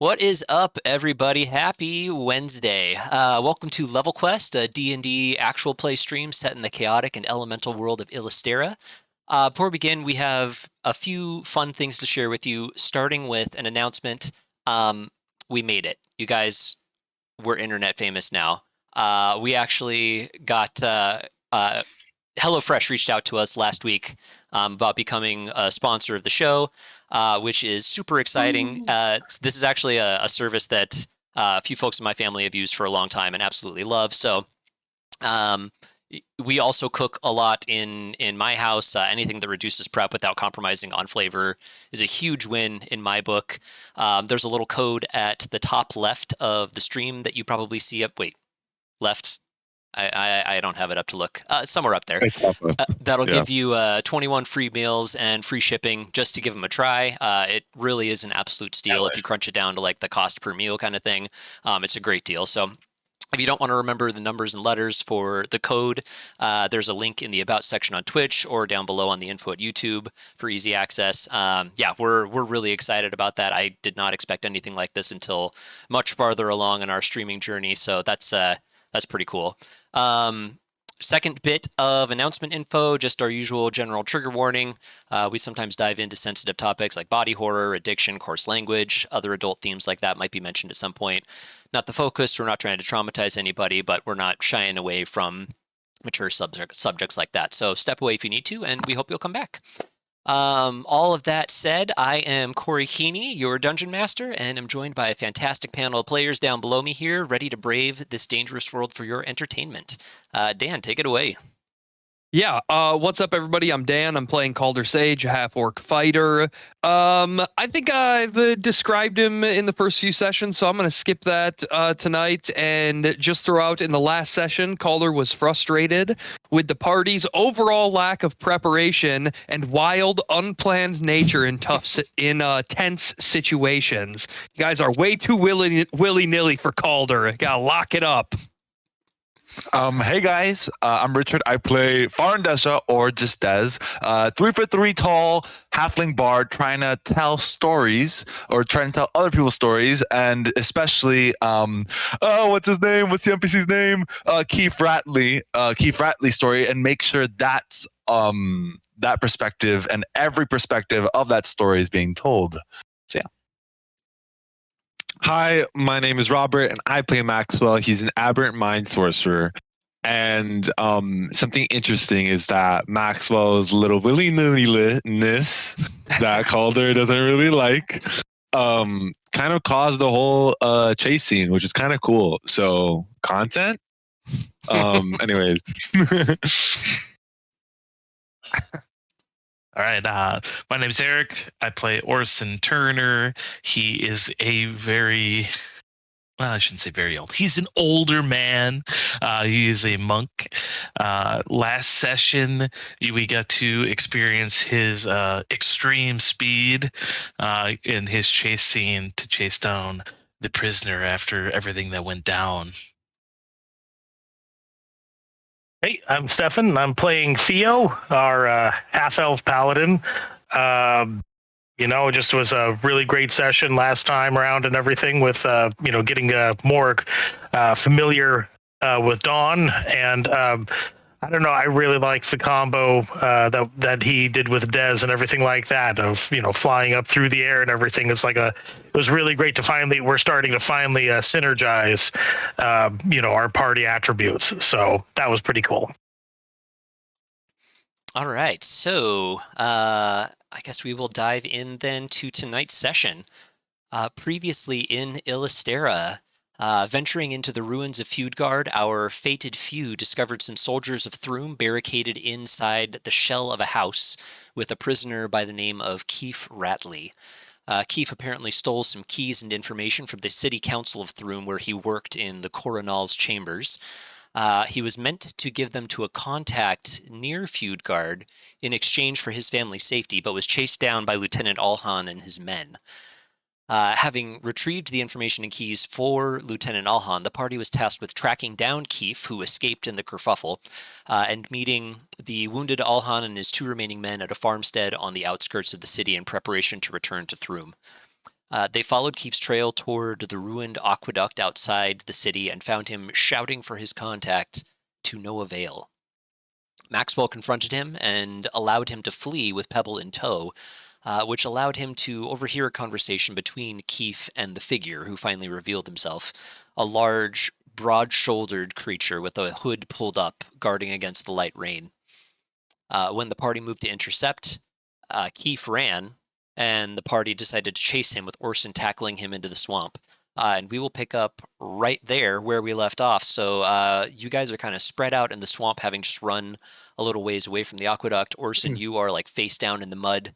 What is up, everybody? Happy Wednesday. Welcome to Level Quest, a D&D actual play stream set in the chaotic and elemental world of Illustera. Before we begin, we have a few fun things to share with you, starting with an announcement. We made it. You guys, we're internet famous now. We actually got HelloFresh reached out to us last week about becoming a sponsor of the show, which is super exciting. This is actually a service that a few folks in my family have used for a long time and absolutely love. So we also cook a lot in my house. Anything that reduces prep without compromising on flavor is a huge win in my book. There's a little code at the top left of the stream that you probably see up. Wait, left. I don't have it up to look. Somewhere up there. That'll Yeah. give you 21 free meals and free shipping just to give them a try. It really is an absolute steal if you crunch it down to like the cost per meal kind of thing. It's a great deal. So if you don't want to remember the numbers and letters for the code, there's a link in the About section on Twitch or down below on the info at YouTube for easy access. Yeah, we're really excited about that. I did not expect anything like this until much farther along in our streaming journey. So that's pretty cool. Second bit of announcement info, just our usual general trigger warning. We sometimes dive into sensitive topics like body horror, addiction, coarse language, other adult themes like that might be mentioned at some point. Not the focus, we're not trying to traumatize anybody, but we're not shying away from mature subjects like that. So step away if you need to, and we hope you'll come back. All of that said, I am Corey Keeney, your Dungeon Master, and I'm joined by a fantastic panel of players down below me here, ready to brave this dangerous world for your entertainment. Dan, take it away. Yeah, what's up, everybody? I'm Dan. I'm playing Calder Sage, a half-orc fighter. I think I've described him in the first few sessions, so I'm going to skip that tonight and just throw out in the last session, Calder was frustrated with the party's overall lack of preparation and wild, unplanned nature in tense situations. You guys are way too willy-nilly for Calder. Gotta lock it up. Hey guys, I'm Richard. I play Farndesha or just Des. 3 foot 3 tall, halfling bard trying to tell stories or trying to tell other people's stories, and especially what's his name? What's the NPC's name? Keith Ratley's story, and make sure that's that perspective and every perspective of that story is being told. So yeah. Hi, my name is Robert, and I play Maxwell. He's an aberrant mind sorcerer. And something interesting is that Maxwell's little willy-nilly-ness that Calder doesn't really like kind of caused the whole chase scene, which is kind of cool. So, content? Anyways. All right. My name's Eric. I play Orson Turner. He is I shouldn't say very old. He's an older man. He is a monk. Last session, we got to experience his extreme speed in his chase scene to chase down the prisoner after everything that went down. Hey, I'm Stefan. I'm playing Theo, our half-elf paladin. Just was a really great session last time around and everything with, getting more familiar with Dawn. And I don't know, I really liked the combo that he did with Dez and everything like that of, flying up through the air and everything. It was really great to we're starting to finally synergize, our party attributes. So that was pretty cool. All right, so I guess we will dive in then to tonight's session. Previously in Illustera, venturing into the ruins of Feudgard, our fated few discovered some soldiers of Thrum barricaded inside the shell of a house with a prisoner by the name of Keith Ratley. Keith apparently stole some keys and information from the city council of Thrum, where he worked in the Coronal's chambers. He was meant to give them to a contact near Feudgard in exchange for his family's safety, but was chased down by Lieutenant Alhan and his men. Having retrieved the information and keys for Lieutenant Alhan, the party was tasked with tracking down Keith, who escaped in the kerfuffle, and meeting the wounded Alhan and his two remaining men at a farmstead on the outskirts of the city in preparation to return to Thrum. They followed Keefe's trail toward the ruined aqueduct outside the city and found him shouting for his contact to no avail. Maxwell confronted him and allowed him to flee with Pebble in tow, which allowed him to overhear a conversation between Keefe and the figure who finally revealed himself, a large, broad-shouldered creature with a hood pulled up, guarding against the light rain. When the party moved to intercept, Keefe ran, and the party decided to chase him with Orson tackling him into the swamp. And we will pick up right there where we left off. So you guys are kind of spread out in the swamp, having just run a little ways away from the aqueduct. Orson, you are like face down in the mud.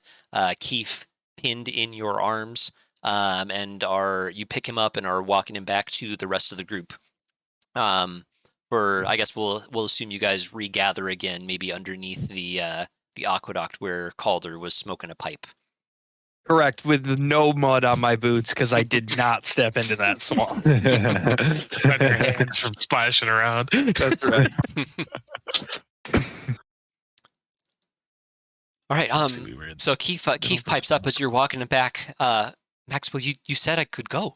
Keefe pinned in your arms, and you pick him up and are walking him back to the rest of the group. I guess we'll assume you guys regather again, maybe underneath the aqueduct where Calder was smoking a pipe. Correct, with no mud on my boots because I did not step into that swamp. Prevent your hands from splashing around. That's right. All right. Let's see, we were in So Keefe pipes up as you're walking him back. Maxwell, you said I could go.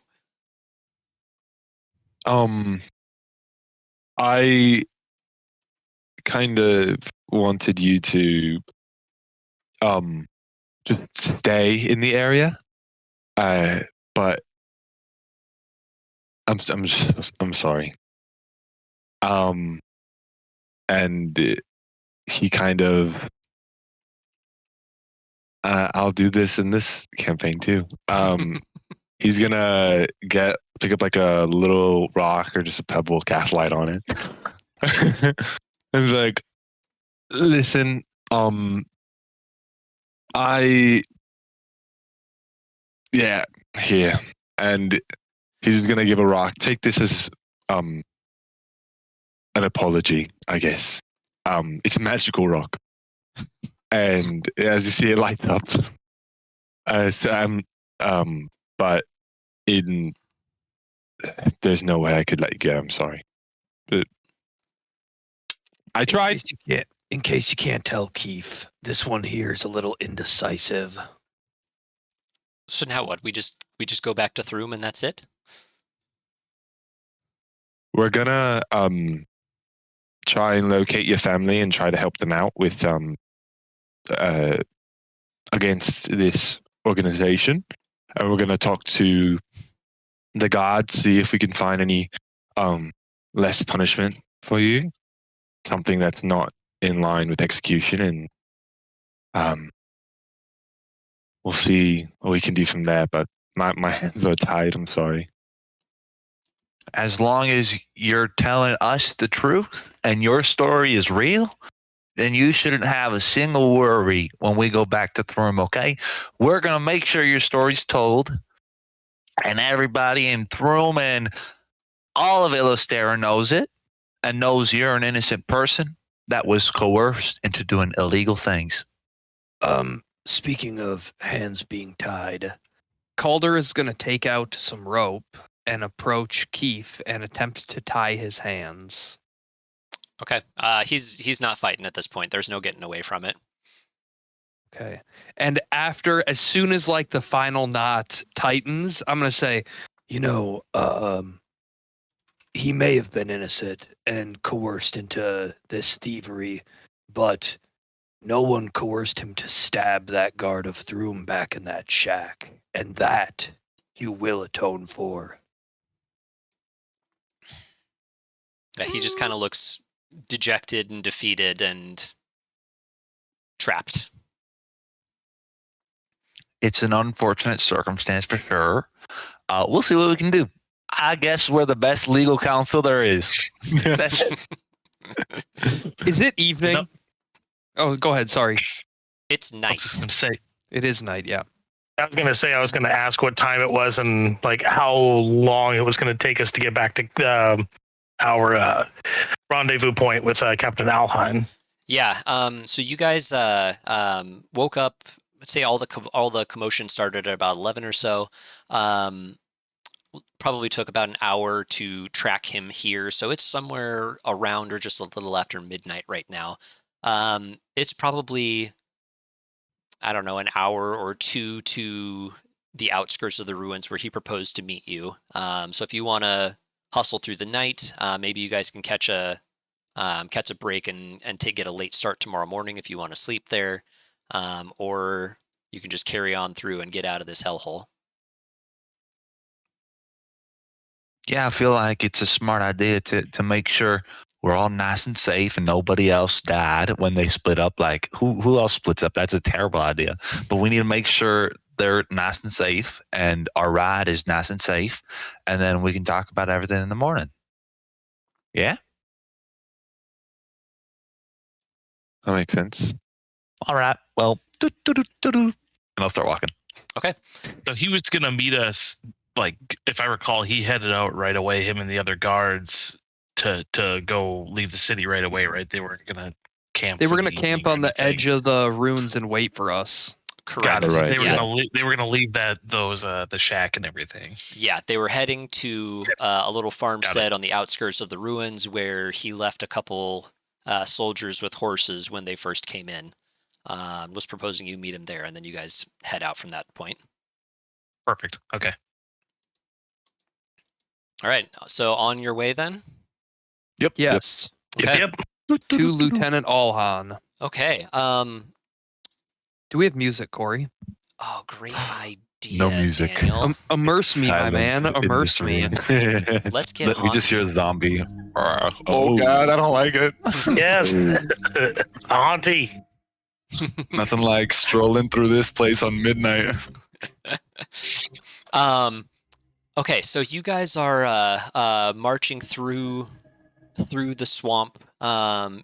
I kind of wanted you to just stay in the area, but I'm sorry. And he kind of I'll do this in this campaign too. He's gonna pick up like a little rock or just a pebble, cast light on it. And he's like, listen, here. And he's gonna give a rock. Take this as an apology, I guess. It's a magical rock. And as you see, it lights up. But there's no way I could let you go. I'm sorry. But I tried. In case you can't tell, Keefe, this one here is a little indecisive. So now what? We just go back to Throom and that's it? We're gonna try and locate your family and try to help them out with against this organization. And we're gonna talk to the gods, see if we can find any less punishment for you. Something that's not in line with execution, and we'll see what we can do from there. But my hands are tied. I'm sorry. As long as you're telling us the truth and your story is real, then you shouldn't have a single worry when we go back to Thrum, okay? We're going to make sure your story's told, and everybody in Thrum and all of Illustera knows it, and knows you're an innocent person that was coerced into doing illegal things. Speaking of hands being tied, Calder is going to take out some rope and approach Keefe and attempt to tie his hands. Okay. He's not fighting at this point. There's no getting away from it. Okay. And as soon as like the final knot tightens, I'm going to say, he may have been innocent and coerced into this thievery, but no one coerced him to stab that guard of Thrum back in that shack, and that you will atone for. Yeah, he just kind of looks dejected and defeated and trapped. It's an unfortunate circumstance for sure. We'll see what we can do. I guess we're the best legal counsel there is. Is it evening? No. Oh, go ahead. Sorry. It's I was night. just gonna say, It is night, yeah. I was going to ask what time it was and like how long it was going to take us to get back to our rendezvous point with Captain Alheim. Yeah. So you guys woke up. Let's say all the commotion started at about 11 or so. Probably took about an hour to track him here, so it's somewhere around or just a little after midnight right now. It's probably, I don't know, an hour or two to the outskirts of the ruins where he proposed to meet you. So if you want to hustle through the night, maybe you guys can catch a break and get a late start tomorrow morning if you want to sleep there, or you can just carry on through and get out of this hellhole. Yeah, I feel like it's a smart idea to make sure we're all nice and safe and nobody else died when they split up. Like who else splits up? That's a terrible idea. But we need to make sure they're nice and safe and our ride is nice and safe, and then we can talk about everything in the morning. Yeah? That makes sense. All right. Well, and I'll start walking. Okay. So he was gonna meet us. Like, if I recall, he headed out right away. Him and the other guards to go leave the city right away. Right? They weren't gonna camp. They were for going to the camp evening or on the anything. edge of the ruins and wait for us. Correct. it, right. They were Yeah. gonna leave the shack and everything. Yeah, they were heading to a little farmstead on the outskirts of the ruins where he left a couple soldiers with horses when they first came in. Was proposing you meet him there, and then you guys head out from that point. Perfect. Okay. All right, so on your way then? Yep. Yes. Okay. Yep. To Lieutenant Alhan. Okay. Do we have music, Corey? Oh, great idea. No music. Daniel. Immerse me, my man. Immerse me. Let's get We just hear a haunted. zombie. Oh God, I don't like it. Yes. Auntie. Nothing like strolling through this place on midnight. Okay, so you guys are marching through the swamp.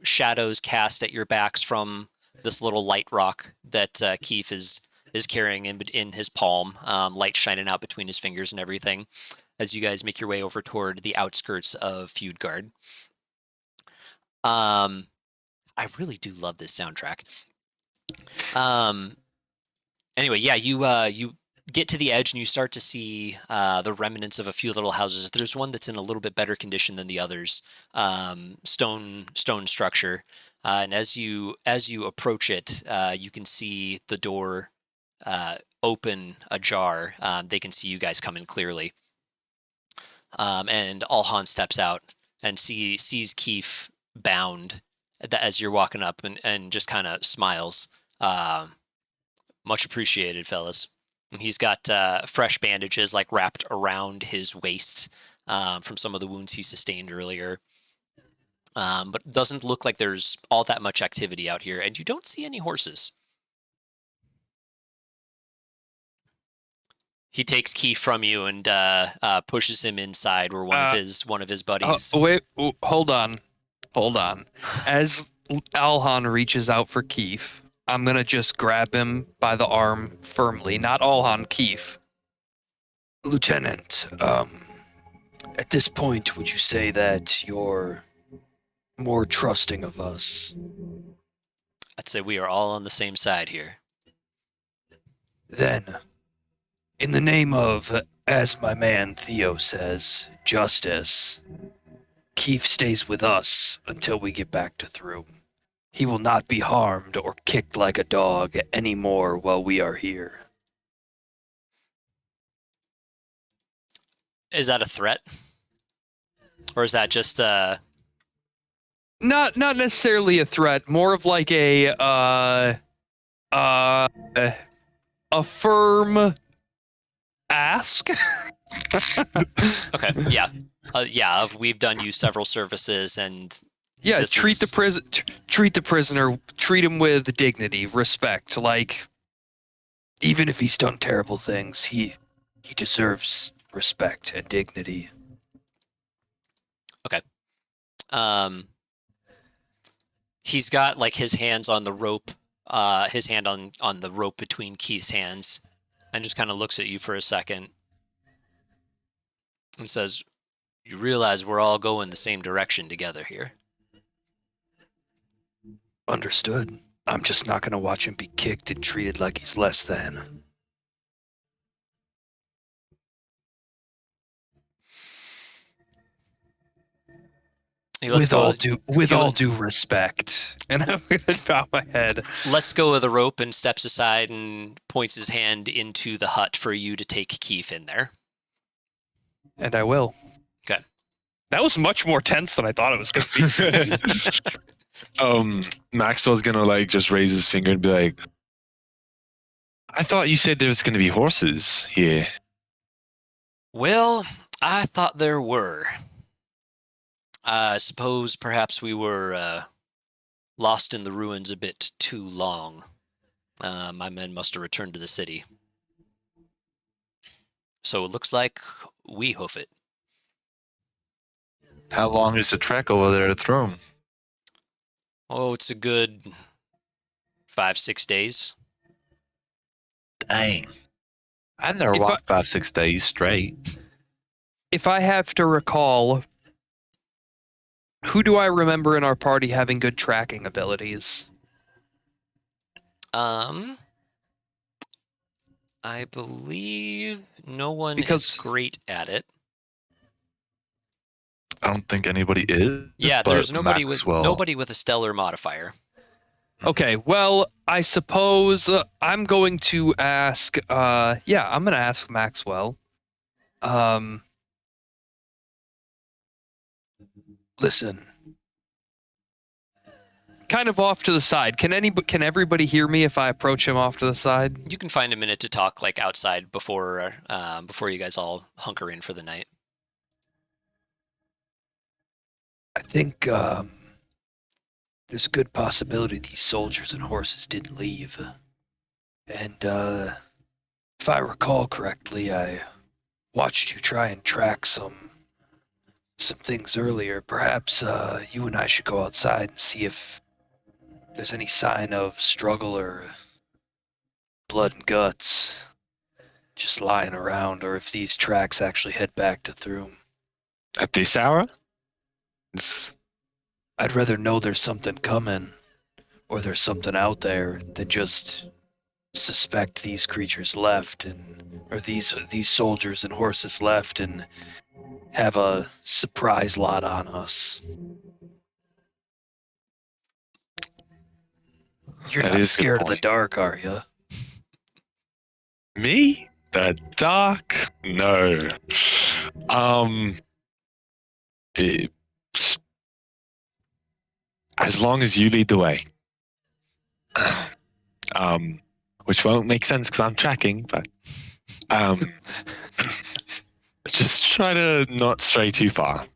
Shadows cast at your backs from this little light rock that Keith is carrying in his palm. Light shining out between his fingers and everything. As you guys make your way over toward the outskirts of Feudgard. I really do love this soundtrack. Anyway, yeah, you get to the edge and you start to see the remnants of a few little houses. There's one that's in a little bit better condition than the others. Stone structure, and as you approach it, you can see the door open ajar. They can see you guys come in clearly. And Alhan steps out and sees Keith bound as you're walking up and just kind of smiles. Much appreciated, fellas. And he's got fresh bandages like wrapped around his waist from some of the wounds he sustained earlier. But it doesn't look like there's all that much activity out here, and you don't see any horses. He takes Keith from you and pushes him inside where one of his buddies. Wait, hold on. As Alhan reaches out for Keith, I'm going to just grab him by the arm firmly. Not Alhan, Keith. Lieutenant, at this point, would you say that you're more trusting of us? I'd say we are all on the same side here. Then, in the name of, as my man Theo says, justice, Keith stays with us until we get back to Throom. He will not be harmed or kicked like a dog anymore while we are here. Is that a threat? Or is that just Not necessarily a threat, more of like a firm ask. okay? Yeah, yeah. We've done you several services, and Yeah, this treat is- the prisoner, treat him with dignity, respect. Like, even if he's done terrible things, he deserves respect and dignity. He's got like his hands on the rope, his hand on the rope between Keith's hands, and just kind of looks at you for a second and says, "You realize we're all going the same direction together here." Understood. I'm just not gonna watch him be kicked and treated like he's less than. Let's go. With all due respect, and I'm gonna bow my head. Let's go with the rope and steps aside and points his hand into the hut for you to take Keith in there. And I will. Okay. That was much more tense than I thought it was going to be. Maxwell's gonna like just raise his finger and be like, I thought you said there's gonna be horses here. Well, I thought there were. I suppose perhaps we were lost in the ruins a bit too long. My men must have returned to the city. So it looks like we hoof it. How long is the trek over there to Throne? Oh, it's a good 5-6 days. Dang. I've never If walked 5-6 days straight. If I have to recall, who do I remember in our party having good tracking abilities? I believe no one Because- is great at it. I don't think anybody is. Yeah, but there's nobody Maxwell. with a stellar modifier. Okay, well, I suppose I'm going to ask. I'm going to ask Maxwell. Listen. Kind of off to the side. Can everybody hear me if I approach him off to the side? You can find a minute to talk like outside before you guys all hunker in for the night. I think there's a good possibility these soldiers and horses didn't leave. And if I recall correctly, I watched you try and track some things earlier. Perhaps you and I should go outside and see if there's any sign of struggle or blood and guts just lying around, or if these tracks actually head back to Throom. At this hour? I'd rather know there's something coming, or there's something out there, than just suspect these creatures left, or these soldiers and horses left, and have a surprise lot on us. You're That not is a good scared of the point. dark, are you? Me? The dark? No. it- as long as you lead the way. Which won't make sense because I'm tracking, but just try to not stray too far.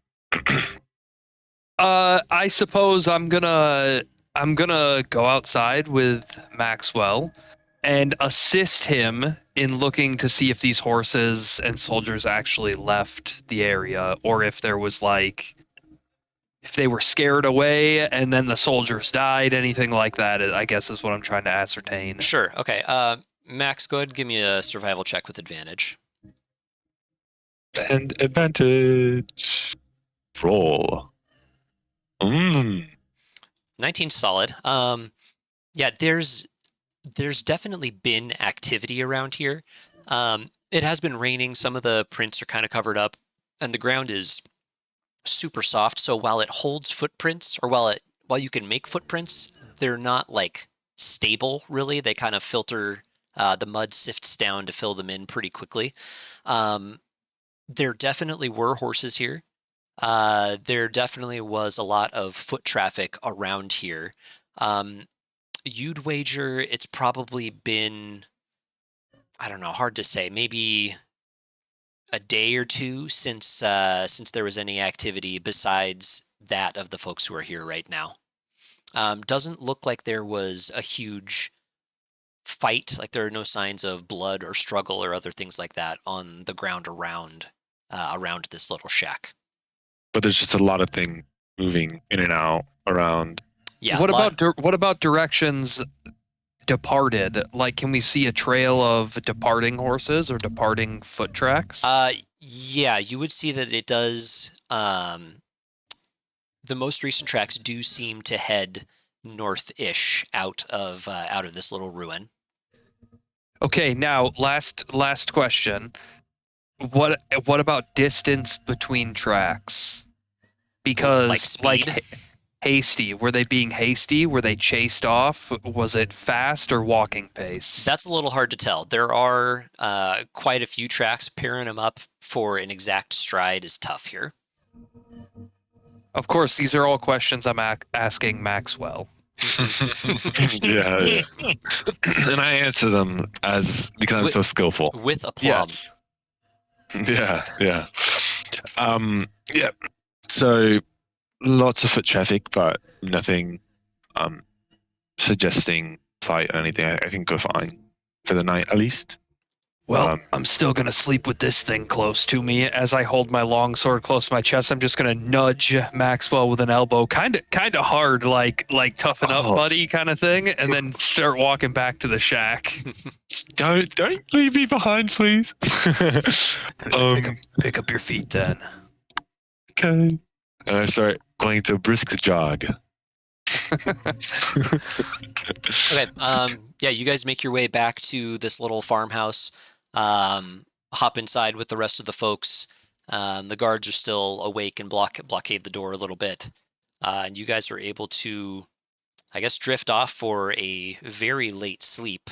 I suppose I'm gonna go outside with Maxwell and assist him in looking to see if these horses and soldiers actually left the area, or if there was if they were scared away and then the soldiers died, anything like that, I guess is what I'm trying to ascertain. Sure. Okay. Max, go ahead and give me a survival check with advantage. And advantage. Roll. 19 solid. Yeah, there's definitely been activity around here. It has been raining. Some of the prints are kind of covered up, and the ground is super soft. So while it holds footprints, or while you can make footprints, they're not like stable really. They kind of filter. The mud sifts down to fill them in pretty quickly. There definitely were horses here. There definitely was a lot of foot traffic around here. You'd wager it's probably been, I don't know, hard to say, maybe a day or two since there was any activity besides that of the folks who are here right now. Doesn't look like there was a huge fight, like there are no signs of blood or struggle or other things like that on the ground around this little shack. But there's just a lot of things moving in and out around. Yeah. What about directions departed? Like, can we see a trail of departing horses or departing foot tracks? Yeah, you would see that it does. The most recent tracks do seem to head north-ish out of this little ruin. Okay, now last question. What about distance between tracks? Because Like speed? hasty, were they being hasty? Were they chased off? Was it fast or walking pace? That's a little hard to tell. There are quite a few tracks. Pairing them up for an exact stride is tough here. Of course, these are all questions I'm asking Maxwell. Yeah. And I answer them because I'm so skillful. With aplomb. Yes. Yeah. Yeah. So lots of foot traffic, but nothing suggesting fight or anything. I can go fine for the night at least. Well, I'm still gonna sleep with this thing close to me. As I hold my long sword close to my chest, I'm just gonna nudge Maxwell with an elbow, kind of hard, like toughen up, buddy, kind of thing, and then start walking back to the shack. Don't leave me behind, please. Pick up your feet, then. Okay. And I start going to a brisk jog. Okay. Yeah, you guys make your way back to this little farmhouse. Hop inside with the rest of the folks. The guards are still awake and blockade the door a little bit. And you guys are able to, I guess, drift off for a very late sleep.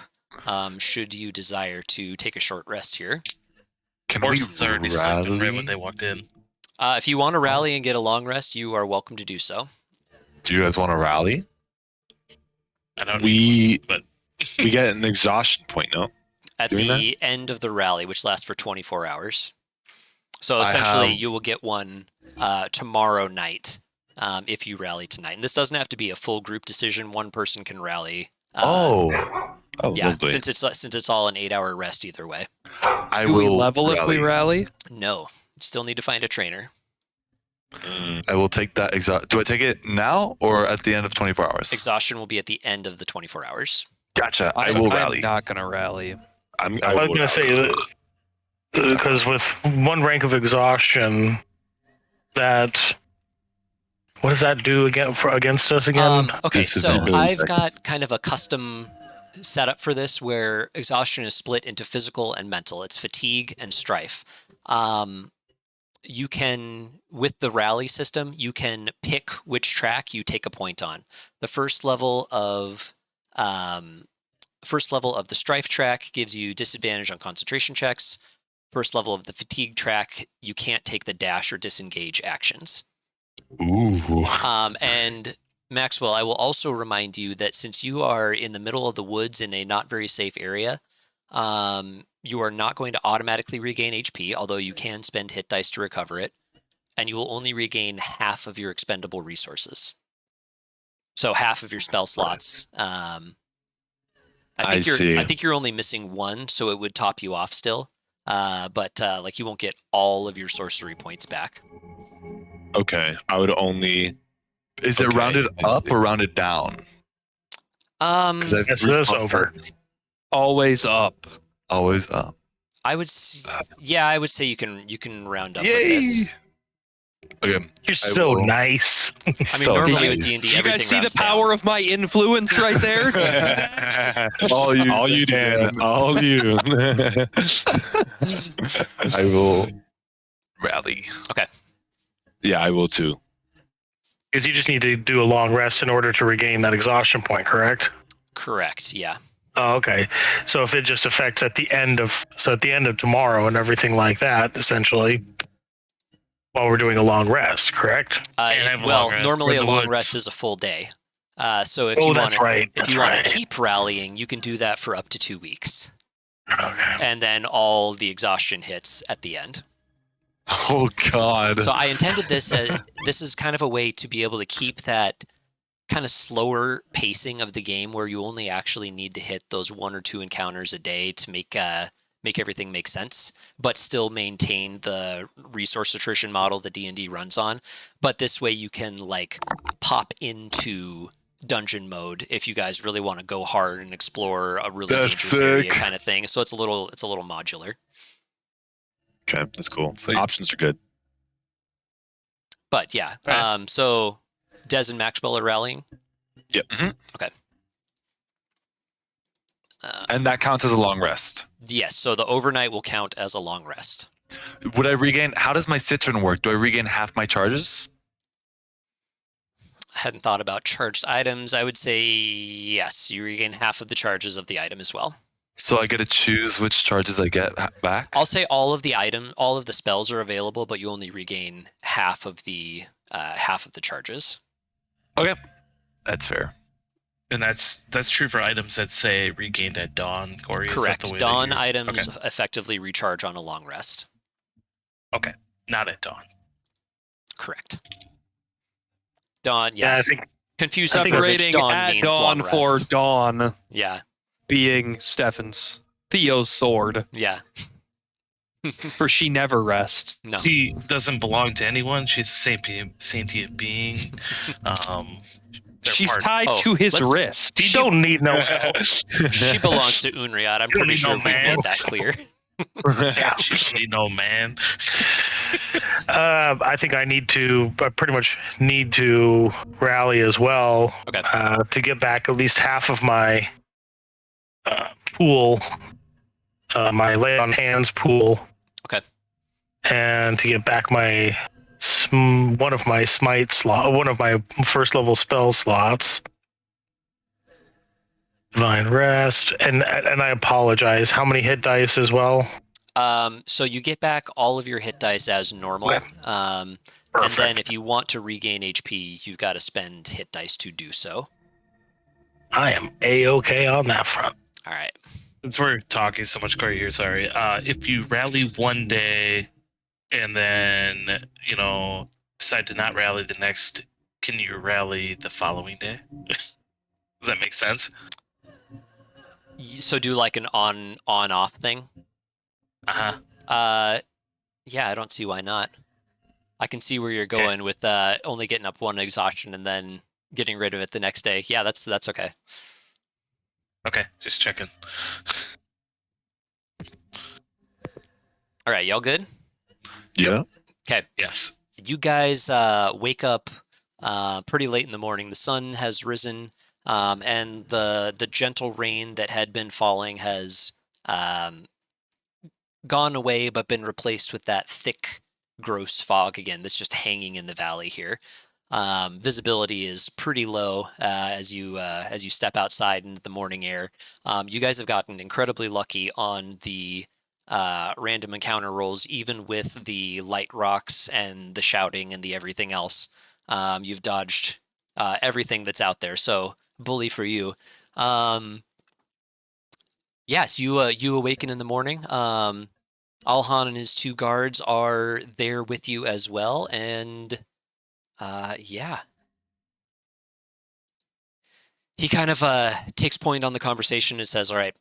Should you desire to take a short rest here. Can Horses we already slept right when rally? they walked in. If you want to rally and get a long rest, you are welcome to do so. Do you guys want to rally? I don't We but we get an exhaustion point, no? At Doing the end of the rally, which lasts for 24 hours. So I essentially, have- you will get one tomorrow night if you rally tonight. And this doesn't have to be a full group decision. One person can rally. Oh, Yeah, lovely. since it's all an 8-hour rest either way. I Do we will level if we rally? No, still need to find a trainer. I will take that. Do I take it now or at the end of 24 hours? Exhaustion will be at the end of the 24 hours. Gotcha. I will rally. I'm not gonna rally. I I was will going to say that because with one rank of exhaustion, what does that do against us again? Okay, so Disadvantage. I've got kind of a custom setup for this where exhaustion is split into physical and mental. It's fatigue and strife. You can, with the rally system, you can pick which track you take a point on. The first level of the strife track gives you disadvantage on concentration checks. First level of the fatigue track, you can't take the dash or disengage actions. Ooh. And Maxwell, I will also remind you that since you are in the middle of the woods in a not very safe area, you are not going to automatically regain HP, although you can spend hit dice to recover it, and you will only regain half of your expendable resources. So half of your spell slots. I think you're only missing one, so it would top you off still. But you won't get all of your sorcery points back. Okay. I would only. Is it Okay, rounded I up see. or rounded down? Because I've Yes, it is respawned over. first. Always up. Always up. I would say you can round up with this. Okay. You're so will. nice. I mean, So normally nice. with D&D, You guys everything see the rounds power down. of my influence right there? All you, All you, Dan. All you. I will rally. Yeah, I will too. Because you just need to do a long rest in order to regain that exhaustion point, correct? Correct. Yeah. Oh, okay. So if it just affects at the end of tomorrow and everything like that, essentially, while we're doing a long rest, correct? And have a Well, long rest normally in a the long woods. rest is a full day. So if Oh, you that's want right. if That's you want right. to keep rallying, you can do that for up to 2 weeks, Okay. and then all the exhaustion hits at the end. Oh God. So I intended this as this is kind of a way to be able to keep that kind of slower pacing of the game where you only actually need to hit those 1 or 2 encounters a day to make everything make sense, but still maintain the resource attrition model that D&D runs on. But this way you can pop into dungeon mode if you guys really want to go hard and explore a really That's dangerous area sick. kind of thing. So it's a little modular. Okay, that's cool. So- Options are good. But yeah, Right. so Des and Maxwell are rallying. Yep. Okay. And that counts as a long rest. Yes, so the overnight will count as a long rest. Would I regain? How does my citron work? Do I regain half my charges? hadn't thought about charged items. I would say yes, you regain half of the charges of the item as well. So I get to choose which charges I get back? I'll say all of the spells are available, but you only regain half of the charges. Okay. That's fair. And that's true for items that say regained at dawn, Corey. Correct. Is that the way Dawn that items effectively recharge on a long rest. Okay, not at dawn. Correct. Dawn, Yeah, I yes. think Confusing for which Separating dawn at means dawn long for rest. dawn Yeah, being Theo's sword, yeah. for she never rests. No. She doesn't belong to anyone. She's a sentient being. They're She's part- tied Oh, to his let's- wrist. you don't need no help. She belongs to Unriat. I'm You don't pretty need sure no we man. made that clear. Yeah, she don't need no man. I think I pretty much need to rally as well. Okay. To get back at least half of my pool, my lay on hands pool. Okay. And to get back one of my smite slot, one of my first level spell slots. Divine rest, and I apologize. How many hit dice as well? So you get back all of your hit dice as normal. Okay. And Perfect. then if you want to regain HP, you've got to spend hit dice to do so. I am A-okay on that front. All right. Since we're talking so much, Corey here, sorry. If you rally one day and then, decide to not rally the next, can you rally the following day? Does that make sense? So do like an on-off thing? Uh-huh. Yeah, I don't see why not. I can see where you're going with only getting up one exhaustion and then getting rid of it the next day. Yeah, that's okay. Okay, just checking. All right, y'all good? Yeah. Okay. Yes. You guys wake up pretty late in the morning. The sun has risen, and the gentle rain that had been falling has gone away, but been replaced with that thick, gross fog again that's just hanging in the valley here. Visibility is pretty low as you step outside into the morning air. You guys have gotten incredibly lucky on the random encounter rolls, even with the light rocks and the shouting and the everything else. You've dodged everything that's out there, so bully for you. Yes, you awaken in the morning. Alhan and his two guards are there with you as well, and yeah. He kind of takes point on the conversation and says, all right,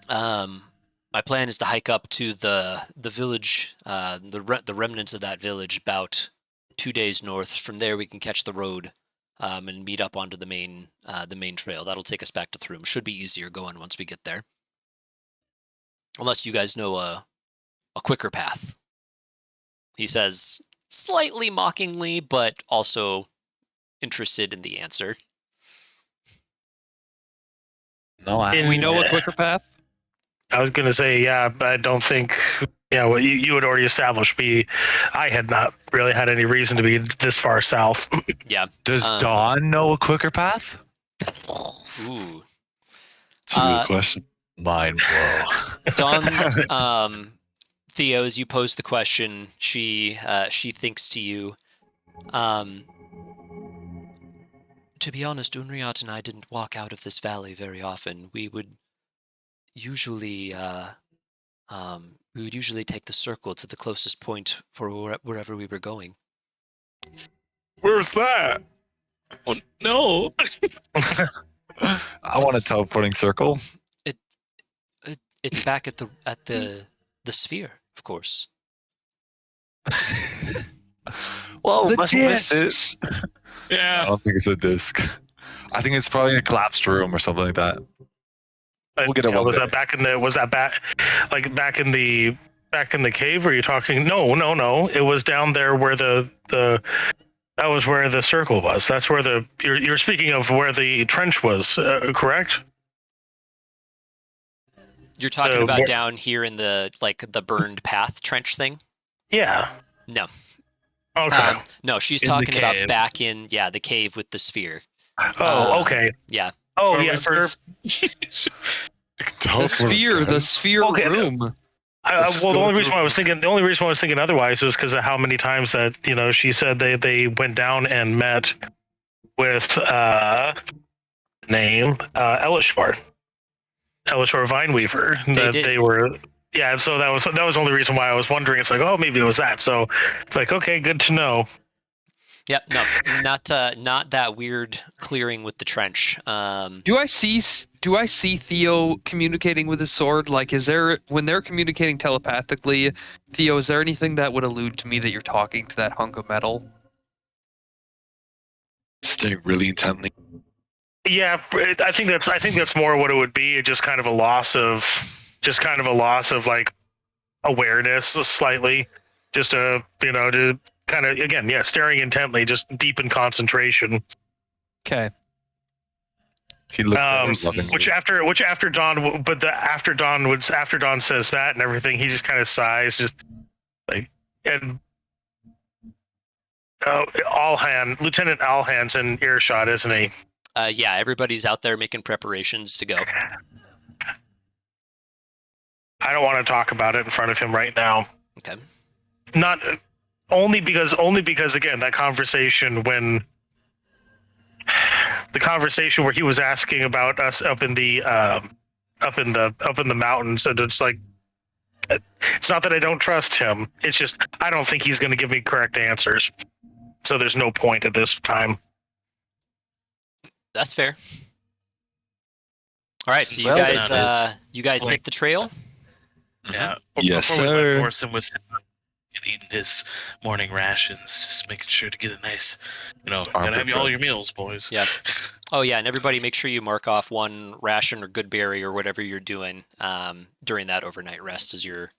my plan is to hike up to the village, the remnants of that village, about 2 days north. From there, we can catch the road and meet up onto the main trail. That'll take us back to Thrum. Should be easier going once we get there. Unless you guys know a quicker path. He says, slightly mockingly, but also interested in the answer. No, I. We know a quicker path. I was going to say, yeah, but I don't think, well, you had already established I had not really had any reason to be this far south. Yeah. Does Dawn know a quicker path? Ooh. It's a good question. Mind blow. Dawn, Theo, as you pose the question, she thinks to you, to be honest, Unriat and I didn't walk out of this valley very often. We would usually take the circle to the closest point for wherever we were going. Where's that? Oh, no. I want a teleporting circle. It's back at the sphere, of course. Well, The must have missed it. discs. I Yeah. don't think it's a disc. I think it's probably a collapsed room or something like that. We'll get it one Was day. that back in the cave? Or are you talking? No. It was down there where that was where the circle was. That's where you're speaking of where the trench was, correct? You're talking So about where- down here in the burned path trench thing? Yeah. No. Okay. No, she's In the talking about cave. back in the cave with the sphere. Oh, okay. Yeah. Oh, Or yeah. was first. The sphere Okay, room. Well, the only reason why I was thinking otherwise was because of how many times that she said they went down and met with name Elishor Vineweaver. They That did. they were. Yeah, so that was the only reason why I was wondering. It's like, oh, maybe it was that. So it's like, okay, good to know. Yep. No, not that weird clearing with the trench. Do I see Theo communicating with his sword? Like, is there, when they're communicating telepathically, Theo, is there anything that would allude to me that you're talking to that hunk of metal? Staring really intently. Yeah, I think that's more what it would be. Just kind of a loss of like awareness, slightly. Just to kind of again, yeah, staring intently, just deep in concentration. Okay. He looks at her Which after Dawn, but after Dawn says that and everything, he just kind of sighs, just like, and Lieutenant Allhan's in earshot, isn't he? Yeah, everybody's out there making preparations to go. I don't want to talk about it in front of him right now. Okay. Not only because again, that conversation where he was asking about us up in the mountains, and it's like, it's not that I don't trust him. It's just I don't think he's going to give me correct answers. So there's no point at this time. That's fair. All right, so you guys hit the trail. Yeah. Yes, Before we sir. left, Orson was eating his morning rations, just making sure to get a nice, gotta have all your meals, boys. Yeah. Oh yeah, and everybody make sure you mark off one ration or good berry or whatever you're doing during that overnight rest as your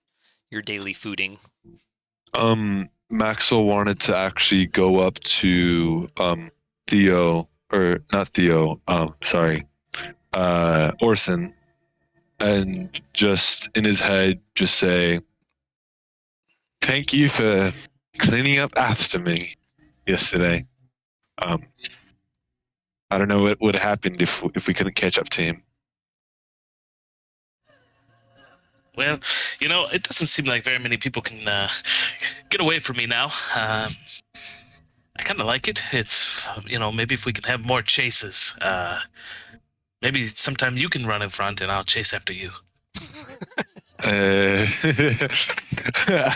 daily fooding. Maxwell wanted to actually go up to Theo, or not Theo, sorry, Orson, and just in his head just say, thank you for cleaning up after me yesterday. I don't know what would have happened if we couldn't catch up to him. Well, it doesn't seem like very many people can get away from me now. I kind of like it. It's, maybe if we can have more chases. Maybe sometime you can run in front and I'll chase after you. I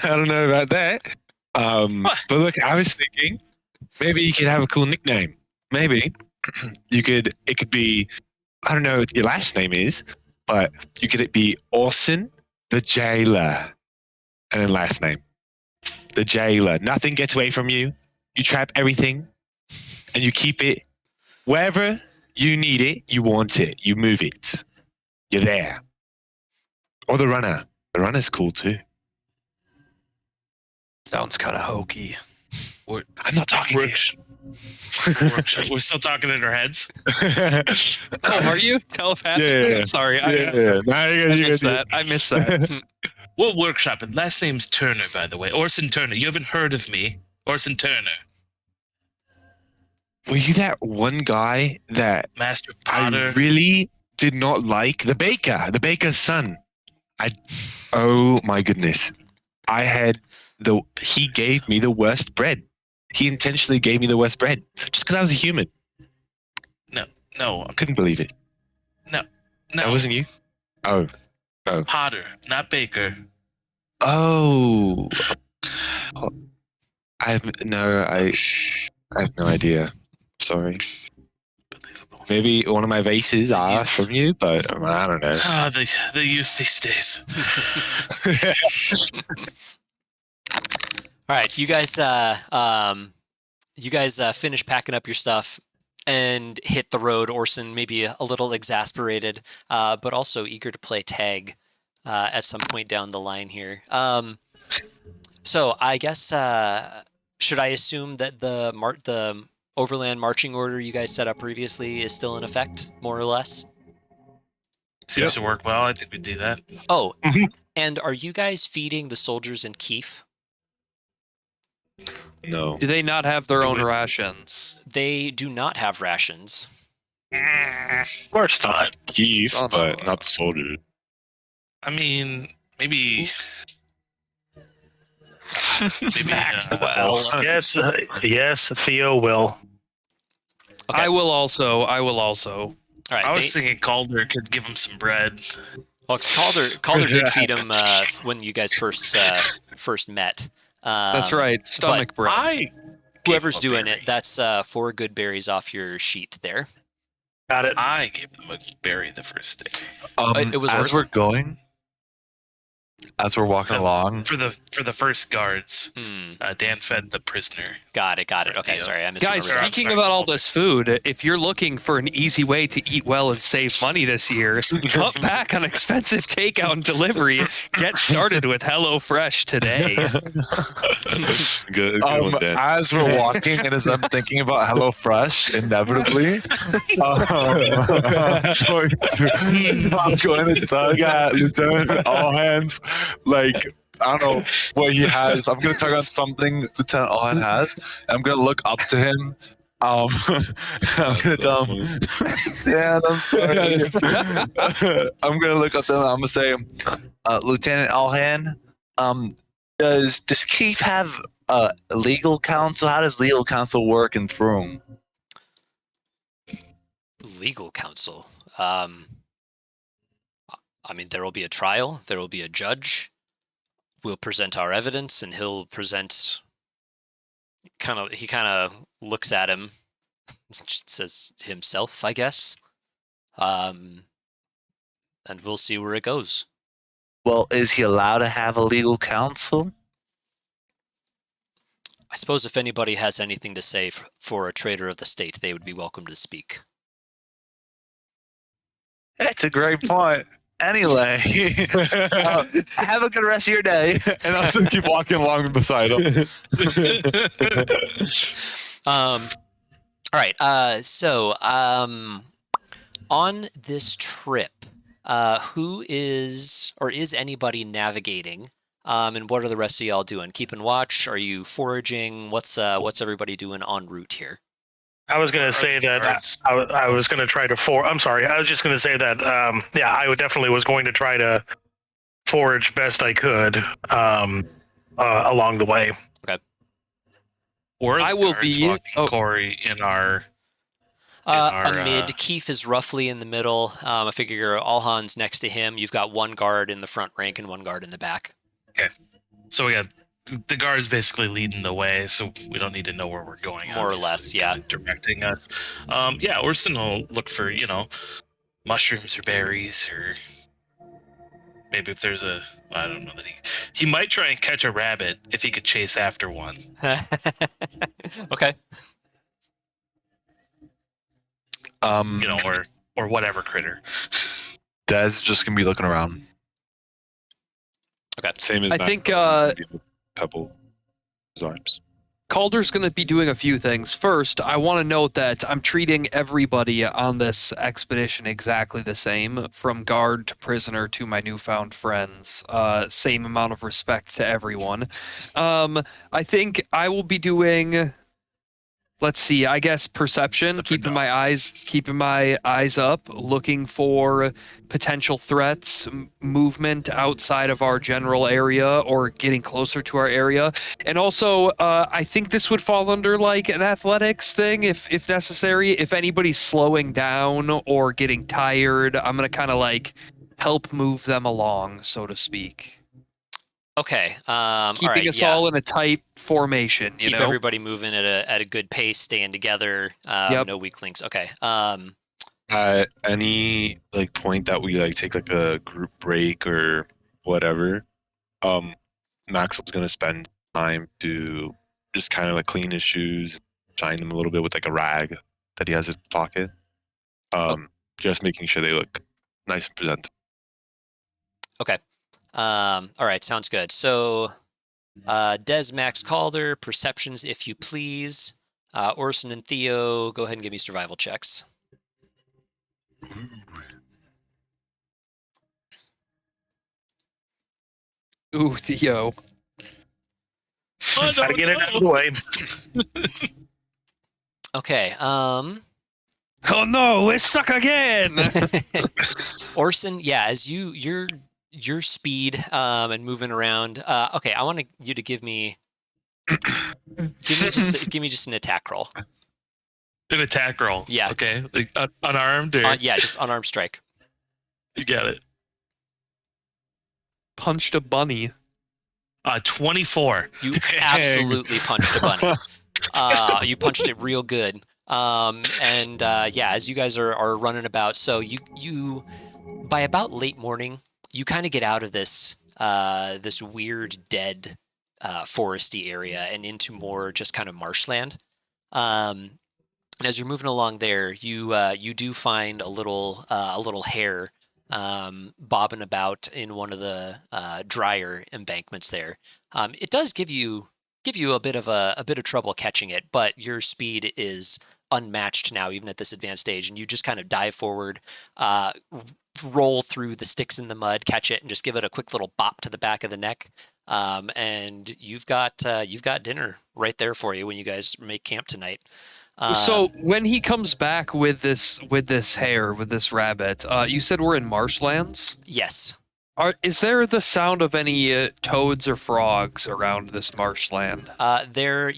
don't know about that. But look, I was thinking maybe you could have a cool nickname. Maybe it could be, I don't know what your last name is, but you could be Orson the Jailer. And then last name, the Jailer. Nothing gets away from you. You trap everything and you keep it wherever you need it, you want it, you move it. You're there. Or the Runner. The Runner's cool too. Sounds kind of hokey. I'm not talking to Workshop. We're still talking in our heads. Oh, are you telepathically? Yeah. I'm sorry. Yeah. I missed that. We'll workshop it. Last name's Turner, by the way. Orson Turner. You haven't heard of me. Orson Turner. Were you that one guy that Master Potter. I really did not like? The baker's son. Oh my goodness. He gave me the worst bread. He intentionally gave me the worst bread just because I was a human. No. I couldn't believe it. No. That wasn't you? Oh. Potter, not Baker. Oh. I have no idea. Sorry. Unbelievable. Maybe one of my vases are from you, but I don't know. Ah, the youth these days. All right, you guys finish packing up your stuff and hit the road. Orson maybe a little exasperated, but also eager to play tag at some point down the line here. So I guess should I assume that the overland marching order you guys set up previously is still in effect, more or less? Seems to work well. I think we do that. Oh, and are you guys feeding the soldiers in Keef? No. Do they not have their own rations? They do not have rations. Of course not. Keith, Oh, no. but not the soldier. I mean, maybe. Maybe. Well, yes, Theo will. Okay. I will also. All right. I was thinking Calder could give him some bread. Well, 'cause Calder did feed him when you guys first met. That's right. Stomach bread. I. Whoever's gave him a doing berry. it, that's 4 good berries off your sheet there. Got it. I gave them a berry the first day It was as Orson? we're going, as we're walking along. for the first guards. Hmm. Dan fed the prisoner. Got it. Okay, Theo. sorry, I Guys, misremembered. speaking sorry. about all this food, if you're looking for an easy way to eat well and save money this year, cut back on expensive takeout and delivery. Get started with HelloFresh today. Good one, Dan. As we're walking, and as I'm thinking about HelloFresh, inevitably, I'm going to tug at Lieutenant All Hands. Like, I don't know what he has. I'm going to tug on something Lieutenant All Hands has. And I'm going to look up to him. I'm going to tell him, Dan, I'm sorry. I'm going to look up to him. I'm going to say, Lieutenant Allhan, does Keith have legal counsel? How does legal counsel work in Thrum? Legal counsel. I mean, there will be a trial. There will be a judge. We'll present our evidence, and he'll present. He kind of looks at him, says himself, I guess. And we'll see where it goes. Well, is he allowed to have a legal counsel? I suppose if anybody has anything to say for a traitor of the state, they would be welcome to speak. That's a great point. Anyway, have a good rest of your day. And I'll just keep walking along beside him. All right. So, on this trip, who is anybody navigating? And what are the rest of y'all doing? Keeping watch? Are you foraging? What's everybody doing en route here? I was going to say that I was going to try to I'm sorry. I was just going to say that, I definitely was going to try to forage best I could along the way. Or I will be walking Corey in our. Amid, Keith is roughly in the middle. I figure Alhan's next to him. You've got one guard in the front rank and one guard in the back. Okay, so we got the guards basically leading the way, so we don't need to know where we're going. More or less, yeah. Kind of directing us. Orson will look for mushrooms or berries, or maybe if there's I don't know that he might try and catch a rabbit if he could chase after one. Okay. Or whatever critter. Dez just gonna be looking around. Okay. Same as I Mac, think, he's gonna be the pebble. His arms. Calder's going to be doing a few things. First, I want to note that I'm treating everybody on this expedition exactly the same, from guard to prisoner to my newfound friends. Same amount of respect to everyone. I think I will be doing, let's see, I guess perception, keeping my eyes up, looking for potential threats, movement outside of our general area or getting closer to our area. And also, I think this would fall under like an athletics thing if necessary. If anybody's slowing down or getting tired, I'm going to kind of like help move them along, so to speak. Okay. Keeping us all in a tight formation. Keep everybody moving at a good pace, staying together. Yep. No weak links. Okay. At any point that we take a group break or whatever, Maxwell's gonna spend time to just kind of clean his shoes, shine them a little bit with a rag that he has in his pocket. Just making sure they look nice and presentable. Okay. All right. Sounds good. So, Des, Max, Calder, perceptions, if you please. Orson and Theo, go ahead and give me survival checks. Ooh, Theo. Oh, Gotta get it out of the way. Okay. Oh no, we suck again. Orson, yeah, as your speed and moving around. Okay, I want you to give me just an attack roll. An attack roll. Yeah. Okay. Like, unarmed or Yeah, just unarmed strike. you got it. Punched a bunny. 24. You absolutely punched a bunny. You punched it real good. Yeah, as you guys are running about, so you by about late morning, you kind of get out of this this weird dead foresty area and into more just kind of marshland. And as you're moving along there, you do find a little hare bobbing about in one of the drier embankments there. It does give you a bit of trouble catching it, but your speed is unmatched now, even at this advanced stage, and you just kind of dive forward, roll through the sticks in the mud, catch it, and just give it a quick little bop to the back of the neck. And you've got dinner right there for you when you guys make camp tonight. So when he comes back with this hare, with this rabbit, you said we're in marshlands. Yes. Is there the sound of any toads or frogs around this marshland? There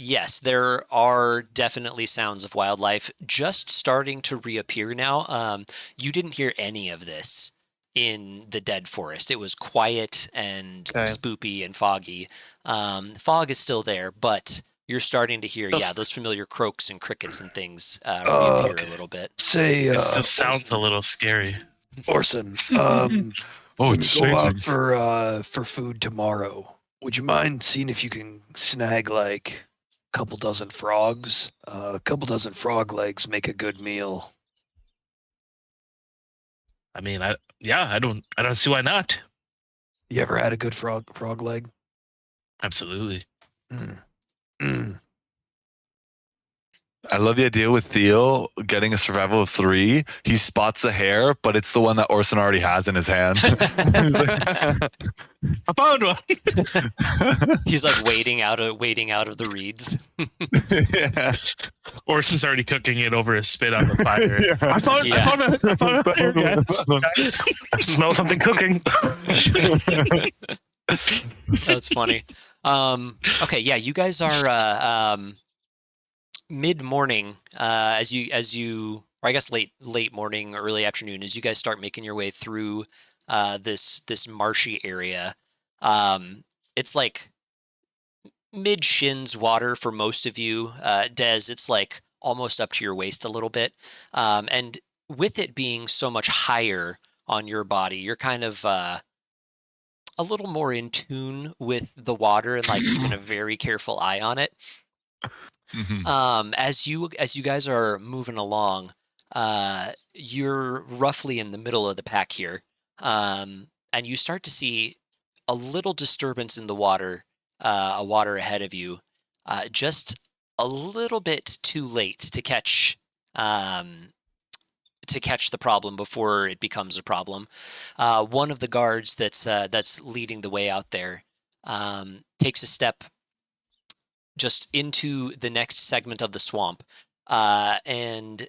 are definitely sounds of wildlife just starting to reappear now. You didn't hear any of this in the dead forest. It was quiet and spoopy and foggy. Fog is still there, but you're starting to hear, those familiar croaks and crickets and things reappear a little bit. It still sounds a little scary. Orson, It's go out changing. for food tomorrow. Would you mind seeing if you can snag like a couple dozen frogs? A couple dozen frog legs make a good meal. I mean, I don't see why not. You ever had a good frog leg? Absolutely. I love the idea with Theo getting a survival of 3. He spots a hare, but it's the one that Orson already has in his hands. I found one. He's like wading out of the reeds. Yeah. Orson's already cooking it over a spit on the fire. Yeah. I found a fire, guys. I smell something cooking. That's funny. Okay, yeah, you guys are mid-morning as you or I guess late morning, early afternoon, as you guys start making your way through this marshy area. It's like mid shins water for most of you. Des, it's like almost up to your waist a little bit. And with it being so much higher on your body, you're kind of a little more in tune with the water and like keeping a very careful eye on it. Mhm. As you guys are moving along, you're roughly in the middle of the pack here, and you start to see a little disturbance in the water, a water ahead of you, just a little bit too late to catch the problem before it becomes a problem. One of the guards that's leading the way out there takes a step just into the next segment of the swamp. And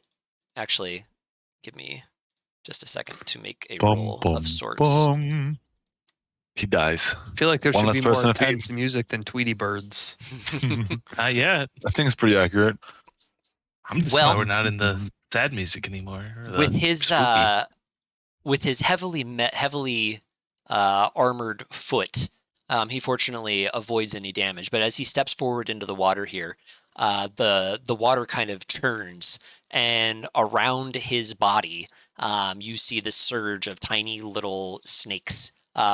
actually, give me just a second to make a roll of sorts. He dies. I feel like there One should less be more person to feed. intense music than Tweety Birds. Not yet. I think it's pretty accurate. I'm just glad we're not in the sad music anymore. With his heavily armored foot, he fortunately avoids any damage. But as he steps forward into the water here, the water kind of turns, and around his body, you see this surge of tiny little snakes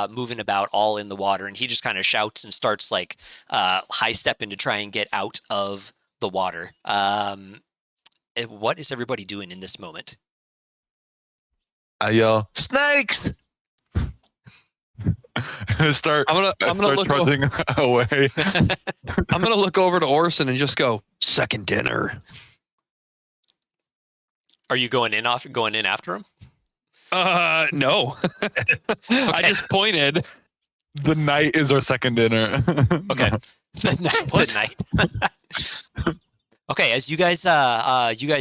moving about all in the water, and he just kind of shouts and starts like high stepping to try and get out of the water. What is everybody doing in this moment? I yell, "Snakes!" start I'm gonna look trudging away. I'm gonna look over to Orson and just go, second dinner. Are you going in after him? No. I just pointed. The night is our second dinner. Okay. The night. Okay, as you guys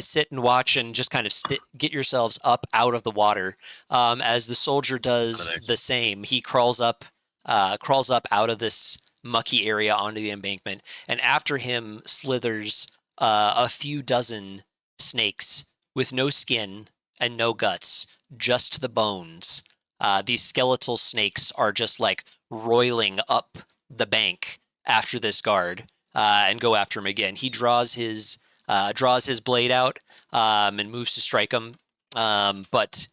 sit and watch and just kind of get yourselves up out of the water, as the soldier does the same. He crawls up out of this mucky area onto the embankment, and after him slithers a few dozen snakes with no skin and no guts, just the bones. These skeletal snakes are just like roiling up the bank after this guard. And go after him again. He draws his blade out and moves to strike him, but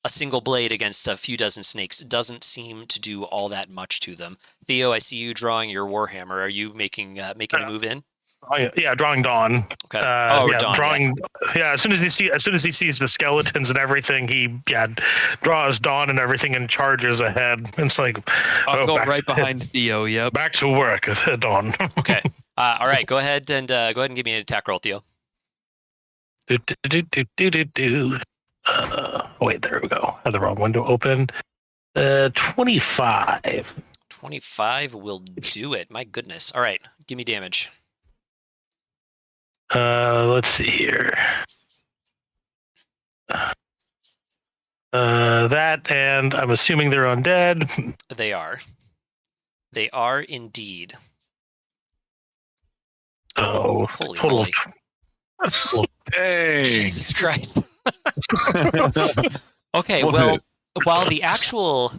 a single blade against a few dozen snakes doesn't seem to do all that much to them. Theo, I see you drawing your warhammer. Are you making a move in? Oh yeah, drawing Dawn. Okay. Dawn. Drawing. Yeah. As soon as he sees the skeletons and everything, he draws Dawn and everything and charges ahead. It's like I'll go right behind Theo. Yep. Back to work, Dawn. Okay. All right. Go ahead and give me an attack roll, Theo. Wait, there we go. I had the wrong window open. 25. 25 will do it. My goodness. All right. Give me damage. Let's see here. That, and I'm assuming they're undead. They are. They are indeed. Oh, Holy total. moly. Dang. Jesus Christ. Okay, well, while the actual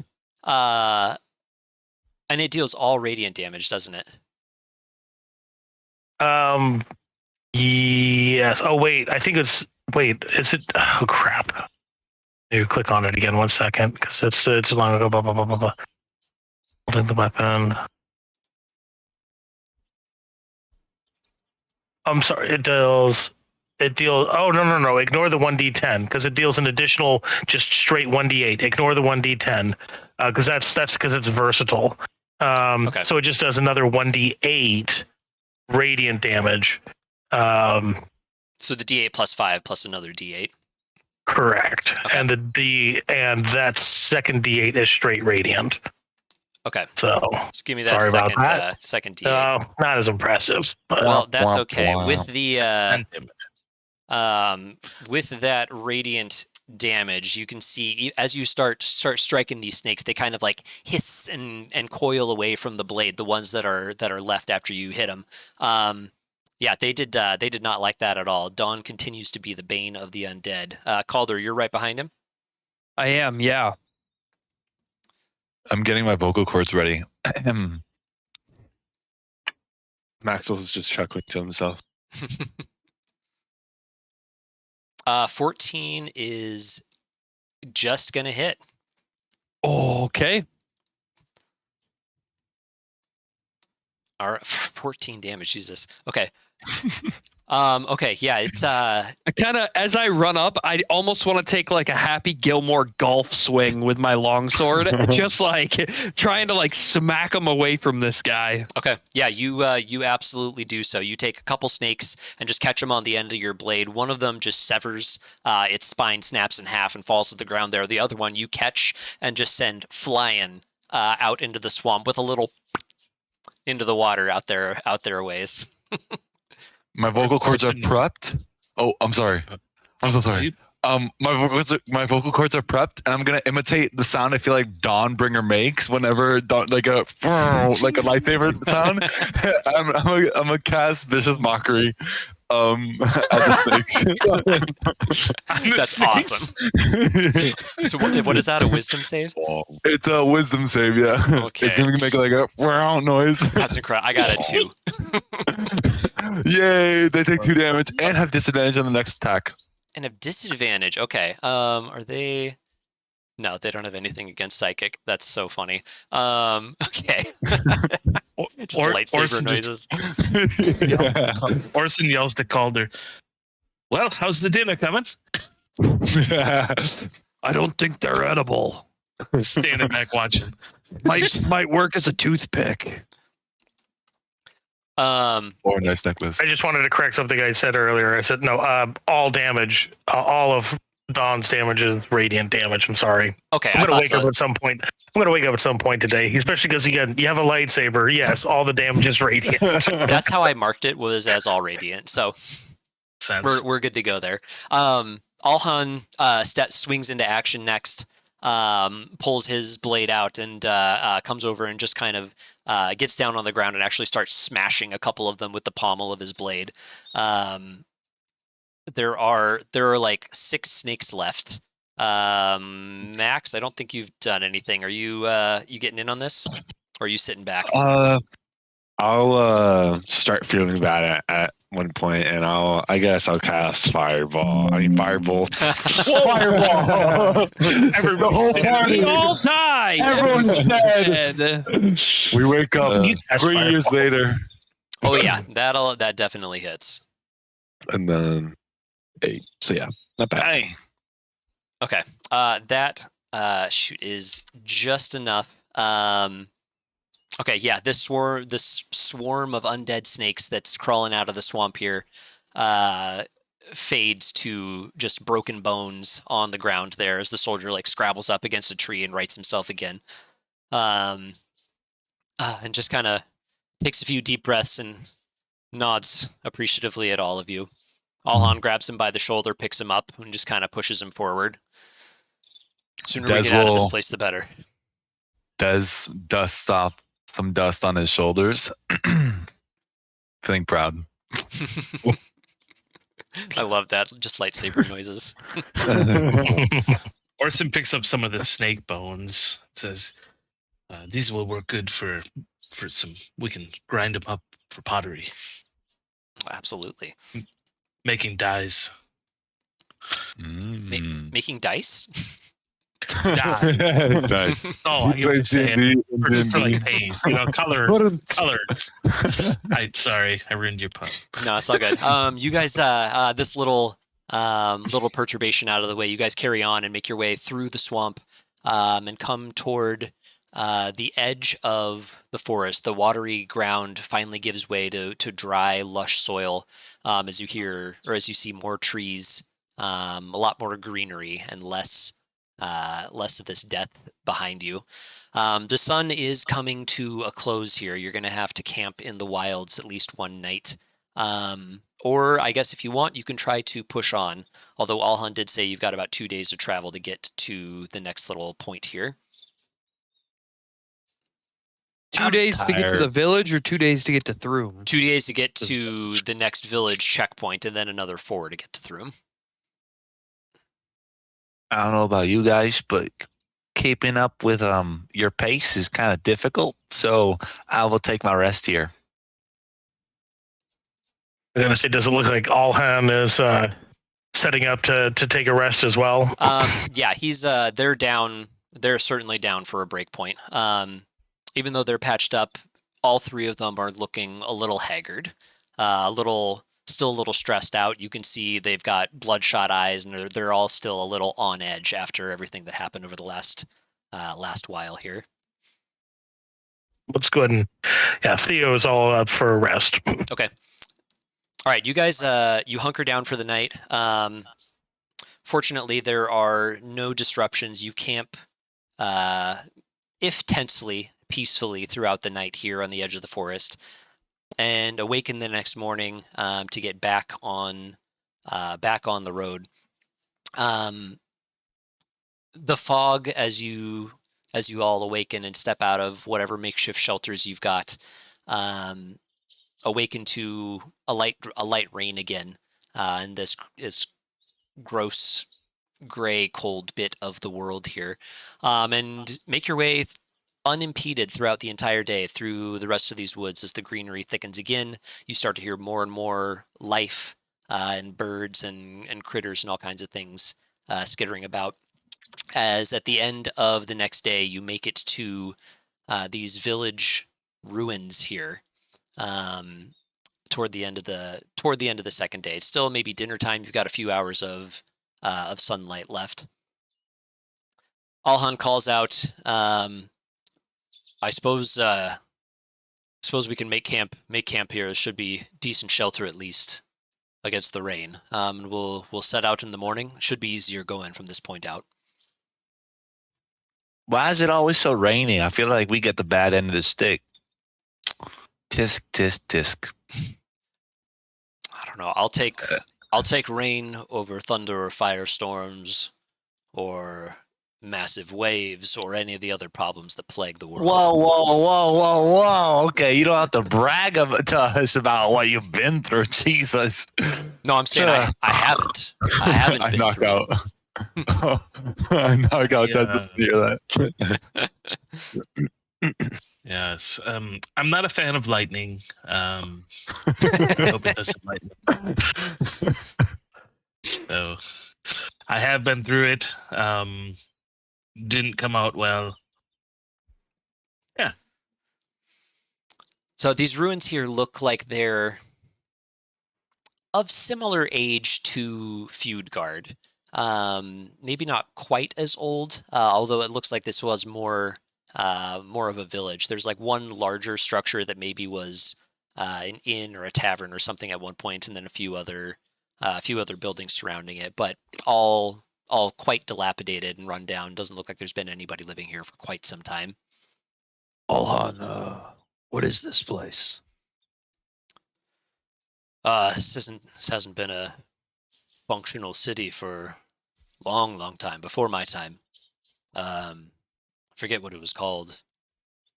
and it deals all radiant damage, doesn't it? Yes. Oh wait, I think it's is it? Oh crap. You click on it again. 1 second, because it's too long ago. Blah blah blah blah blah. Holding the weapon. I'm sorry. It deals. Oh no. Ignore the 1d10 because it deals an additional just straight 1d8. Ignore the 1d10 because that's because it's versatile. Okay. So it just does another 1d8 radiant damage. So the D8 plus 5 plus another D8. Correct. Okay. And that second D8 is straight radiant. Okay. So just give me that sorry about that. second D8. Not as impressive. But Well, that's okay. Wow. With the with that radiant damage, you can see as you start striking these snakes, they kind of like hiss and coil away from the blade. The ones that are left after you hit them. Yeah, they did not like that at all. Dawn continues to be the bane of the undead. Calder, you're right behind him. I am. Yeah. I'm getting my vocal cords ready. Maxwell's just chuckling to himself. 14 is just gonna hit. Okay. All right, 14 damage. Jesus. Okay. Okay. Yeah. It's I kind of, as I run up, I almost want to take like a Happy Gilmore golf swing with my longsword, just like trying to like smack him away from this guy. okay. Yeah. You absolutely do so. You take a couple snakes and just catch them on the end of your blade. One of them just severs. Its spine snaps in half and falls to the ground there. The other one you catch and just send flying out into the swamp with a little into the water out there a ways. My vocal cords are prepped. Oh, I'm sorry. I'm so sorry. My vocal cords are prepped, and I'm gonna imitate the sound I feel like Dawnbringer makes whenever like a lightsaber sound. I'm a cast vicious mockery at the snakes. That's awesome. So what is that? A wisdom save? It's a wisdom save, yeah. Okay. It's gonna make like a noise. That's incredible. I got it too. Yay! They take 2 damage and have disadvantage on the next attack. And have disadvantage. Okay. Are they? No, they don't have anything against psychic. That's so funny. Okay. Just lightsaber Orson noises. Orson yells to Calder, "Well, how's the dinner coming?" I don't think they're edible. Standing back watching. Might work as a toothpick. Or a nice necklace. I just wanted to correct something I said earlier. I said no. All damage, all of Dawn's damage is radiant damage. I'm sorry. Okay, I'm I gonna thought wake up so. at some point. I'm gonna wake up at some point today, especially because you have a lightsaber. Yes, all the damage is radiant. That's how I marked it, was as all radiant. So Sense. we're good to go there. Alhan swings into action next, pulls his blade out and comes over and just kind of gets down on the ground and actually starts smashing a couple of them with the pommel of his blade. There are like 6 snakes left. Max, I don't think you've done anything. Are you getting in on this, or are you sitting back? I'll start feeling bad at one point, and I guess I'll cast Fireball. I mean Firebolt. Fireball. The whole We party. all die. Everyone's dead. We wake up You cast 3 years Fireball. later, Oh yeah, that definitely hits. and then 8. So yeah, not bad. Hey. Okay. That is just enough. Okay, yeah, this swarm of undead snakes that's crawling out of the swamp here fades to just broken bones on the ground there as the soldier like scrabbles up against a tree and rights himself again. And just kind of takes a few deep breaths and nods appreciatively at all of you. Alhan grabs him by the shoulder, picks him up, and just kind of pushes him forward. Sooner we Des get out of this will- place, the better. Des dusts off some dust on his shoulders. Feeling proud. I love that. Just lightsaber noises. Orson picks up some of the snake bones. Says, "These will work good for some. We can grind them up for pottery, Absolutely. making dyes." Making dice? Dye. Nice. Oh, I get what you're saying. For D&D. like paint, color. Sorry, I ruined your pun. No, it's all good. You guys, this little perturbation out of the way, you guys carry on and make your way through the swamp and come toward the edge of the forest. The watery ground finally gives way to dry, lush soil as you see more trees, a lot more greenery, and less of this death behind you. The sun is coming to a close here. You're going to have to camp in the wilds at least one night. Or I guess if you want, you can try to push on. Although Alhan did say you've got about 2 days of travel to get to the next little point here. 2 days to get to the village, or 2 days to get to Throom? 2 days to get to the next village checkpoint, and then another 4 to get to Throom. I don't know about you guys, but keeping up with your pace is kind of difficult. So I will take my rest here. I'm gonna say, does it look like Alhan is setting up to take a rest as well? Yeah, he's they're down. They're certainly down for a break point. Even though they're patched up, all 3 of them are looking a little haggard, still a little stressed out. You can see they've got bloodshot eyes, and they're all still a little on edge after everything that happened over the last while here. Let's go ahead and Theo's all up for a rest. Okay. All right, you guys, you hunker down for the night. Fortunately, there are no disruptions. You camp, if tensely, peacefully throughout the night here on the edge of the forest, and awaken the next morning to get back on the road. The fog, as you all awaken and step out of whatever makeshift shelters you've got, awaken to a light rain again in this gross, gray, cold bit of the world here, and make your way unimpeded throughout the entire day through the rest of these woods. As the greenery thickens again, you start to hear more and more life and birds and critters and all kinds of things skittering about. As at the end of the next day, you make it to these village ruins here. Toward the end of the second day, it's still maybe dinner time. You've got a few hours of sunlight left. Alhan calls out, I suppose we can make camp here. There should be decent shelter at least. against the rain. And we'll set out in the morning. Should be easier going from this point out. Why is it always so rainy? I feel like we get the bad end of the stick. Tisk, tisk, tisk. I don't know. I'll take rain over thunder or firestorms or massive waves or any of the other problems that plague the world. Whoa, whoa, whoa, whoa, whoa. Okay, you don't have to brag to us about what you've been through. Jesus. No, I'm saying I haven't. I haven't I been knock through. out. I knock out. Yeah. Doesn't hear that. Yes. I'm not a fan of lightning. I hope it doesn't lightning. So I have been through it. Didn't come out well. So these ruins here look like they're of similar age to Feudgard. Maybe not quite as old, although it looks like this was more of a village. There's like one larger structure that maybe was an inn or a tavern or something at one point, and then a few other buildings surrounding it, but all quite dilapidated and run down. Doesn't look like there's been anybody living here for quite some time. Alhan, what is this place? This hasn't been a functional city for long time, before my time. I forget what it was called.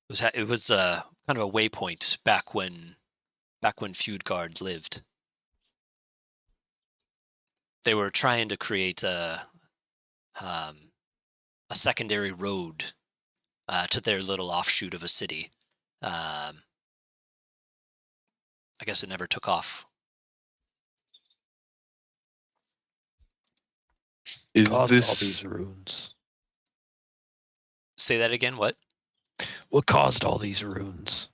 It was kind of a waypoint back when Feudgard lived. They were trying to create a secondary road to their little offshoot of a city. I guess it never took off. Is Caused all this these ruins? Say that again. What? What caused all these ruins?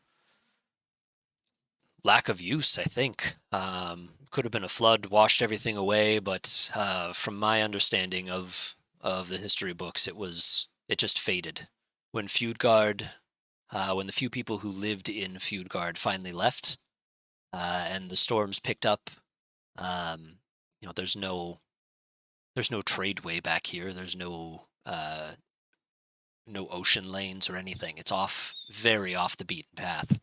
Lack of use, I think. Could have been a flood, washed everything away, but from my understanding of the history books, it just faded. When when the few people who lived in Feudgard finally left, and the storms picked up, there's no tradeway back here. There's no ocean lanes or anything. It's very off the beaten path.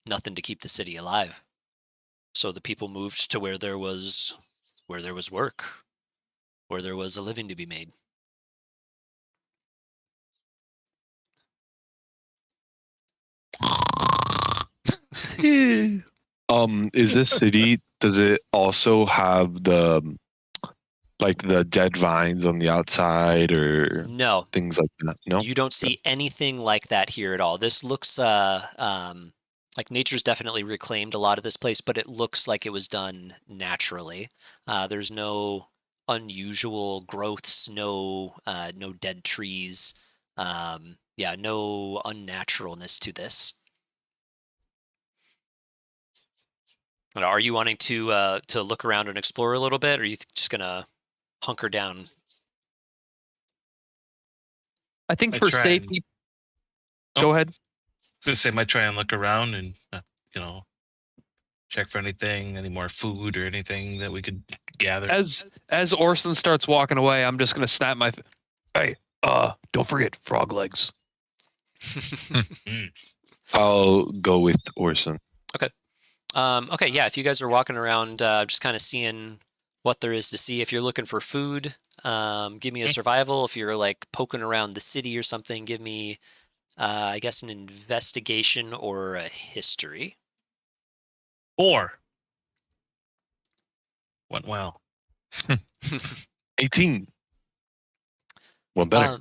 Nothing to keep the city alive. So the people moved to where there was work, where there was a living to be made. Is this city, does it also have the dead vines on the outside or No, things like that? No? you don't see anything like that here at all. This looks like nature's definitely reclaimed a lot of this place, but it looks like it was done naturally. There's no unusual growths, no dead trees. No unnaturalness to this. Are you wanting to look around and explore a little bit, or are you just gonna hunker down? I think I for try safety. Oh. Go ahead. I was gonna say, might try and look around and check for any more food or anything that we could gather. As Orson starts walking away, I'm just gonna snap my. Hey, don't forget frog legs. I'll go with Orson. Okay, yeah, if you guys are walking around just kind of seeing what there is to see, if you're looking for food, give me a survival. If you're like poking around the city or something, give me, I guess, an investigation or a history. 4. Went well. 18. One better.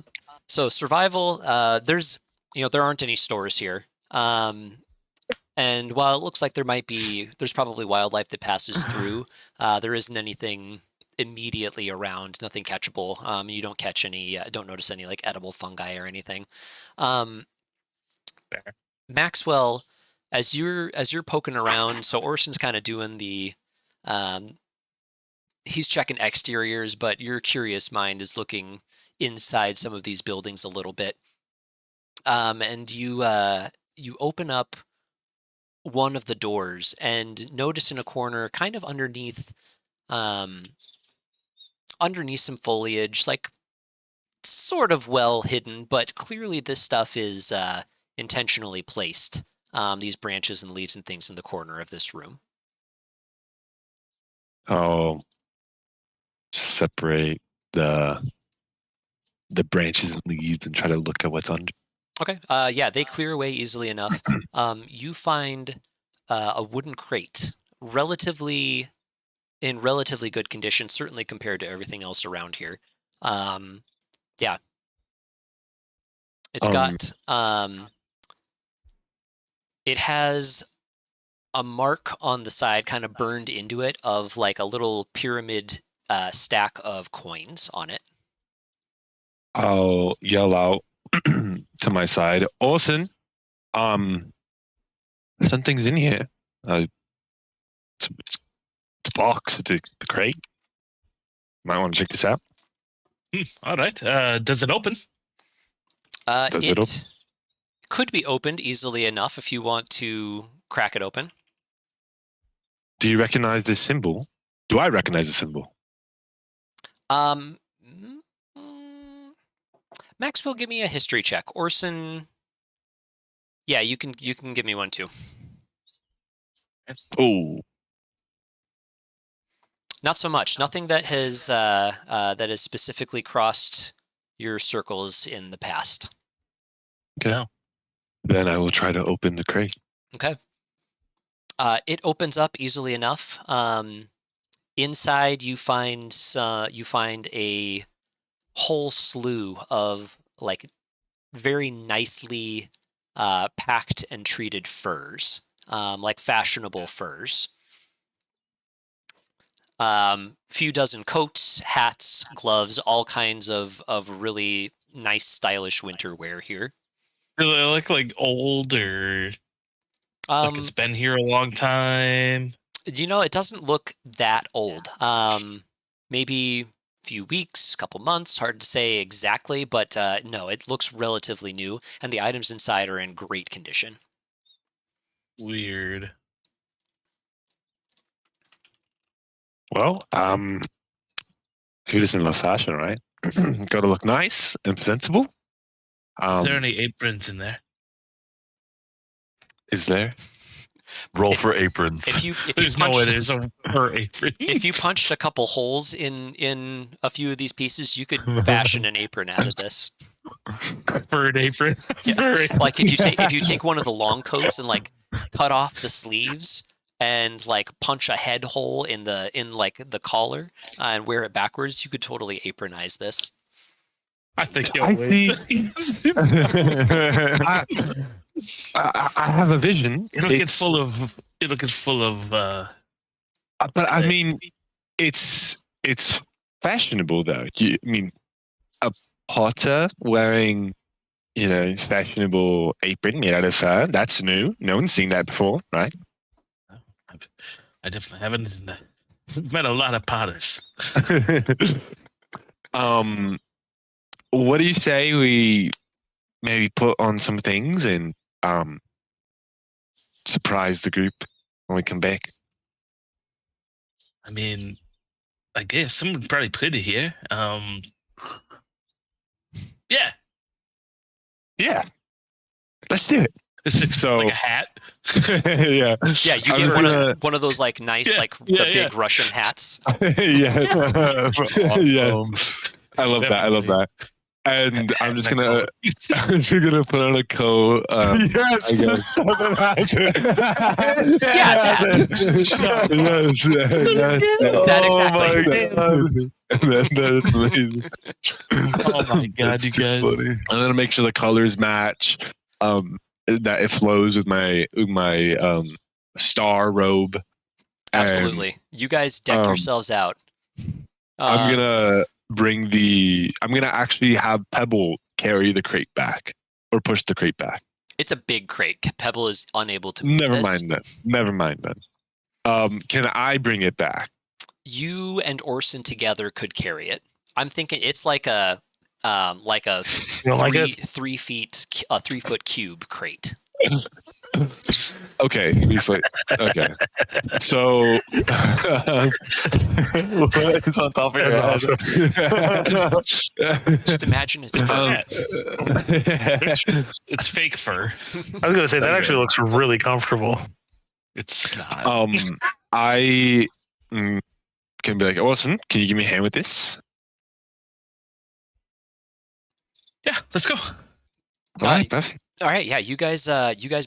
So survival, there aren't any stores here. And while it looks like there's probably wildlife that passes through, there isn't anything immediately around, nothing catchable. You don't catch any, don't notice any like edible fungi or anything. Maxwell, as you're poking around, so Orson's kind of doing the, he's checking exteriors, but your curious mind is looking inside some of these buildings a little bit. And you open up one of the doors and notice in a corner, kind of underneath underneath some foliage, like sort of well hidden, but clearly this stuff is intentionally placed. These branches and leaves and things in the corner of this room. I'll separate the branches and leaves and try to look at what's under. Okay. Yeah, they clear away easily enough. You find a wooden crate, in relatively good condition, certainly compared to everything else around here. Yeah. It's got it has a mark on the side kind of burned into it of like a little pyramid stack of coins on it. I'll yell out to my side, Orson, something's in here. It's a box. It's a crate. Might want to check this out. All right. Does it open? Does it open? Could be opened easily enough if you want to crack it open. Do you recognize this symbol? Do I recognize the symbol? Maxwell, give me a history check. Orson, yeah, you can give me one too. Oh, Not so much. Nothing that has specifically crossed your circles in the past. okay. No. Then I will try to open the crate. Okay. It opens up easily enough. Inside, you find a whole slew of like very nicely packed and treated furs, like fashionable furs. Few dozen coats, hats, gloves, all kinds of really nice, stylish winter wear here. Do they look like old or like it's been here a long time? It doesn't look that old. Maybe a few weeks, couple months, hard to say exactly, but no, it looks relatively new, and the items inside are in great condition. Weird. Well, who doesn't love fashion, right? Got to look nice and presentable. Is there any aprons in there? Is there? Roll for aprons. If you There's no way there's a fur apron. if you punched a couple holes in a few of these pieces, you could fashion an apron out of this. Furred apron. Yeah. Fur apron. Like if you take one of the long coats and like cut off the sleeves and like punch a head hole in the collar and wear it backwards, you could totally apronize this. I think I you'll see. I have a vision. It'll get full of. But I mean, it's fashionable though. I mean, a potter wearing, fashionable apron made out of fur. That's new. No one's seen that before, right? I definitely haven't met a lot of potters. What do you say we maybe put on some things and surprise the group when we come back? I mean, I guess someone probably put it here. Yeah. Yeah, let's do it. So like a hat. Yeah. Yeah, you get one of those like nice the big Russian hats. Yeah. Yes. I love that. I love that. And I'm just gonna put on a coat. Yes. I guess. Yes, that exactly. That's amazing. Oh my god, you guys! Funny. I'm gonna make sure the colors match. That it flows with my star robe. Absolutely, you guys deck yourselves out. I'm gonna actually have Pebble carry the crate back or push the crate back. It's a big crate. Pebble is unable to move Never mind then. Can I bring it back? You and Orson together could carry it. I'm thinking it's like a You don't like it? 3 foot cube crate. Okay, okay. So What is on top of your That's head? Just imagine it's fur. It's fake fur. I was gonna say that Okay. actually looks really comfortable. It's not. I can be like, Orson, can you give me a hand with this? Yeah, let's go. All right, perfect. All right, yeah, you guys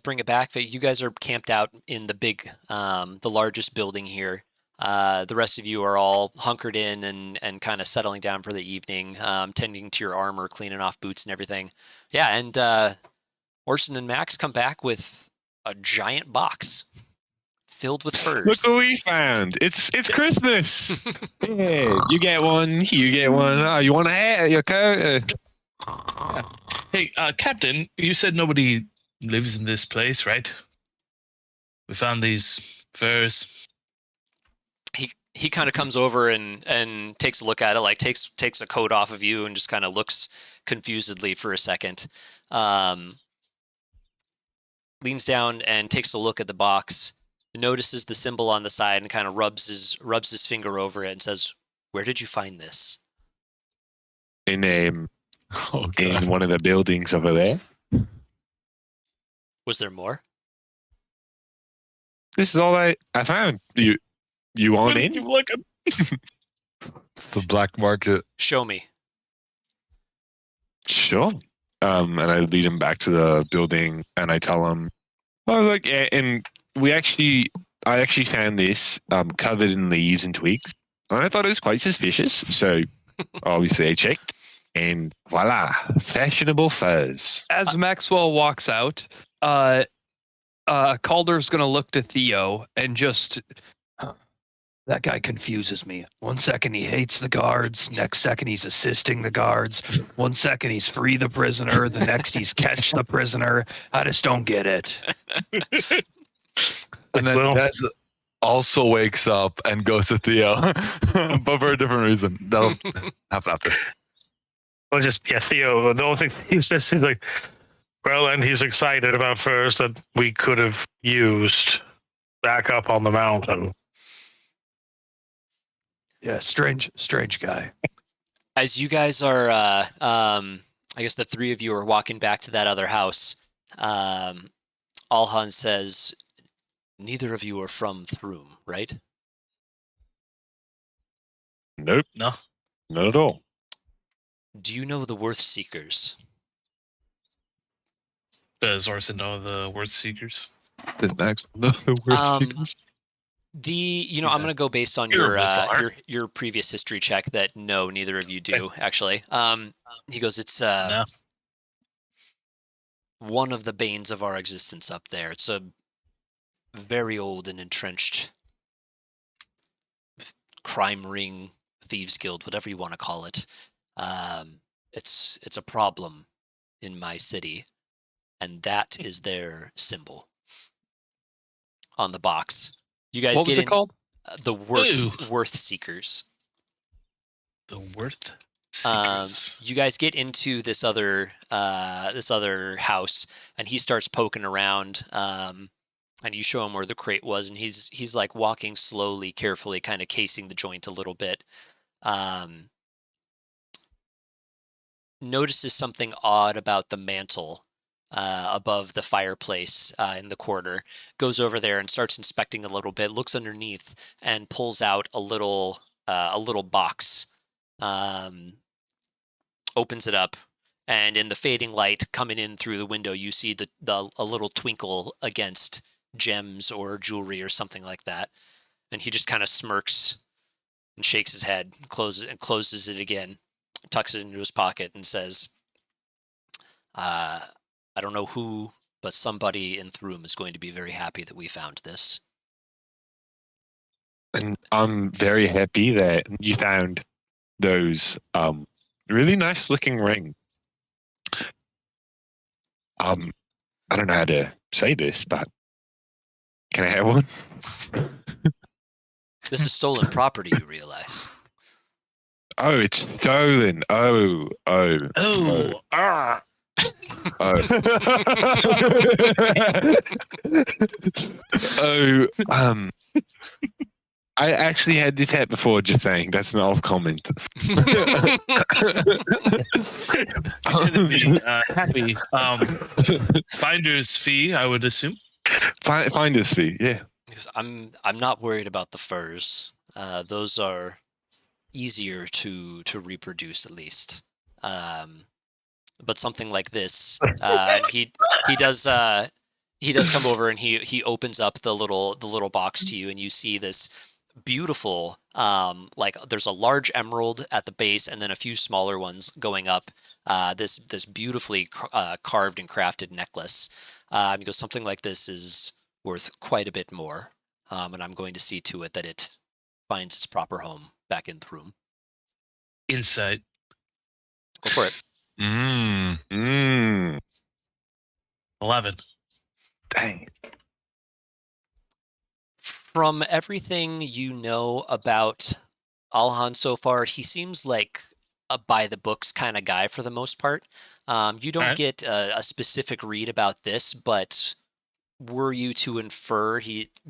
bring it back. You guys are camped out in the big, the largest building here. The rest of you are all hunkered in and kind of settling down for the evening, tending to your armor, cleaning off boots and everything. Yeah, and Orson and Max come back with a giant box filled with Look furs. what we found. It's Christmas. Hey, you get one. You get one. Oh, you want a hat? Your coat? Hey, Captain, you said nobody lives in this place, right? We found these furs. He kind of comes over and takes a look at it, like takes a coat off of you and just kind of looks confusedly for a second. Leans down and takes a look at the box, notices the symbol on the side and kind of rubs his finger over it and says, "Where did you find this?" In one of the buildings over there. Was there more? This is all I found. You want in? Keep looking. It's the black market. Show me. Sure. And I lead him back to the building, and I tell him, "Oh, look, and I actually found this covered in leaves and twigs, and I thought it was quite suspicious. So obviously I checked, and voila, fashionable furs." As Maxwell walks out, Calder's gonna look to Theo and just, that guy confuses me. One second he hates the guards, next second he's assisting the guards. One second he's free the prisoner, the next he's catch the prisoner. I just don't get it. And then Well- Des also wakes up and goes to Theo, but for a different reason. That'll happen after. Well, Theo. The only thing he says, he's like, well, and he's excited about furs that we could have used back up on the mountain. Yeah, strange guy. As you guys are, I guess the three of you are walking back to that other house. Alhan says, "Neither of you are from Thrum, right?" Nope, No. not at all. Do you know the Worth Seekers? Does Orson know the Worth Seekers? Did Max know the word secrets? I'm He's going to go based on terrible far. your previous history check that no, neither of you do actually. He goes, it's No. one of the banes of our existence up there. It's a very old and entrenched crime ring, thieves guild, whatever you want to call it. It's a problem in my city, and that is their symbol on the box. You guys What was get it called? the Worth Seekers. The Worth Seekers. You guys get into this other house, and he starts poking around. And you show him where the crate was, and he's like walking slowly, carefully, kind of casing the joint a little bit. Notices something odd about the mantle above the fireplace in the corner. Goes over there and starts inspecting a little bit. Looks underneath and pulls out a little box. Opens it up, and in the fading light coming in through the window, you see a little twinkle against gems or jewelry or something like that. And he just kind of smirks and shakes his head, closes it again, tucks it into his pocket, and says, I don't know who, but somebody in Thrum is going to be very happy that we found this. And I'm very happy that you found those really nice looking ring. I don't know how to say this, but can I have one? This is stolen property, you realize. Oh, it's stolen. Oh. Uh, oh, I actually had this hat before. Just saying, that's an off comment. You should have been happy. Finder's fee, I would assume. Finder's fee, yeah. Because I'm not worried about the furs. Those are easier to reproduce at least. But something like this, and he does come over and he opens up the little box to you, and you see this beautiful like there's a large emerald at the base and then a few smaller ones going up. This beautifully carved and crafted necklace. He goes, something like this is worth quite a bit more, and I'm going to see to it that it finds its proper home back in the room. Insight. Go for it. 11. Dang. From everything you know about Alhan so far, he seems like a by-the-books kind of guy for the most part. You don't get a specific read about this, but were you to infer,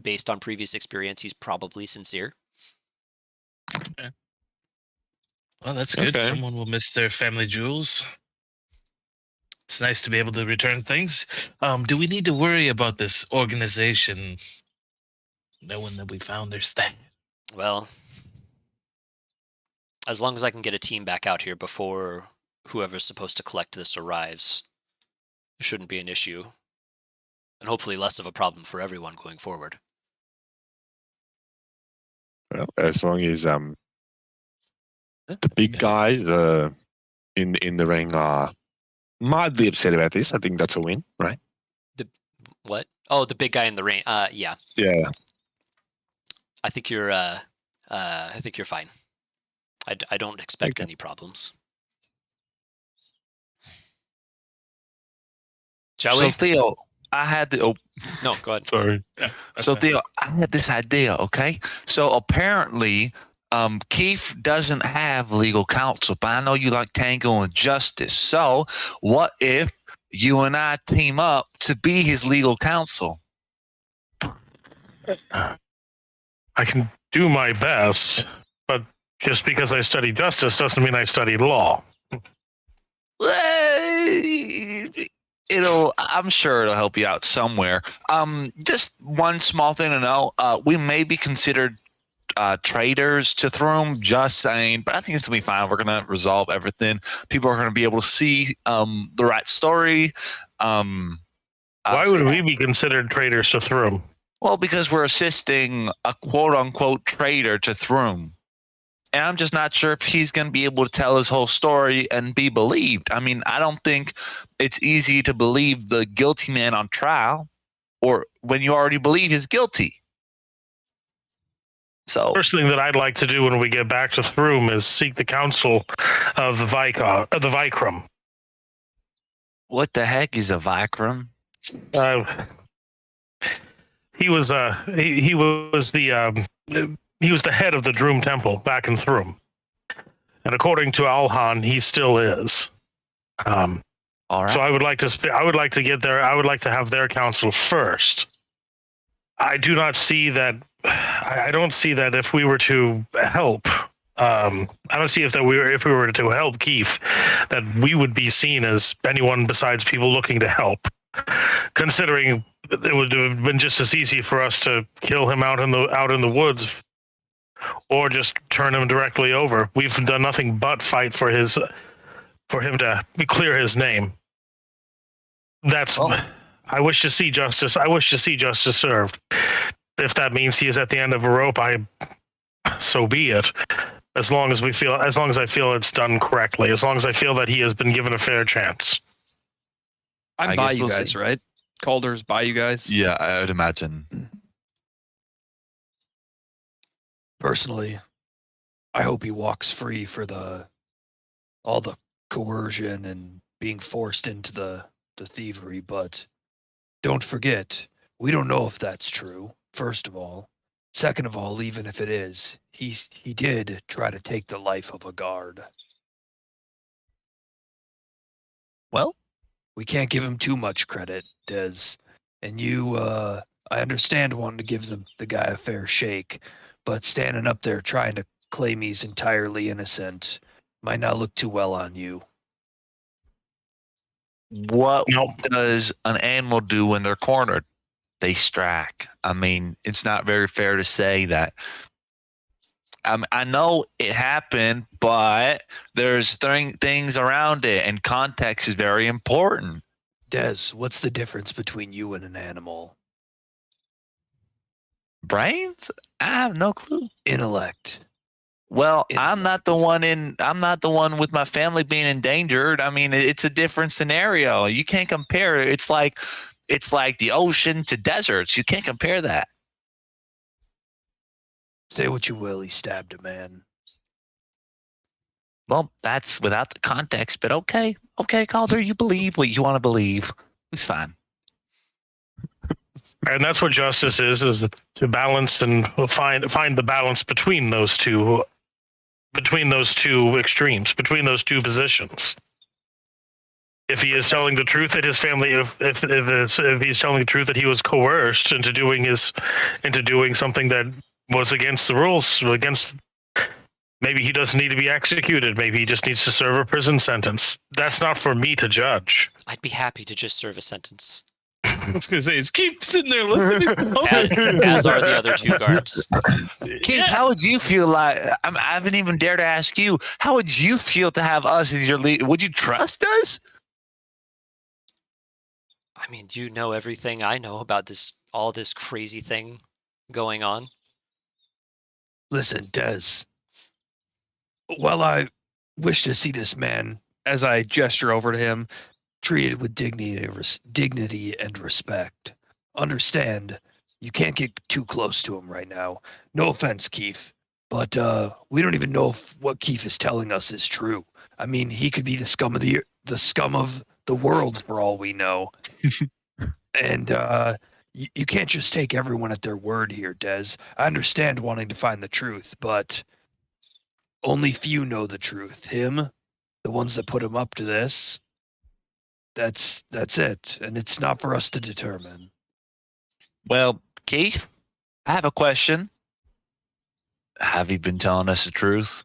based on previous experience, he's probably sincere? Okay. Well, that's good. Okay. Someone will miss their family jewels. It's nice to be able to return things. Do we need to worry about this organization knowing that we found their stash? Well, as long as I can get a team back out here before whoever's supposed to collect this arrives, it shouldn't be an issue. And hopefully less of a problem for everyone going forward. Well, as long as the big guys in the ring are mildly upset about this, I think that's a win, right? What? Oh, the big guy in the ring. Yeah. Yeah. I think you're fine. I don't expect any problems. Shall So we? Theo, I had the No, go ahead. Sorry. so Theo, I had this idea. Okay, so apparently, Keith doesn't have legal counsel, but I know you like Tango and Justice. So what if you and I team up to be his legal counsel? I can do my best, but just because I study justice doesn't mean I study law. I'm sure it'll help you out somewhere. Just one small thing to know. We may be considered traitors to Thrum, just saying, but I think it's gonna be fine. We're gonna resolve everything. People are gonna be able to see the right story. Why would we be considered traitors to Thrum? Well, because we're assisting a quote unquote traitor to Thrum. And I'm just not sure if he's going to be able to tell his whole story and be believed. I mean, I don't think it's easy to believe the guilty man on trial, or when you already believe he's guilty. So, First thing that I'd like to do when we get back to Thrum is seek the counsel of the Vikram. what the heck is a Vikram? He was the head of the Droom Temple back in Thrum, and according to Alhan, he still is. All right. So I would like to get there. I would like to have their counsel first. I do not see that. I don't see that if we were to help. I don't see if we were to help Keith, that we would be seen as anyone besides people looking to help. Considering it would have been just as easy for us to kill him out in the woods, or just turn him directly over. We've done nothing but fight for him to clear his name. I wish to see justice. I wish to see justice served. If that means he is at the end of a rope, so be it. As long as I feel it's done correctly. As long as I feel that he has been given a fair chance. I'm I by guess you we'll guys, see. right? Calder's by you guys. Yeah, I would imagine. Personally, I hope he walks free for all the coercion and being forced into the thievery, but don't forget, we don't know if that's true, first of all. Second of all, even if it is, he did try to take the life of a guard. Well, We can't give him too much credit, Des. And you, I understand wanting to give the guy a fair shake, but standing up there trying to claim he's entirely innocent might not look too well on you. What Nope. does an animal do when they're cornered? They strike. I mean, it's not very fair to say that. I know it happened, but there's things around it, and context is very important. Des, what's the difference between you and an animal? Brains? I have no clue. Intellect. Well, I'm Intellect. not the one with my family being endangered. I mean, it's a different scenario. You can't compare it. It's like the ocean to deserts. You can't compare that. Say what you will, he stabbed a man. Well, that's without the context, but okay, Calder, you believe what you want to believe. It's fine. And that's what justice is to balance and find the balance between those two extremes, between those two positions. If he is telling the truth that his family, if he's telling the truth that he was coerced into doing something that was against the rules, maybe he doesn't need to be executed. Maybe he just needs to serve a prison sentence. That's not for me to judge. I'd be happy to just serve a sentence. I was gonna say is keep sitting there listening. As are the other two guards. Keith, how would you feel like? I haven't even dared to ask you. How would you feel to have us as your lead? Would you trust us? I mean, do you know everything I know about all this crazy thing going on? Listen, Des. While I wish to see this man, as I gesture over to him, treated with dignity and respect, understand you can't get too close to him right now. No offense, Keith, but we don't even know if what Keith is telling us is true. I mean, he could be the scum of the world for all we know. And you can't just take everyone at their word here, Des. I understand wanting to find the truth, but only few know the truth. Him, the ones that put him up to this, that's it. And it's not for us to determine. Well, Keith, I have a question. Have you been telling us the truth?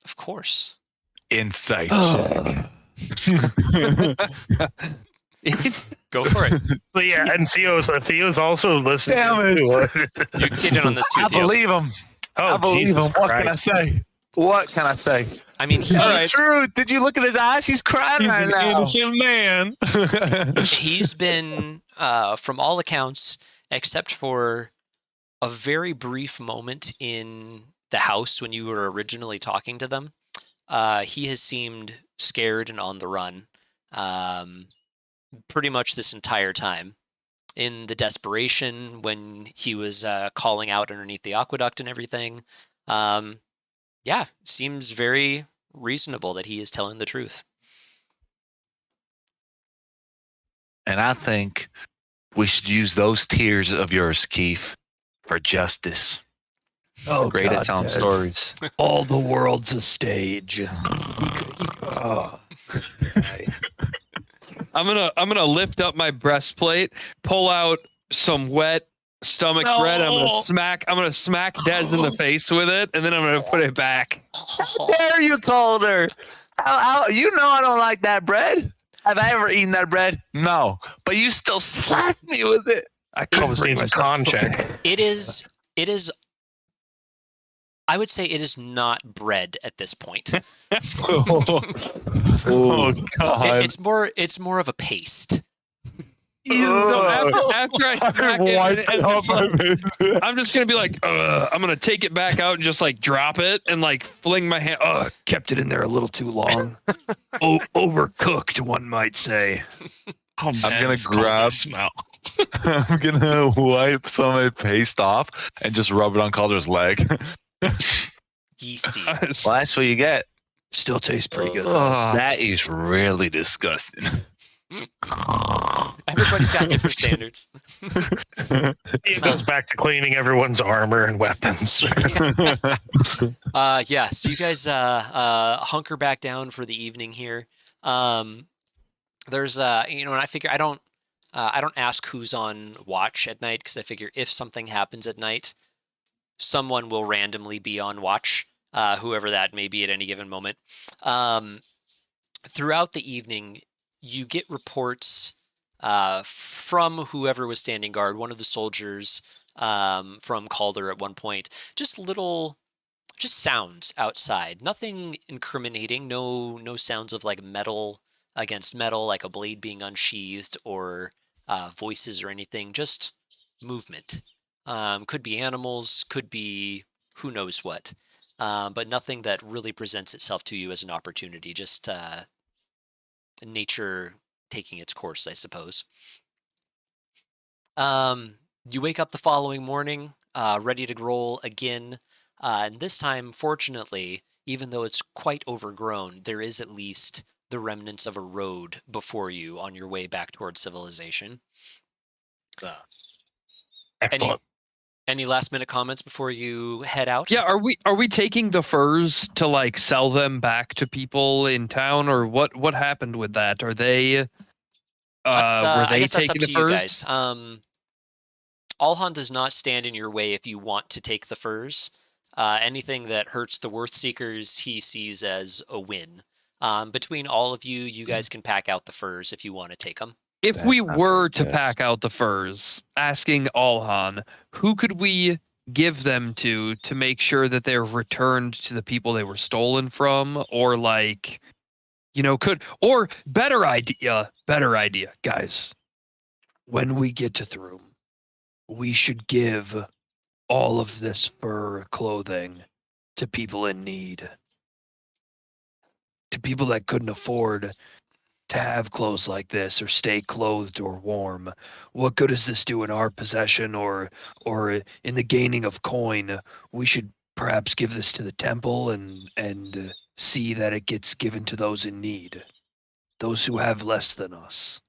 Of course. Insight. Go for it. But yeah, and Theo's also listening. Damn it. You get in on this too, I Theo. believe him. Oh, I believe Jesus him. What can I Christ. say? What can I say? I mean, It's true. Did you look at his eyes? He's crying He's right an now. innocent man. he's been, from all accounts, except for a very brief moment in the house when you were originally talking to them, he has seemed scared and on the run pretty much this entire time. In the desperation when he was calling out underneath the aqueduct and everything, yeah, seems very reasonable that he is telling the truth. And I think we should use those tears of yours, Keith, for justice. Oh, Great God, at telling Des. stories. All the world's a stage. Oh. I'm gonna lift up my breastplate, pull out some wet stomach bread. I'm gonna smack Des in the face with it, and then I'm gonna put it back. Dare you, Calder? You know I don't like that bread. Have I ever eaten that bread? No. But you still slapped me with it. I Probably needs a con check. It is. I would say it is not bread at this point. Oh God! It's more of a paste. After I smack it, and Up it's like, my- I'm just gonna be like, I'm gonna take it back out and just like drop it and like fling my hand. Kept it in there a little too long. Overcooked, one might say. Oh, man, gonna this cold grab- smell. I'm gonna wipe some of my paste off and just rub it on Calder's leg. Yeasty. Well, that's what you get. Still tastes pretty good. That is really disgusting. Everybody's got different standards. It goes back to cleaning everyone's armor and weapons. Yeah, so you guys hunker back down for the evening here. there's and I figure I don't ask who's on watch at night because I figure if something happens at night, someone will randomly be on watch, whoever that may be at any given moment. Throughout the evening, you get reports from whoever was standing guard, one of the soldiers from Calder at one point, just sounds outside. Nothing incriminating. No sounds of like metal against metal, like a blade being unsheathed or voices or anything. Just movement. Could be animals. Could be who knows what. But nothing that really presents itself to you as an opportunity. Just nature taking its course, I suppose. You wake up the following morning, ready to roll again. And this time, fortunately, even though it's quite overgrown, there is at least the remnants of a road before you on your way back towards civilization. Excellent. Any last minute comments before you head out? Yeah, are we taking the furs to like sell them back to people in town, or what happened with that? Are they were I they guess that's up taking the to you furs? guys. Alhan does not stand in your way if you want to take the furs. Anything that hurts the Worth Seekers, he sees as a win. Between all of you, you guys can pack out the furs if you want to take them. If That's we not were very to good. pack out the furs, asking Alhan, who could we give them to make sure that they're returned to the people they were stolen from, or like, or better idea, guys. When we get to Thrum, we should give all of this fur clothing to people in need, to people that couldn't afford to have clothes like this or stay clothed or warm. What good does this do in our possession or in the gaining of coin? We should perhaps give this to the temple and see that it gets given to those in need, those who have less than us.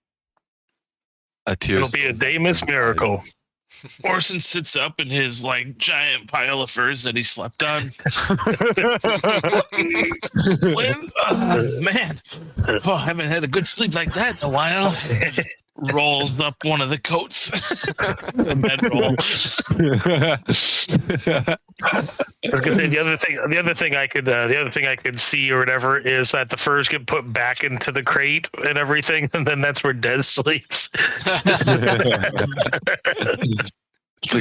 A tear It'll be a spills down Damus Ben's miracle. eyes. Orson sits up in his like giant pile of furs that he slept on. Man, I haven't had a good sleep like that in a while. Rolls up one of the coats. Bedroll. I was gonna say the other thing I could see or whatever is that the furs get put back into the crate and everything, and then that's where Des sleeps. It's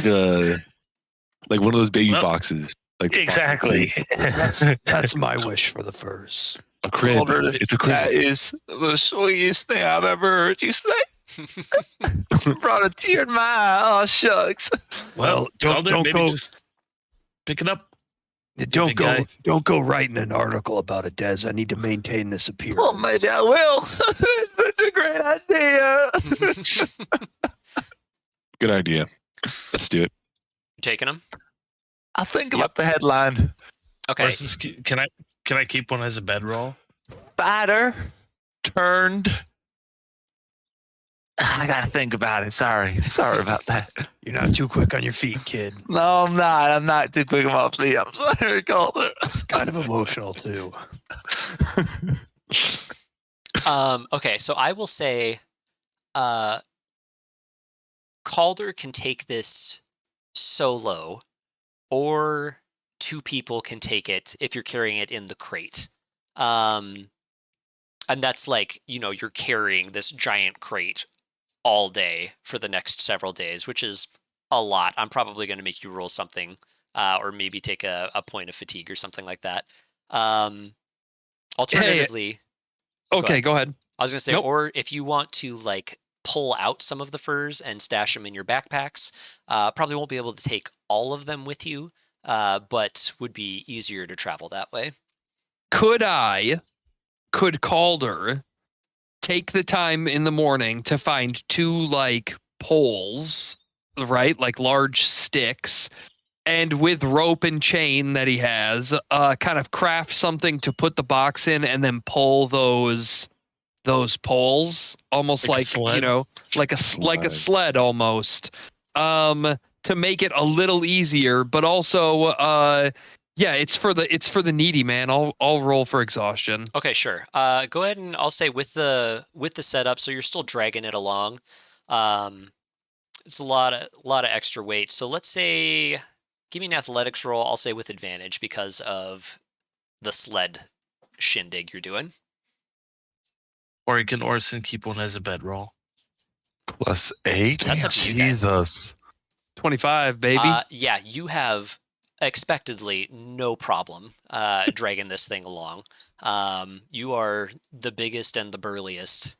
like one of those baby Well, boxes. Like Exactly. That's my wish for the furs. a crib. Calder, It's a that crib. is the sweetest thing I've ever heard you say. Brought a tear in my eye. Oh, shucks. Well, don't maybe go- just pick it up. Don't big don't go writing an article about it, Des. I need to maintain this appearance. Well, maybe I will. It's such a great idea. Good idea. Let's do it. Taking them? I think about the headline. Okay. Versus, can I keep one as a bedroll? Fighter turned. I gotta think about it. Sorry about that. You're not too quick on your feet, kid. No, I'm not. I'm not too quick on my feet. I'm sorry, Calder. Kind of emotional too. Okay, so I will say Calder can take this solo, or two people can take it if you're carrying it in the crate. And that's like, you're carrying this giant crate all day for the next several days, which is a lot. I'm probably going to make you roll something, or maybe take a point of fatigue or something like that. Alternatively, Okay, go ahead. I was going to say, Nope. or if you want to like pull out some of the furs and stash them in your backpacks, probably won't be able to take all of them with you, but would be easier to travel that way. Could Calder take the time in the morning to find two like poles, right? Like large sticks, and with rope and chain that he has, kind of craft something to put the box in and then pull those poles almost Like a like sled? like a sled almost, to make it a little easier, but also Yeah, it's for the needy, man. I'll roll for exhaustion. Okay, sure. Go ahead and I'll say with the setup, so you're still dragging it along. It's a lot of extra weight. So let's say, give me an athletics roll. I'll say with advantage because of the sled shindig you're doing. Or you can Orson keep one as a bedroll. +8. That's up to you guys. Jesus. 25, baby. Yeah, you have expectedly no problem dragging this thing along. You are the biggest and the burliest.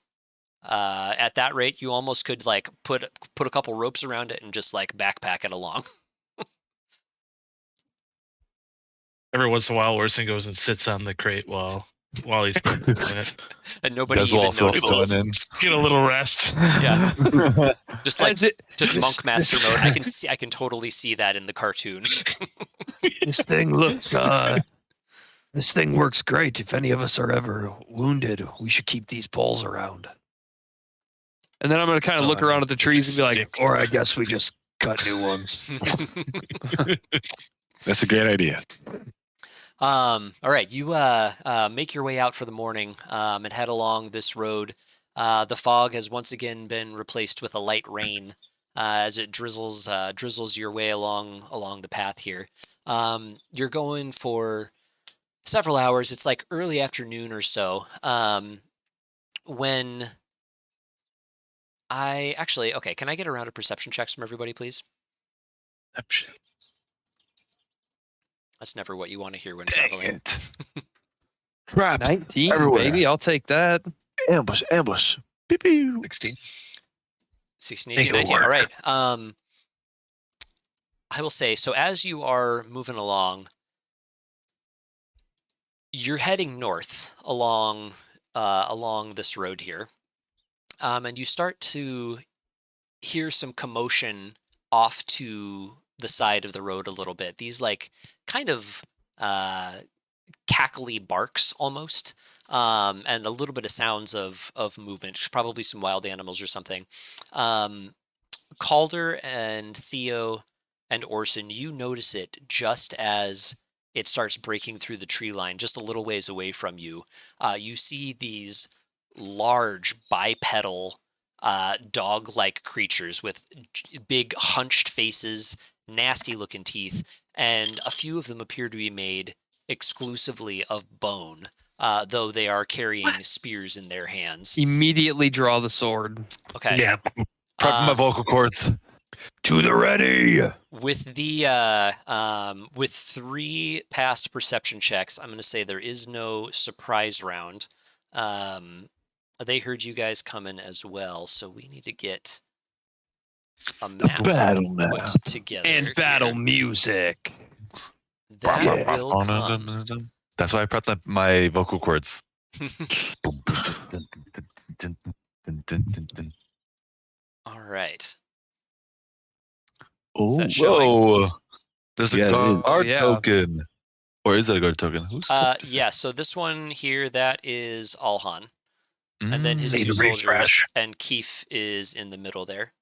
At that rate, you almost could like put a couple ropes around it and just like backpack it along. Every once in a while, Orson goes and sits on the crate while he's doing it. And nobody That's even also notices. in. Get a little rest. Yeah, just like That's it. just This- monk master this- mode. I can totally see that in the cartoon. This thing looks this thing works great. If any of us are ever wounded, we should keep these poles around. And then I'm gonna kind of look around at the trees and be like, Sticks. or I guess we just cut new ones. That's a great idea. All right, you make your way out for the morning and head along this road. The fog has once again been replaced with a light rain as it drizzles your way along the path here. You're going for several hours. It's like early afternoon or so. When okay, can I get a round of perception checks from everybody, please? Perception. That's never what you want to hear when Dang traveling. it. Traps 19, everywhere. baby. I'll take that. Ambush, ambush. Pew, pew. 16. 16, Make 18, it 19. All work. right. I will say, so as you are moving along, you're heading north along this road here, and you start to hear some commotion off to the side of the road a little bit. These like kind of cackly barks almost, and a little bit of sounds of movement. Probably some wild animals or something. Calder and Theo and Orson, you notice it just as it starts breaking through the tree line, just a little ways away from you. You see these large bipedal dog-like creatures with big hunched faces, nasty-looking teeth, and a few of them appear to be made exclusively of bone, though they are carrying spears in their hands. Immediately draw the sword. Okay. Yeah. Prep my vocal cords. To the ready. With the with 3 past perception checks, I'm going to say there is no surprise round. They heard you guys coming as well, so we need to get a map battle map. put together. And here. battle music. That Yeah. will come. That's why I prepped my vocal cords. All right. Oh, that showing? whoa. There's a Yeah, it is. guard Yeah. token. Or is that a guard token? Who's Yeah, so this one here, that is Alhan. And then his Need 2 to soldiers, refresh. and Keef is in the middle there.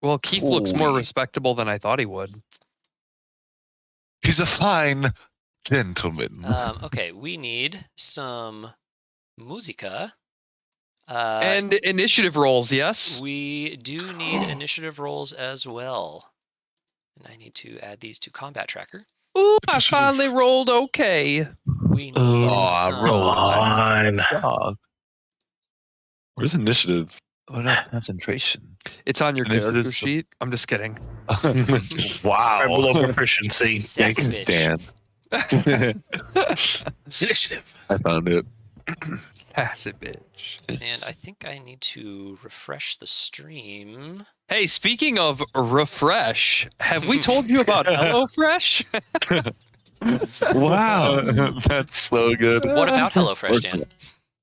Well, Keith looks more Holy. respectable than I thought he would. He's a fine gentleman. Okay, we need some musica. And initiative rolls, yes? We do need initiative rolls as well. And I need to add these to Combat Tracker. Ooh, I Initiative. finally rolled okay. We need Oh, some... roll Fine. Dog. Where's initiative? What about concentration? It's on your Initiative character is- sheet. I'm just kidding. Wow. Below proficiency. Sassy Thanks, bitch. Dan. Initiative. I found it. Pass it, bitch. And I think I need to refresh the stream. Hey, speaking of refresh, have we told you about HelloFresh? Wow. That's so good. What about HelloFresh, Dan?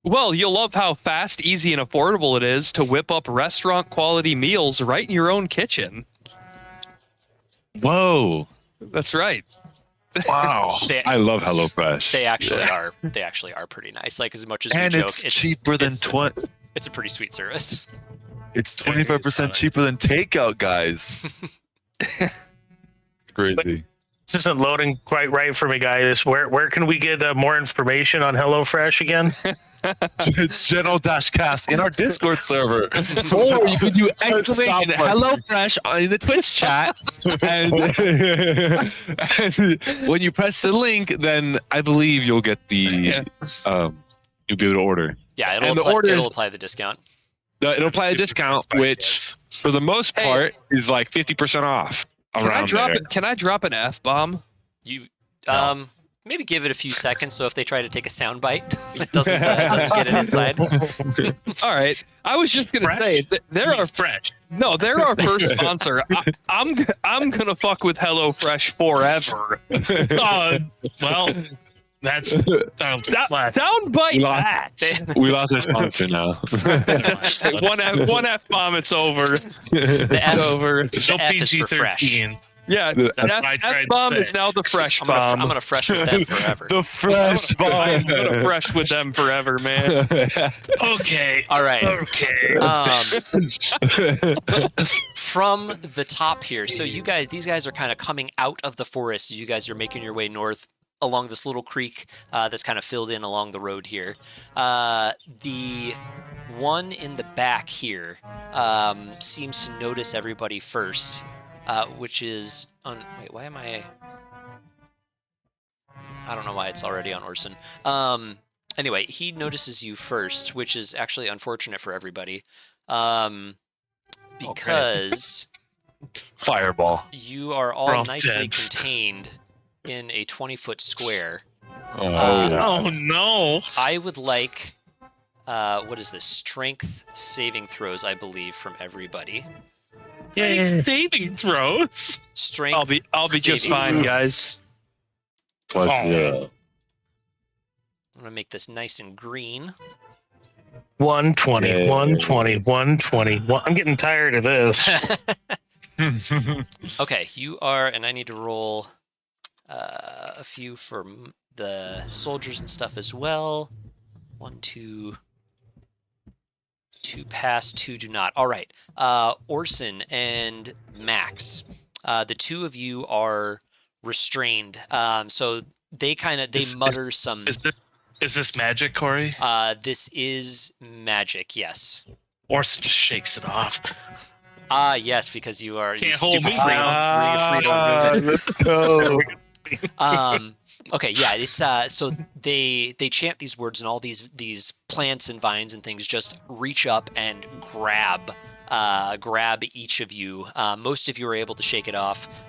Well, you'll love how fast, easy, and affordable it is to whip up restaurant quality meals right in your own kitchen. Whoa. That's right. Wow. They- I love HelloFresh. They actually are. They actually are pretty nice. Like as much as And we joke, it's cheaper than it's a pretty sweet service. It's 25% cheaper than takeout, guys. Crazy. This isn't loading quite right for me, guys. Where can we get more information on HelloFresh again? It's General-Cast in our Discord server. Or you could do Stop exclamation fucking- HelloFresh in the Twitch chat. and when you press the link, then I believe you'll get the you'll be able to order. Yeah, And the order it'll is- apply the discount. It'll apply a discount, which for the most part is like 50% off. Can I Around drop there. it? Can I drop an F bomb? You maybe give it a few seconds. So if they try to take a sound bite, it doesn't get it inside. All right. I was just gonna say there are fresh. no, they're our first sponsor. I'm gonna fuck with HelloFresh forever. Well, that's Sound bite that. We lost our sponsor now. one F bomb. It's over. The F, It's over. the F is for fresh. PG-13. Yeah, That's what I F tried to bomb say. is now the fresh I'm bomb. gonna fresh with them forever. The fresh I'm bomb. gonna fresh with them forever, man. Okay. All right. Okay. From the top here, so these guys are kind of coming out of the forest as you guys are making your way north along this little creek that's kind of filled in along the road here. The one in the back here seems to notice everybody first, which is on. Wait, why am I don't know why it's already on Orson. Anyway, he notices you first, which is actually unfortunate for everybody. Because Fireball. you are all We're all nicely dead. contained in a 20-foot square. Oh no. I would like, what is this? Strength saving throws, I believe, from everybody. Saving throws. Strength. I'll be just saving fine, throw. guys. Plus, I'm gonna make this nice and green. 120, Yeah. 120, 120. I'm getting tired of this. Okay, you are, and I need to roll a few for the soldiers and stuff as well. 1, 2. 2 pass, 2 do not. All right. Orson and Max, the two of you are restrained. So they mutter some. Is this magic, Corey? This is magic, yes. Orson just shakes it off. Yes, because you are you Can't hold stupid me free. let's go. Okay, yeah, it's so they chant these words, and all these plants and vines and things just reach up and grab each of you. Most of you are able to shake it off.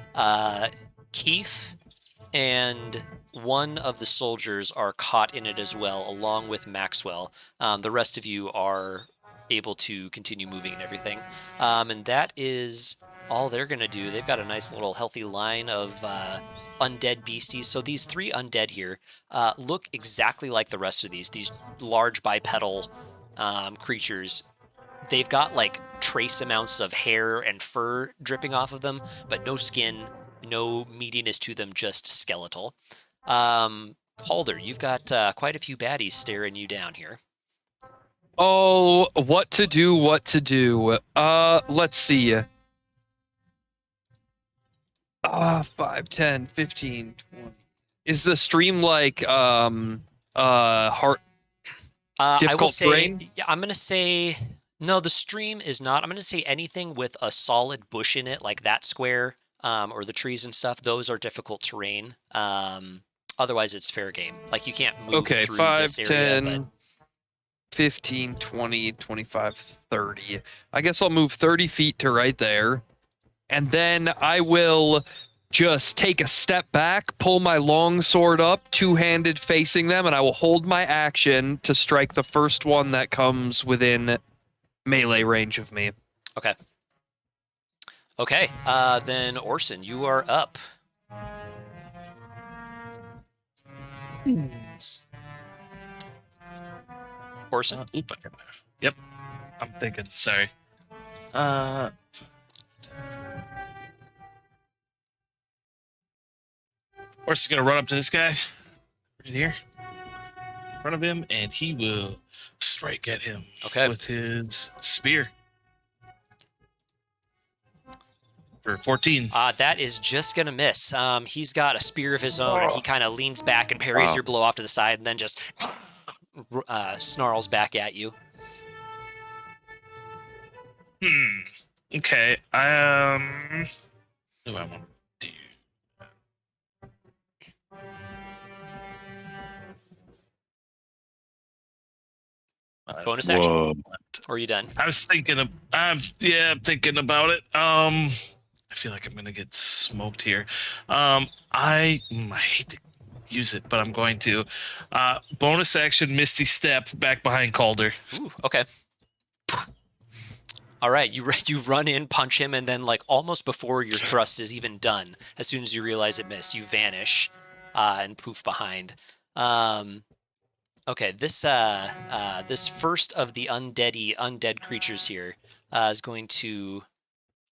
Keith and one of the soldiers are caught in it as well, along with Maxwell. The rest of you are able to continue moving and everything. And that is all they're going to do. They've got a nice little healthy line of undead beasties. So these 3 undead here look exactly like the rest of these large bipedal creatures. They've got like trace amounts of hair and fur dripping off of them, but no skin, no meatiness to them, just skeletal. Calder, you've got quite a few baddies staring you down here. Oh, what to do? Let's see. 5, 10, 15, 20. Is the stream like hard I will difficult say, terrain? yeah, I'm going to say, no, the stream is not. I'm going to say anything with a solid bush in it, like that square, or the trees and stuff. Those are difficult terrain. Otherwise, it's fair game. Like, you can't move Okay, through 5, this area. 10, 15, 20, 25, 30. I guess I'll move 30 feet to right there. And then I will just take a step back, pull my long sword up, two-handed facing them, and I will hold my action to strike the first one that comes within melee range of me. Okay, then Orson, you are up. Orson? Yep. I'm thinking. Sorry. Orson's gonna run up to this guy right here, in front of him, and he will strike at him with his spear. for 14. That is just going to miss. He's got a spear of his own, and he kind of leans back and parries your blow off to the side, and then just snarls back at you. Okay. What do I want to do? Bonus action? Whoa. Or are you done? I was thinking of. I'm thinking about it. I feel like I'm gonna get smoked here. I hate to use it, but I'm going to. Bonus action, Misty Step, back behind Calder. Ooh, okay. All right, you run in, punch him, and then like almost before your thrust is even done, as soon as you realize it missed, you vanish and poof behind. Okay, this first of the undead creatures here is going to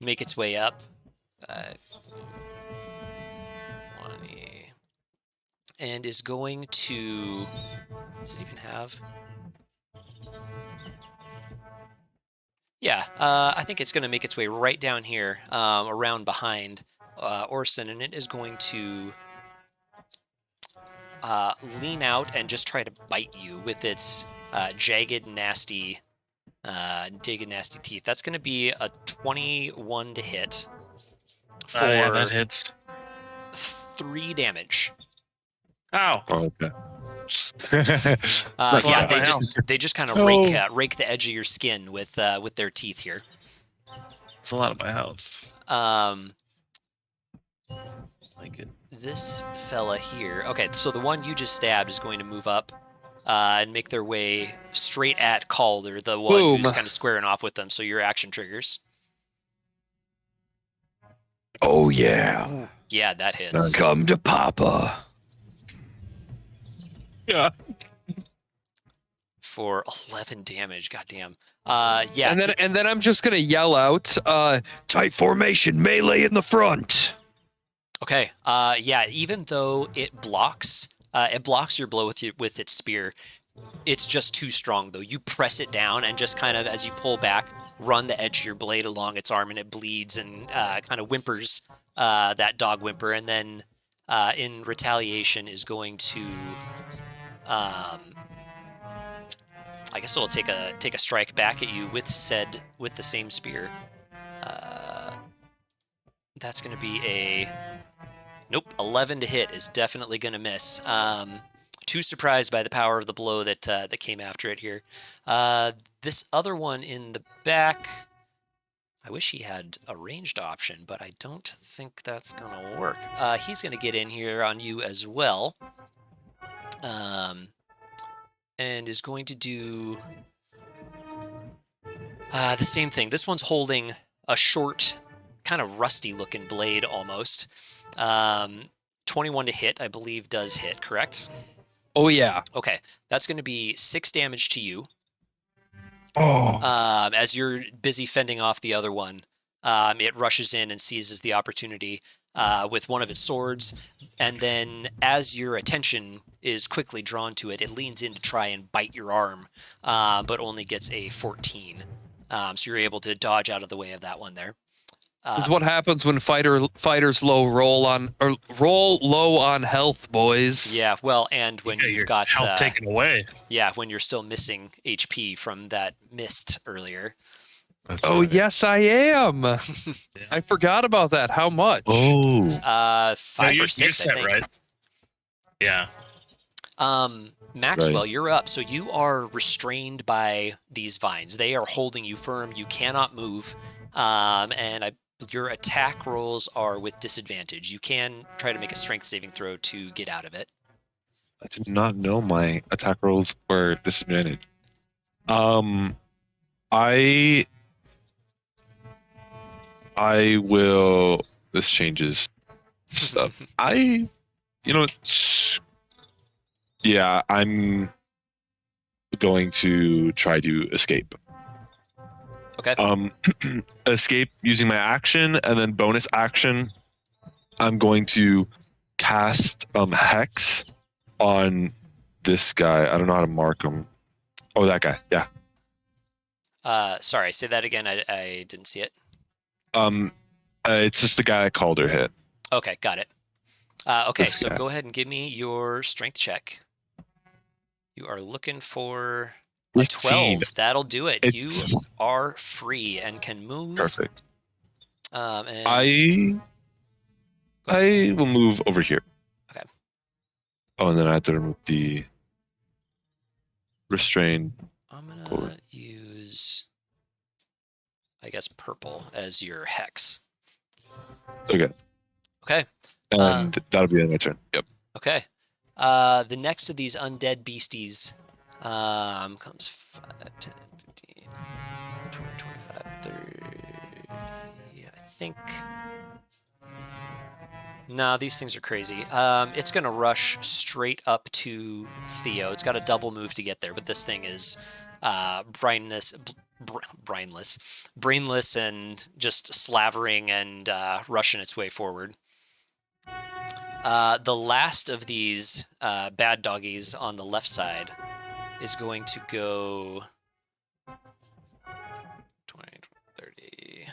make its way up. 20, and is going to. Does it even have? Yeah, I think it's going to make its way right down here, around behind Orson, and it is going to lean out and just try to bite you with its jagged, nasty teeth. That's going to be a 21 to hit for Yeah, that hits. 3 damage. Ow. Oh, okay. Yeah, they just kind of rake the edge of your skin with their teeth here. It's a lot of my health. Like it. This fella here. Okay, so the one you just stabbed is going to move up and make their way straight at Calder, the one who's kind of squaring off with them. So your action triggers. Oh yeah. Yeah, that hits. Come to Papa. Yeah. For 11 damage. Goddamn. Yeah. And then I'm just gonna yell out, tight formation, melee in the front. Okay. Yeah. Even though it blocks your blow with its spear, it's just too strong. Though you press it down and just kind of, as you pull back, run the edge of your blade along its arm, and it bleeds and kind of whimpers that dog whimper, and then in retaliation is going to. I guess it'll take a strike back at you with the same spear. That's going to be a nope. 11 to hit is definitely going to miss. Too surprised by the power of the blow that came after it here. This other one in the back. I wish he had a ranged option, but I don't think that's going to work. He's going to get in here on you as well. And is going to do the same thing. This one's holding a short, kind of rusty-looking blade almost. 21 to hit, I believe, does hit, correct? Oh yeah. Okay, that's going to be 6 damage to you. Oh. As you're busy fending off the other one, it rushes in and seizes the opportunity with one of its swords, and then as your attention is quickly drawn to it, it leans in to try and bite your arm, but only gets a 14. So you're able to dodge out of the way of that one there. This is what happens when fighters roll low on health, boys. Yeah, well, and when you've got health taken away. Yeah, when you're still missing HP from that mist earlier. That's Oh right. yes, I am. I forgot about that. How much? Oh. 5 or 6, I think. Right? Yeah. Maxwell, Right. you're up. So you are restrained by these vines. They are holding you firm. You cannot move. Your attack rolls are with disadvantage. You can try to make a strength saving throw to get out of it. I did not know my attack rolls were disadvantaged. I will. This changes stuff. Yeah, I'm going to try to escape. Okay. Escape using my action, and then bonus action, I'm going to cast Hex on this guy. I don't know how to mark him. Oh, that guy. Yeah. Sorry, say that again. I didn't see it. It's just the guy that Calder hit. Okay, got it. Okay, This so guy. go ahead and give me your strength check. You are looking for a 15. 12. That'll do it. You It's are free and can move. perfect. And I will move over here. Okay. Oh, and then I have to remove the restrain. I'm gonna use, I guess, purple as your hex. Okay. Okay. And that'll be my turn. Yep. Okay. The next of these undead beasties comes 5, 10, 15, 20, 25, 30. I think. No, these things are crazy. It's going to rush straight up to Theo. It's got a double move to get there, but this thing is brainless, and just slavering and rushing its way forward. The last of these bad doggies on the left side is going to go 20, 30.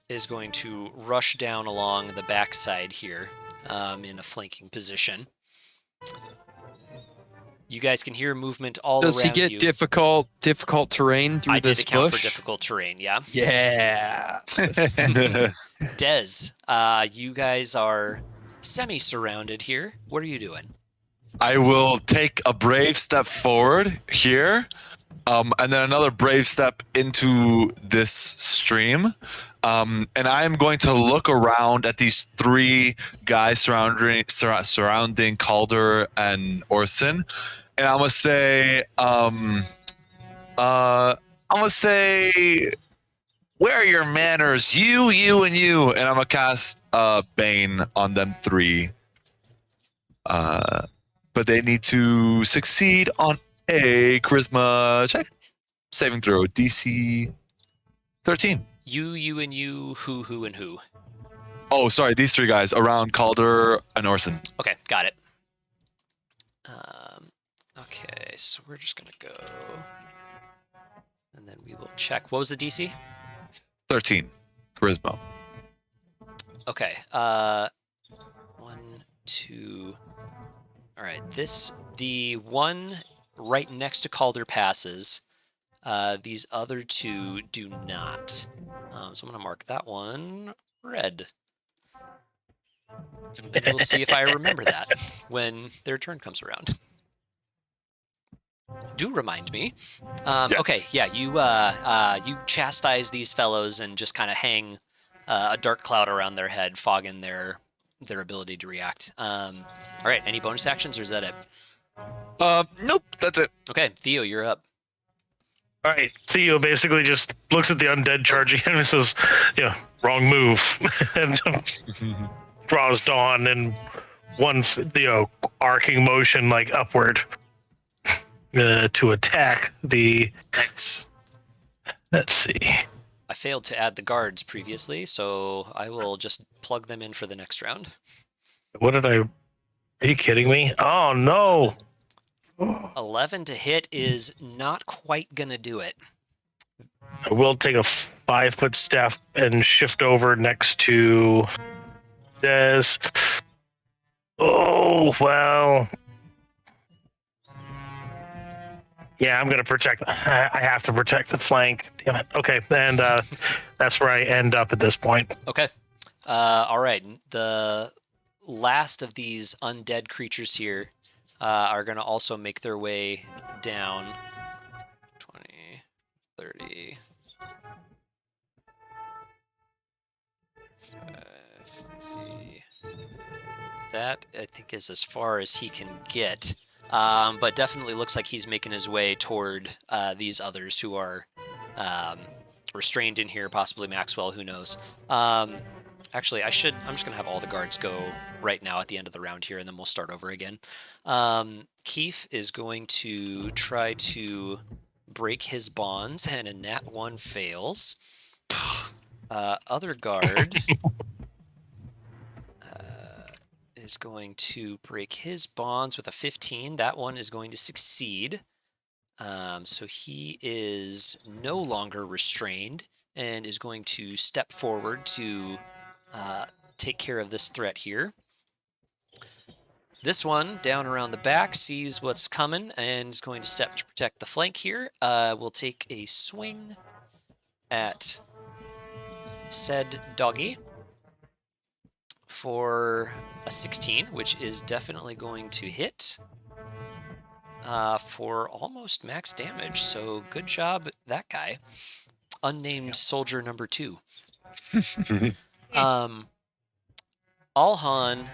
Is going to rush down along the backside here in a flanking position. You guys can hear movement all Does around he get you. difficult terrain through I this did account bush? for difficult terrain, yeah. Yeah. Dez, you guys are semi-surrounded here. What are you doing? I will take a brave step forward here, and then another brave step into this stream. And I am going to look around at these three guys surrounding Calder and Orson, and I'm gonna say, where are your manners? You, and you. And I'm gonna cast Bane on them three. But they need to succeed on a charisma check. Saving throw, DC 13. You, and you, who, and who. Oh, sorry, these three guys around Calder and Orson. Okay, got it. Okay, so we're just gonna go, and then we will check. What was the DC? 13. Charisma. Okay. 1, 2. All right. The one right next to Calder passes. These other two do not. So I'm gonna mark that one red. And we'll see if I remember that when their turn comes around. Do remind me. Yes. Okay, yeah, you chastise these fellows and just kind of hang a dark cloud around their head, fogging their ability to react. All right, any bonus actions, or is that it? Nope, that's it. Okay, Theo, you're up. All right, Theo basically just looks at the undead charging him and says, "Yeah, wrong move," and draws Dawn in one, arcing motion like upward to attack the. Thanks. Let's see. I failed to add the guards previously, so I will just plug them in for the next round. What did I? Are you kidding me? Oh no! 11 to hit is not quite gonna do it. I will take a 5-foot step and shift over next to Des. Oh, well. Yeah, I'm going to protect. I have to protect the flank. Damn it. Okay, and that's where I end up at this point. Okay. All right. The last of these undead creatures here are going to also make their way down. 20, 30, 50. That, I think, is as far as he can get. But definitely looks like he's making his way toward these others who are restrained in here, possibly Maxwell, who knows. Actually, I'm just going to have all the guards go right now at the end of the round here, and then we'll start over again. Keith is going to try to break his bonds, and a nat 1 fails. Other guard is going to break his bonds with a 15. That one is going to succeed. So he is no longer restrained and is going to step forward to take care of this threat here. This one, down around the back, sees what's coming and is going to step to protect the flank here. We'll take a swing at said doggy for a 16, which is definitely going to hit for almost max damage. So good job, that guy. Unnamed soldier number 2. Alhan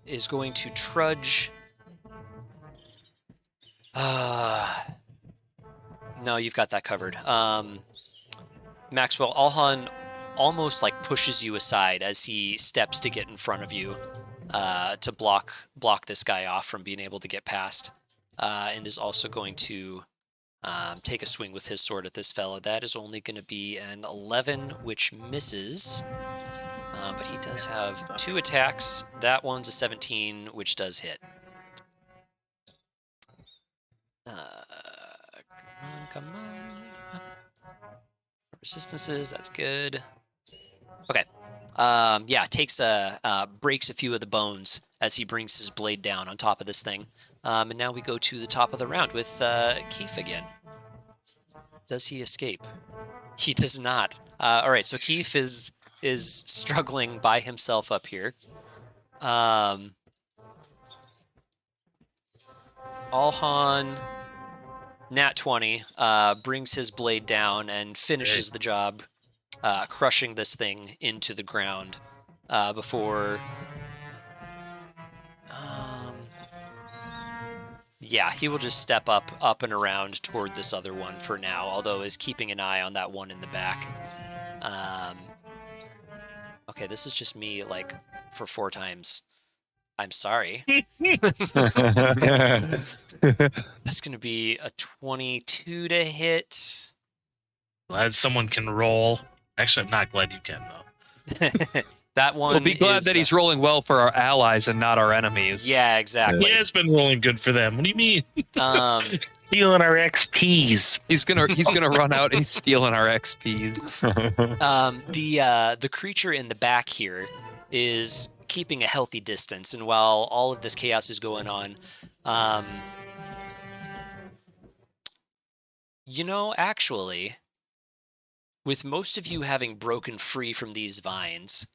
is going to trudge. No, you've got that covered. Maxwell, Alhan almost like pushes you aside as he steps to get in front of you to block this guy off from being able to get past, and is also going to take a swing with his sword at this fellow. That is only going to be an 11, which misses. But he does have 2 attacks. That one's a 17, which does hit. Come on. Resistances, that's good. Okay. Yeah, breaks a few of the bones as he brings his blade down on top of this thing. And now we go to the top of the round with Keith again. Does he escape? He does not. All right, so Keith is struggling by himself up here. Alhan, nat 20, brings his blade down and finishes the job, crushing this thing into the ground before... yeah, he will just step up and around toward this other one for now, although is keeping an eye on that one in the back. Okay, this is just me, like, for 4 times. I'm sorry. That's going to be a 22 to hit. Glad someone can roll. Actually, I'm not glad you can, though. That one We'll be glad that he's rolling well for our allies and not our enemies. Yeah, exactly. He has been rolling good for them. What do you mean? Stealing our XPs. He's gonna run out and stealing our XPs. The creature in the back here is keeping a healthy distance, and while all of this chaos is going on, actually, with most of you having broken free from these vines,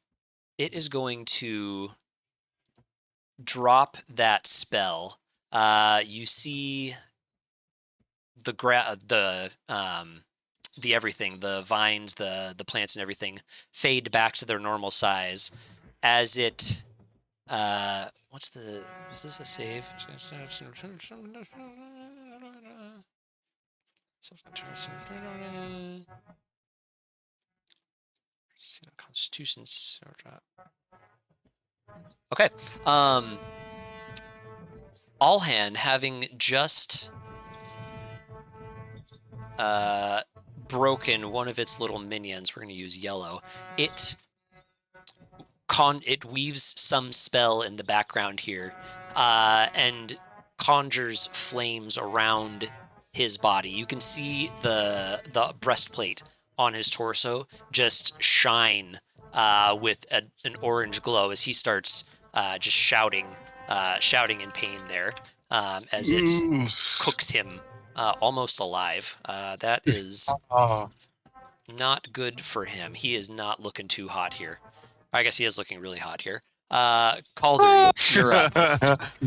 it is going to drop that spell. You see the everything, the vines, the plants and everything fade back to their normal size as it is this a save? Constitution. Okay. Alhan, having just broken one of its little minions, we're going to use yellow. It weaves some spell in the background here, and conjures flames around his body. You can see the breastplate on his torso just shine with an orange glow as he starts just shouting in pain there as it cooks him almost alive. That is not good for him. He is not looking too hot here. I guess he is looking really hot here. Calder, you're up.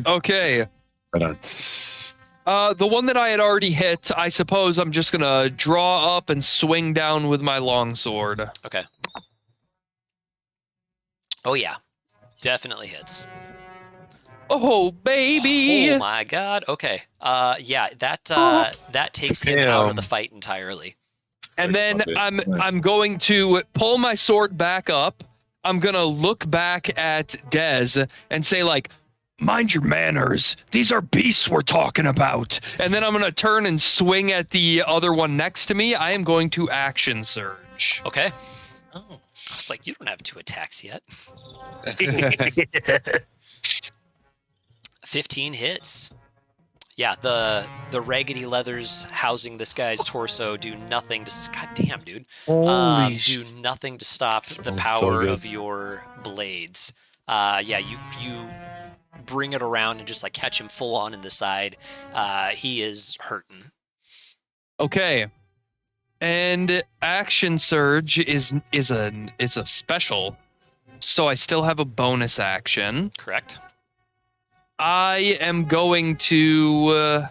Okay. The one that I had already hit, I suppose I'm just gonna draw up and swing down with my longsword. Okay. Oh yeah, definitely hits. Oh baby! Oh my god. Okay. Yeah, that takes him out of the fight entirely. And then I'm going to pull my sword back up. I'm gonna look back at Dez and say, like, mind your manners. These are beasts we're talking about. And then I'm going to turn and swing at the other one next to me. I am going to action surge. Okay. Oh. I was like, you don't have 2 attacks yet. 15 hits. Yeah, the raggedy leathers housing this guy's torso do nothing to. God damn, dude. Holy Do nothing to stop the Smells so power good. of your blades. Yeah, you bring it around and just like catch him full on in the side. He is hurting. Okay. And action surge is a special, so I still have a bonus action. Correct. I am going to.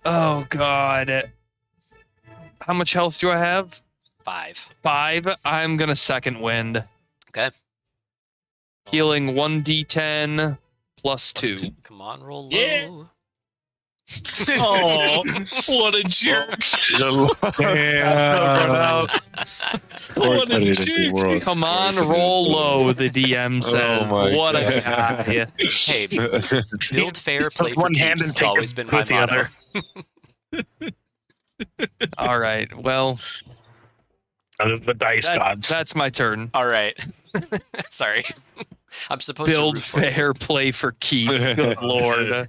Oh God. How much health do I have? 5. 5. I'm gonna second wind. Okay. Healing 1d10 plus 2. Come on, roll low. Yeah. Oh, what a jerk! Damn. What Put a it into jerk! world. Come on, roll low, the DM says. my What a God. guy. Hey, build fair, play for one hand keeps. and It's take always it been my with the motto. other. All right. Well, The dice gods. that's my turn. All right. Sorry. I'm supposed Build to root for you. fair, play for keep. Good lord.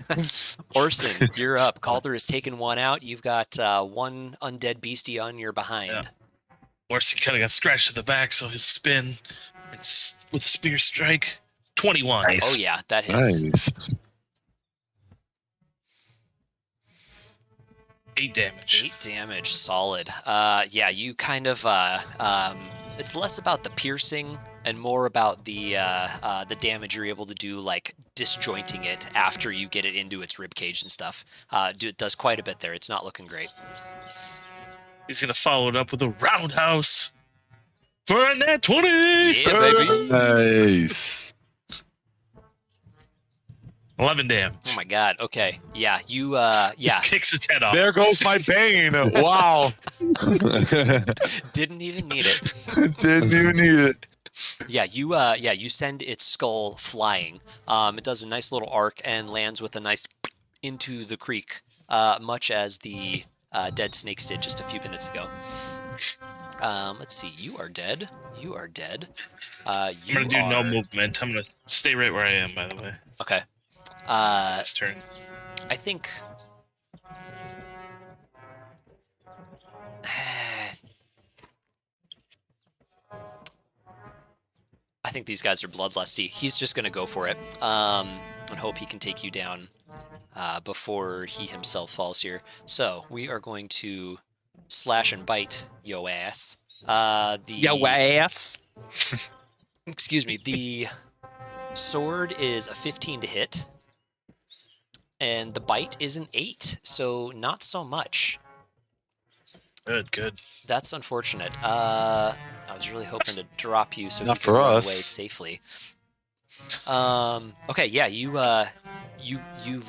Orson, you're up. Calder has taken one out. You've got one undead beastie on your behind. Yeah. Orson kind of got scratched at the back, so his spin, it's with a spear strike. 21. Nice. Oh yeah, that hits. Nice. 8 damage. 8 damage, solid. Yeah, you kind of. It's less about the piercing and more about the damage you're able to do, like disjointing it after you get it into its rib cage and stuff. It does quite a bit there. It's not looking great. He's gonna follow it up with a roundhouse for a net 20. Yeah, baby. Nice. 11 damage. Oh my god. Okay. Yeah. You. Yeah. Just kicks his head off. There goes my bane. Wow. Didn't even need it. Didn't even need it. Yeah, you send its skull flying. It does a nice little arc and lands with a nice into the creek, much as the dead snakes did just a few minutes ago. Let's see. You are dead. You are dead. I'm gonna do no movement. I'm gonna stay right where I am, by the way. Okay. This turn. I think. I think these guys are bloodlusty. He's just going to go for it and hope he can take you down before he himself falls here. So we are going to slash and bite yo ass. Yo ass. Excuse me. The sword is a 15 to hit, and the bite is an 8, so not so much. Good. That's unfortunate. I was really hoping to drop you so Not you could for run us. away safely. Okay, yeah, you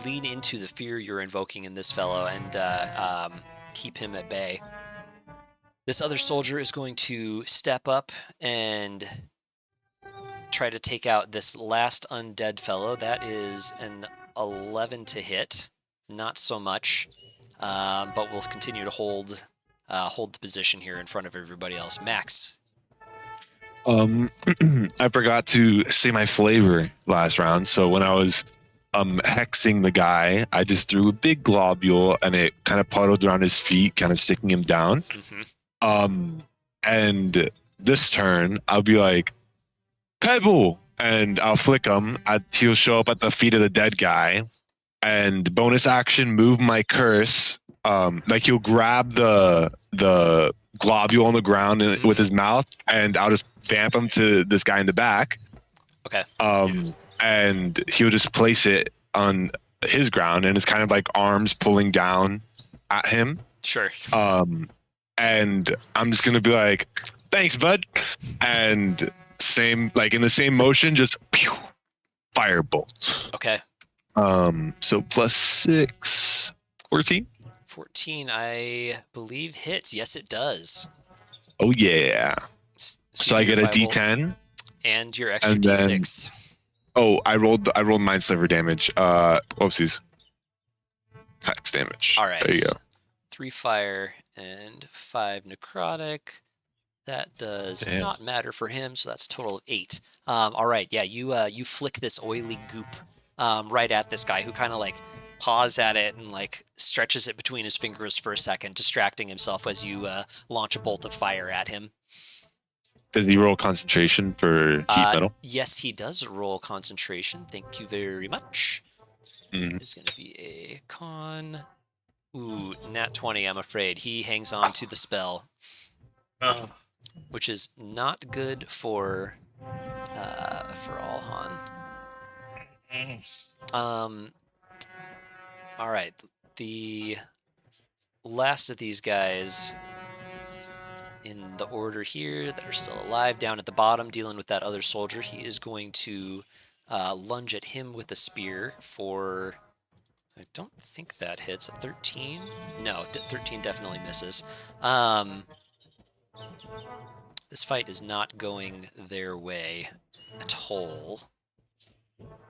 lean into the fear you're invoking in this fellow and keep him at bay. This other soldier is going to step up and try to take out this last undead fellow. That is an 11 to hit. Not so much, but we'll continue to hold the position here in front of everybody else. Max. I forgot to say my flavor last round. So when I was hexing the guy, I just threw a big globule and it kind of puddled around his feet, kind of sticking him down. Mm-hmm. And this turn, I'll be like, Pebble! And I'll flick him. He'll show up at the feet of the dead guy. And bonus action, move my curse. Like he'll grab the globule on the ground with his mouth, and I'll just vamp him to this guy in the back. Okay. And he'll just place it on his ground, and it's kind of like arms pulling down at him. Sure. And I'm just gonna be like, "Thanks, bud," and same like in the same motion, just pew, firebolt. Okay. So plus 6, 14. 14, I believe hits. Yes, it does. Oh yeah. So I get a D10. And your extra And then- D6. Oh, I rolled mind sliver damage. Whoopsies. Hex damage. All right. There you go. 3 fire and 5 necrotic. That does Damn. not matter for him, so that's a total of 8. All right, yeah, you flick this oily goop right at this guy who kind of like paws at it and like stretches it between his fingers for a second, distracting himself as you launch a bolt of fire at him. Does he roll concentration for heat metal? Yes, he does roll concentration. Thank you very much. Mhm. It's going to be a con. Ooh, nat 20, I'm afraid. He hangs on to the spell, which is not good for Alhan. All right, the last of these guys in the order here that are still alive, down at the bottom, dealing with that other soldier, he is going to lunge at him with a spear for... I don't think that hits. A 13? No, 13 definitely misses. This fight is not going their way at all.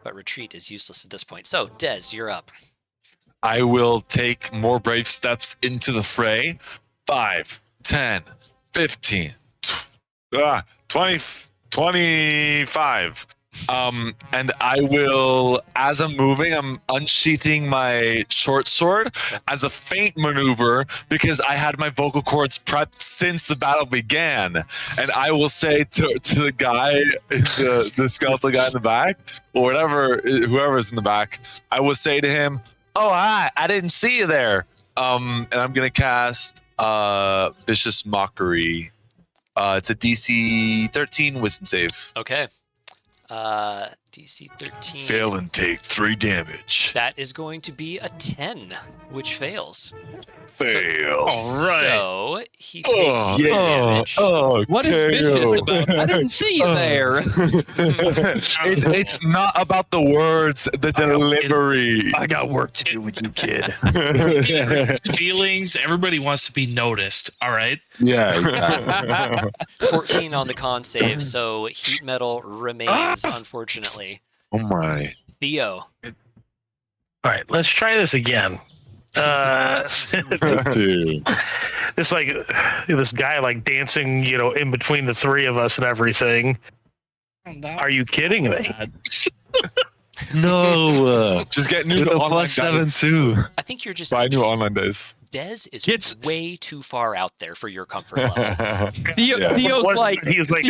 But retreat is useless at this point. So, Dez, you're up. I will take more brave steps into the fray. 5, 10, 15, 20, 25. And I will, as I'm moving, I'm unsheathing my short sword as a feint maneuver because I had my vocal cords prepped since the battle began. And I will say to the guy, the skeletal guy in the back, or whatever, whoever's in the back, I will say to him, "Oh, hi, I didn't see you there." And I'm gonna cast Vicious Mockery. It's a DC 13 Wisdom save. Okay. DC 13. Fail and take 3 damage. That is going to be a 10, which fails. Fail. All right. So he takes your damage. What is vicious about? I didn't see you there. It's not about the words, the delivery. I got work to do with you, kid. Feelings. Everybody wants to be noticed. All right. Yeah. 14 on the con save, so heat metal remains, unfortunately. Oh my. Theo. All right, let's try this again. Dude. This like this guy like dancing, in between the three of us and everything. Are you kidding me? No. Just get new With a online +7 dice. too. I think you're just... Buy new online dice. Dez is It's- way too far out there for your comfort level. Yeah. Theo's Wasn't- like, he was like,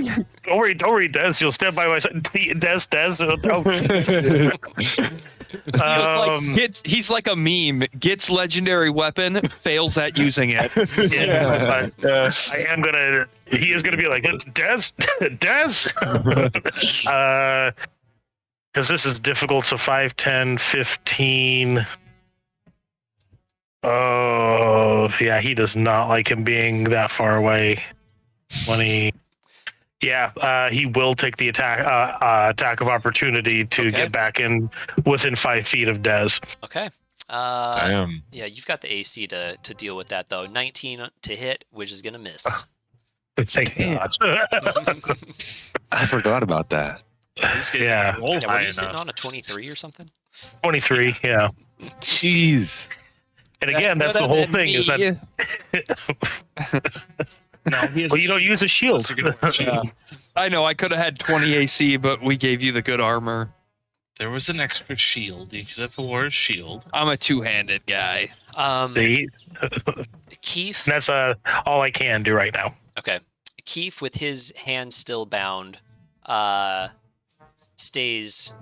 don't worry, Des, you'll stand by my side. Des. Oh, he's like a meme. Gets legendary weapon, fails at using it. yeah, but he is gonna be like, Des, because this is difficult. So 5, 10, 15. Oh, yeah, he does not like him being that far away. 20. Yeah, he will take the attack of opportunity to Okay. get back in within 5 feet of Dez. Okay. Damn. Yeah, you've got the AC to deal with that, though. 19 to hit, which is going to miss. Thank God. I forgot about that. This guy's Yeah. roll Yeah, what high are you sitting enough. on, a 23 or something? 23, yeah. Jeez. And again, that's the whole thing is that, No, he has well, you don't use a shield. Yeah. I know, I could have had 20 AC, but we gave you the good armor. There was an extra shield. You could have wore a shield. I'm a two-handed guy. See? Keith. That's all I can do right now. Okay. Keith, with his hand still bound, stays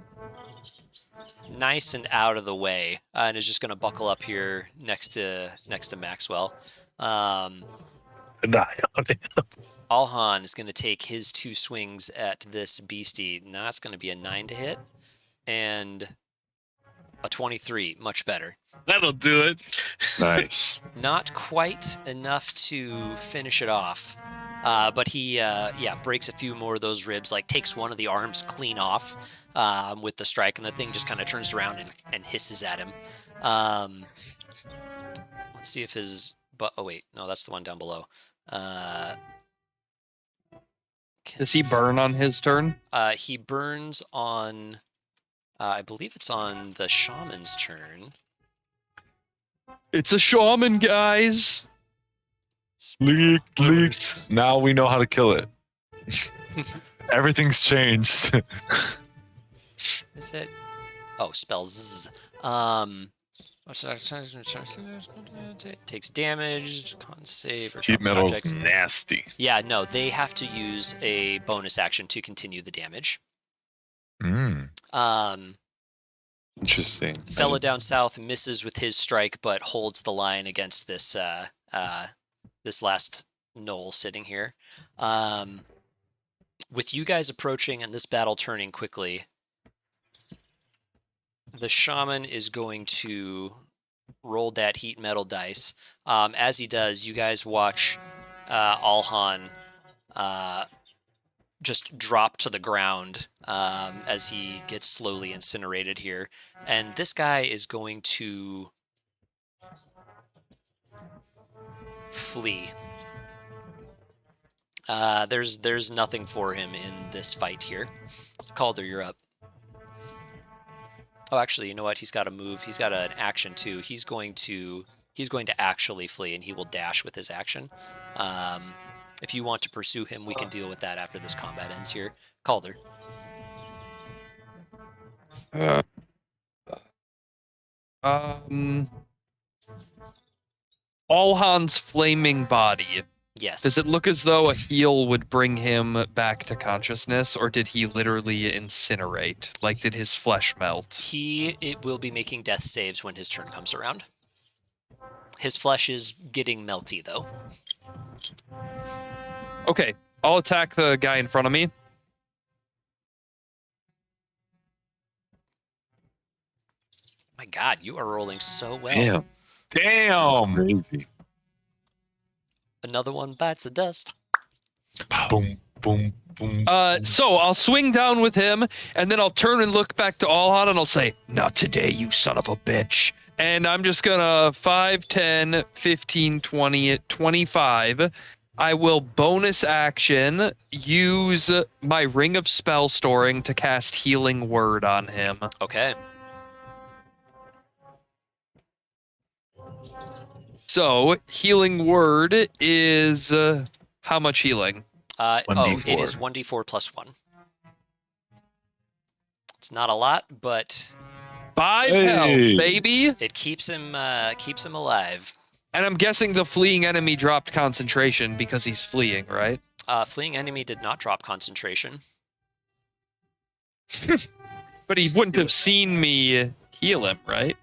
nice and out of the way, and is just going to buckle up here next to Maxwell. Die on it. Alhan is going to take his 2 swings at this beastie. Now that's going to be a 9 to hit, and a 23. Much better. That'll do it. Nice. Not quite enough to finish it off. But he, breaks a few more of those ribs, like takes one of the arms clean off with the strike, and the thing just kind of turns around and hisses at him. Let's see if his... oh, wait. No, that's the one down below. Does he burn on his turn? He burns on... I believe it's on the shaman's turn. It's a shaman, guys. Leaked. Now we know how to kill it. Everything's changed. Is it? Oh, spells. Takes damage. Con save or Heat drop an metal's object. nasty. Yeah, no, they have to use a bonus action to continue the damage. Interesting. Fellow down south misses with his strike, but holds the line against this this last knoll sitting here. With you guys approaching and this battle turning quickly, the shaman is going to roll that heat metal dice. As he does, you guys watch Alhan just drop to the ground as he gets slowly incinerated here. And this guy is going to flee. There's nothing for him in this fight here. Calder, you're up. Oh, actually, you know what? He's got a move. He's got an action too. He's going to actually flee, and he will dash with his action. If you want to pursue him, we can deal with that after this combat ends here. Calder. Alhan's flaming body. Yes. Does it look as though a heal would bring him back to consciousness, or did he literally incinerate? Like, did his flesh melt? It will be making death saves when his turn comes around. His flesh is getting melty, though. Okay, I'll attack the guy in front of me. My God, you are rolling so well. Damn. Crazy. Another one bites the dust. Boom, boom, boom. So I'll swing down with him, and then I'll turn and look back to Alhan, and I'll say, "Not today, you son of a bitch." And I'm just gonna 5, 10, 15, 20, 25. I will bonus action use my Ring of Spell Storing to cast Healing Word on him. Okay. So, Healing Word is how much healing? 1d4. It is 1d4 plus 1. It's not a lot, but 5 health, baby. it keeps him alive. And I'm guessing the fleeing enemy dropped concentration because he's fleeing, right? Fleeing enemy did not drop concentration. But he wouldn't have seen me heal him, right?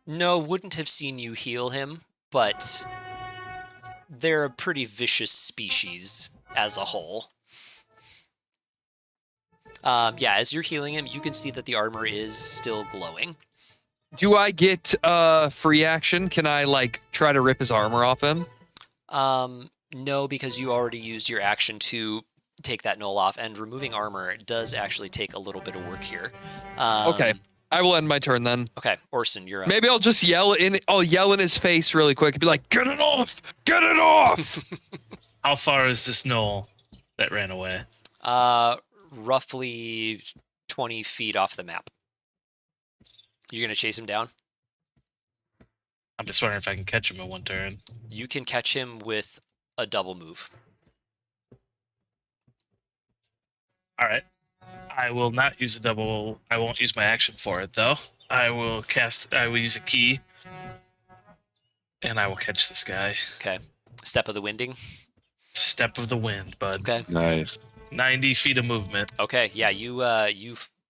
No, wouldn't have seen you heal him, but they're a pretty vicious species as a whole. As you're healing him, you can see that the armor is still glowing. Do I get free action? Can I, like, try to rip his armor off him? No, because you already used your action to take that knoll off, and removing armor does actually take a little bit of work here. Okay. I will end my turn then. Okay, Orson, you're up. Maybe I'll just yell in his face really quick and be like, "Get it off! Get it off!" How far is this knoll that ran away? Roughly 20 feet off the map. You're going to chase him down? I'm just wondering if I can catch him in one turn. You can catch him with a double move. All right. I will not use a double. I won't use my action for it, though. I will use a key, and I will catch this guy. Okay. Step of the Winding. Step of the wind, bud. Okay. Nice. 90 feet of movement. Okay, yeah, you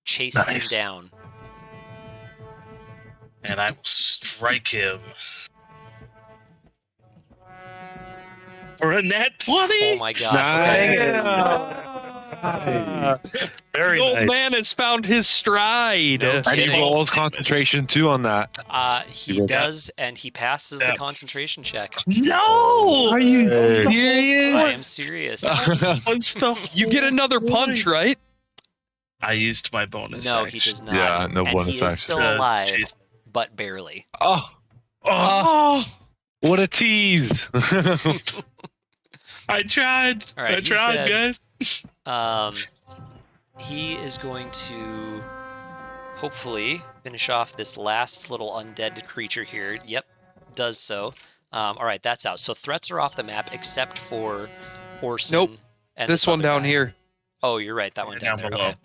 chase him down. And I will strike him. For a net 20! Oh my God. Okay. Very The old nice. man has found his stride. No And he kidding. rolls concentration too on that. He does, and he passes the concentration check. No! Are you serious? I am serious. What's the You get another punch, right? I used my bonus. No, action. he does not. Yeah, no and bonus he is action. still alive, Jeez. but barely. Oh, Oh, what a tease. I tried. All right, I he's tried, dead. guys. He is going to hopefully finish off this last little undead creature here. Yep, does so. All right, that's out. So threats are off the map except for Orson. Nope. And This one other down guy. here. Oh, you're right. That one down Down there. below. Okay.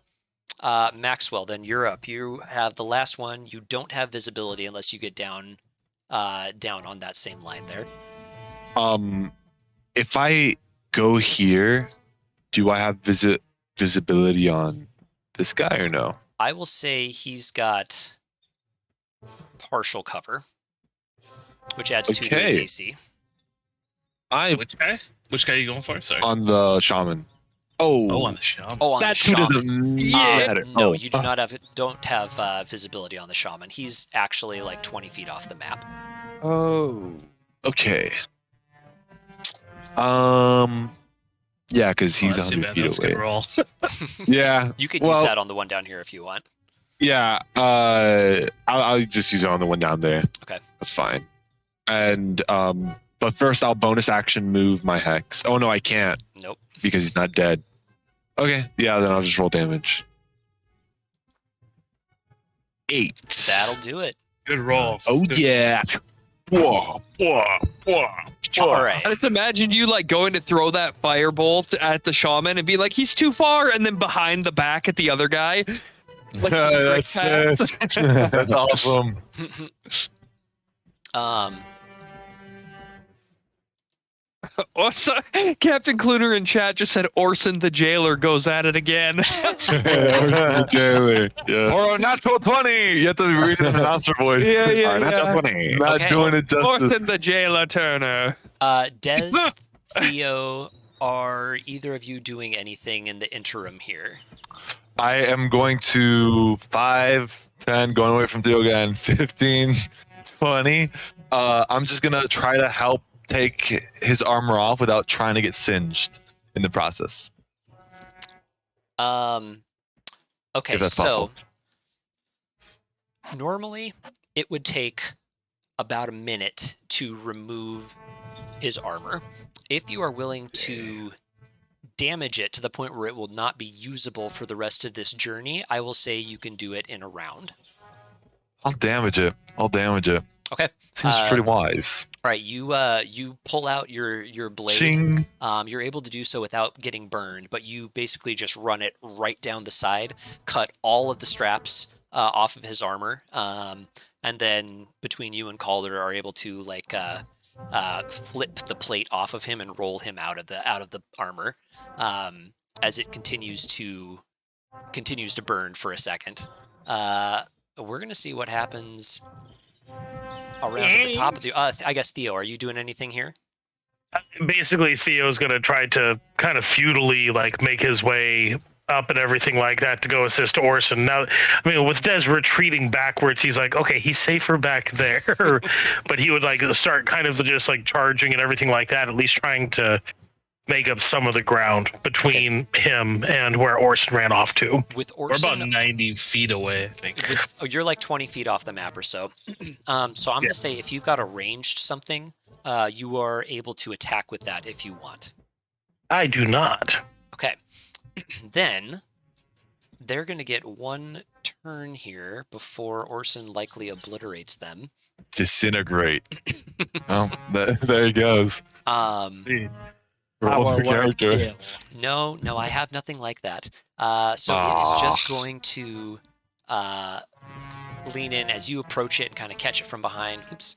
Maxwell, then you're up. You have the last one. You don't have visibility unless you get down on that same line there. If I go here, do I have visibility on this guy or no? I will say he's got partial cover, which adds 2 to his Okay. AC. Which guy? Which guy are you going for? Sorry. On the shaman. Oh, On the shaman. Oh, on that's the who shaman. doesn't matter. No, Oh, you don't have visibility on the shaman. He's actually like 20 feet off the map. Oh. Okay. Yeah, because he's That's too 100 bad. feet That's a good away. roll. Yeah. You could use that on the one down here if you want. Yeah. I'll just use it on the one down there. Okay. That's fine. And but first I'll bonus action move my hex. Oh no, I can't Nope. because he's not dead. Okay. Yeah, then I'll just roll damage. 8. That'll do it. Good roll. Oh Good. yeah. Whoa, whoa, whoa. All right. I just imagine you like going to throw that firebolt at the shaman and be like, he's too far, and then behind the back at the other guy. Like, That's that's awesome. Also, Captain Cluner in chat just said Orson the jailer goes at it again. Jailer. Yeah. Or a natural 20. You have to read an announcer voice. Yeah. Natural 20. Not Okay. doing it justice. Orson the jailer Turner. Des, Theo, are either of you doing anything in the interim here? I am going to 5, 10, going away from Theo again, 15, 20. I'm just going to try to help take his armor off without trying to get singed in the process. Okay, If that's so possible. normally it would take about a minute to remove his armor. If you are willing to damage it to the point where it will not be usable for the rest of this journey, I will say you can do it in a round. I'll damage it. Okay. Seems pretty wise. All right, you pull out your blade. Ching. You're able to do so without getting burned, but you basically just run it right down the side, cut all of the straps off of his armor, and then between you and Calder are able to like flip the plate off of him and roll him out of the armor as it continues to burn for a second. We're gonna see what happens around at the top of the. I guess Theo, are you doing anything here? Basically, Theo's going to try to kind of futilely like make his way up and everything like that to go assist Orson. Now, I mean, with Des retreating backwards, he's like, okay, he's safer back there, but he would like start kind of just like charging and everything like that, at least trying to make up some of the ground between him and where Orson ran off to. With We're Orson, about 90 feet away, I think. you're like 20 feet off the map or so. So I'm going to say if you've got a ranged something, you are able to attack with that if you want. I do not. Okay. Then they're going to get one turn here before Orson likely obliterates them. Disintegrate. Oh, there he goes. Roll Our your character. kill. No, I have nothing like that. So it is just going to lean in as you approach it and kind of catch it from behind. Oops.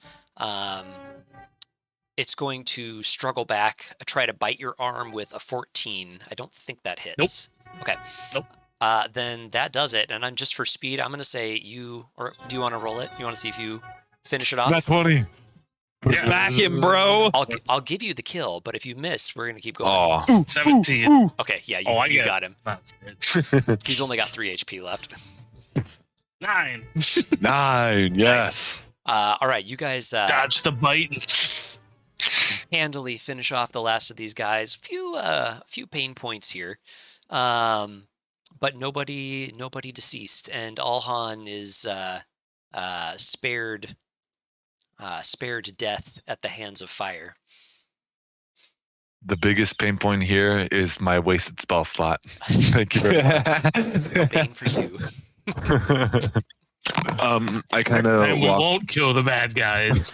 It's going to struggle back, try to bite your arm with a 14. I don't think that hits. Nope. Okay. Nope. Then that does it. And I'm just for speed, I'm going to say or do you want to roll it? You want to see if you finish it off? Not 20. Back him, bro. I'll give you the kill, but if you miss, we're going to keep going. Oh. 17. Okay, yeah, I you get got him. That's good. He's only got 3 HP left. 9. 9. Yes. All right, you guys Dodge the bite. handily finish off the last of these guys. Few pain points here, but nobody deceased, and Alhan is spared death at the hands of fire. The biggest pain point here is my wasted spell slot. Thank you very much. No pain for you. I kind of And we walk. won't kill the bad guys.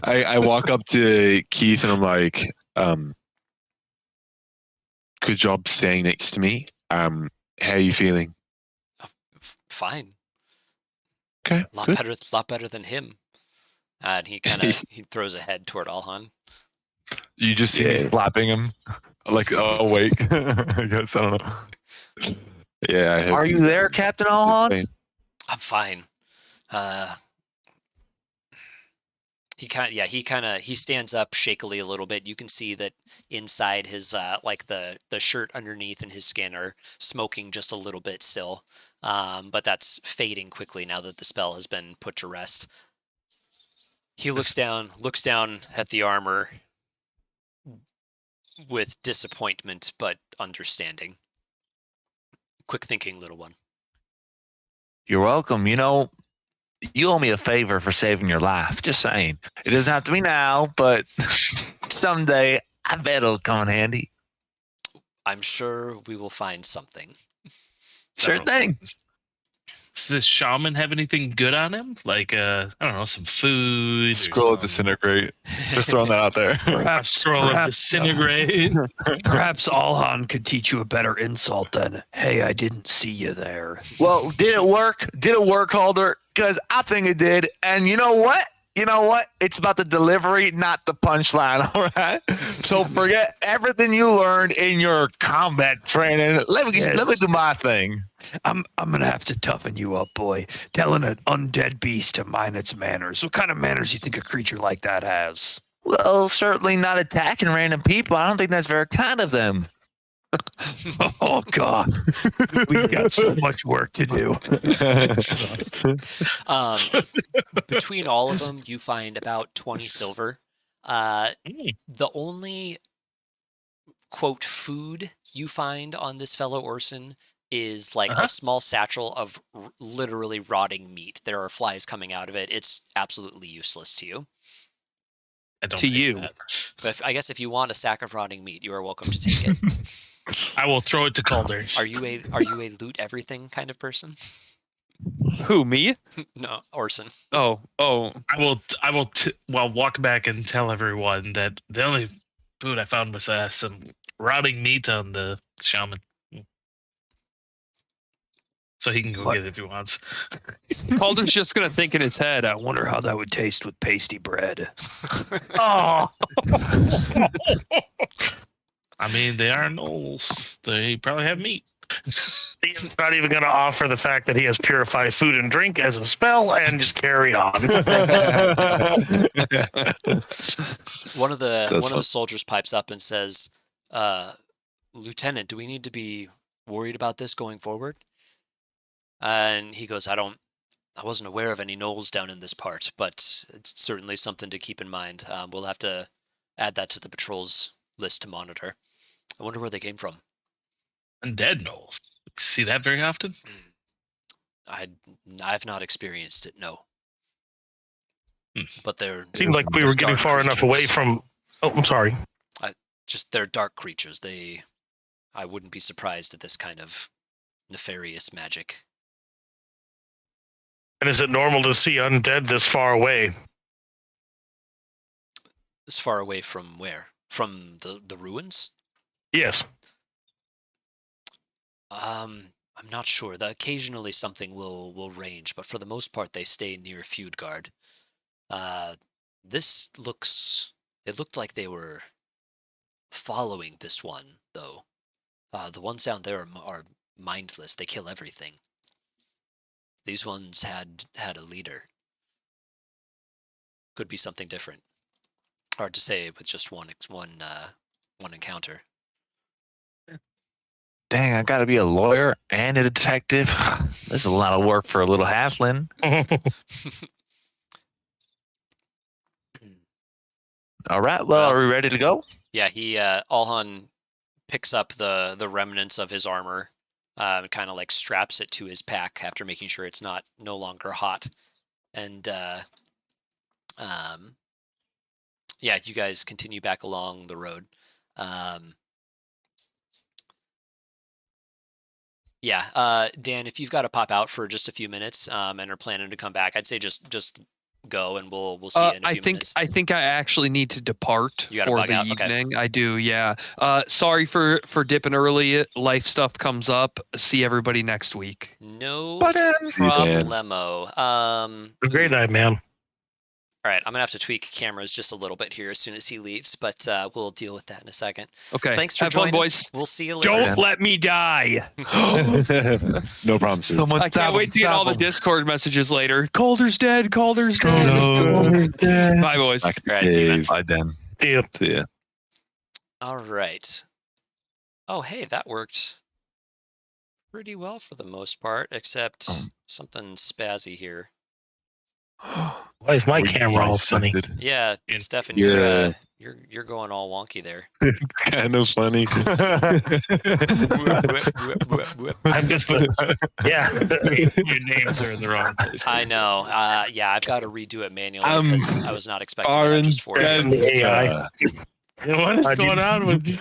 I walk up to Keith and I'm like, good job staying next to me. How are you feeling? Fine. Okay, Lot better than him. And he kind of he throws a head toward Alhan. You just see me slapping him, like awake. I guess I don't know. Yeah. I hope Are you there, Captain Alhan? I'm fine. He stands up shakily a little bit. You can see that inside his like the shirt underneath and his skin are smoking just a little bit still. But that's fading quickly now that the spell has been put to rest. He looks down at the armor with disappointment but understanding. Quick thinking, little one. You're welcome. You know, you owe me a favor for saving your life. Just saying. It doesn't have to be now, but someday I bet it'll come in handy. I'm sure we will find something. Sure thing. Does this shaman have anything good on him? Like, I don't know, some food. Scroll or of disintegrate. Just throwing that out there. a scroll of disintegrate. Perhaps Alhan could teach you a better insult than, hey, I didn't see you there. Well, did it work? Did it work, Calder? Because I think it did. And you know what? It's about the delivery, not the punchline, all right? So forget everything you learned in your combat training. Let me do my thing. I'm gonna have to toughen you up, boy. Telling an undead beast to mind its manners. What kind of manners do you think a creature like that has? Well, certainly not attacking random people. I don't think that's very kind of them. Oh God, we've got so much work to do. Between all of them, you find about 20 silver. The only quote food you find on this fellow Orson is like a small satchel of literally rotting meat. There are flies coming out of it. It's absolutely useless to you. I don't To take you. that. But I guess if you want a sack of rotting meat, you are welcome to take it. I will throw it to Calder. Are you a loot everything kind of person? Who, me? No, Orson. Oh. I will walk back and tell everyone that the only food I found was some rotting meat on the shaman. So he can go get it if he wants. Calder's just gonna think in his head, I wonder how that would taste with pasty bread. Oh. I mean, they are gnolls. They probably have meat. Ian's not even going to offer the fact that he has purified food and drink as a spell and just carry on. One of the soldiers pipes up and says, Lieutenant, do we need to be worried about this going forward? And he goes, I wasn't aware of any gnolls down in this part, but it's certainly something to keep in mind. We'll have to add that to the patrol's list to monitor. I wonder where they came from. Undead gnolls. See that very often? I've not experienced it, no. But they're Seemed like we were getting far enough away from. Oh, I'm sorry. They're dark creatures. I wouldn't be surprised at this kind of nefarious magic. And is it normal to see undead this far away? As far away from where? From the ruins? Yes. I'm not sure. Occasionally something will range, but for the most part they stay near Feud Guard. It looked like they were following this one, though. The ones down there are mindless. They kill everything. These ones had a leader. Could be something different. Hard to say with just one encounter. Dang, I gotta be a lawyer and a detective. This is a lot of work for a little halfling. All right, well, are we ready to go? Yeah, Alhan picks up the remnants of his armor, kind of like straps it to his pack after making sure it's no longer hot, and yeah, you guys continue back along the road. Dan, if you've got to pop out for just a few minutes and are planning to come back, I'd say just go, and we'll see you in a few minutes. I think I actually need to depart You gotta for bug the out? Okay. evening. I do, yeah. Sorry for dipping early. Life stuff comes up. See everybody next week. No See you, Dan. problemo. Great night, man. All right, I'm gonna have to tweak cameras just a little bit here as soon as he leaves, but we'll deal with that in a second. Okay. Thanks for Have fun, joining, boys. We'll see you later. Don't let me die. No problem, sir. Someone I can't wait to get all the disc. Discord messages later. Calder's dead. Calder's dead. Bye, boys. Back to the All right, see you, man. cave. Bye, Dan. See you. See ya. All right. Oh, hey, that worked pretty well for the most part, except something spazzy here. Why is my Were you camera all funny? bisected? Yeah, In- Stefan, Yeah. you're going all wonky there. Kind of funny. I'm just, yeah. Your names are in the wrong place. I know. Yeah, I've got to redo it manually I'm because I was not expecting that Aaron just for dead. you. The AI. What is I going did- on with you?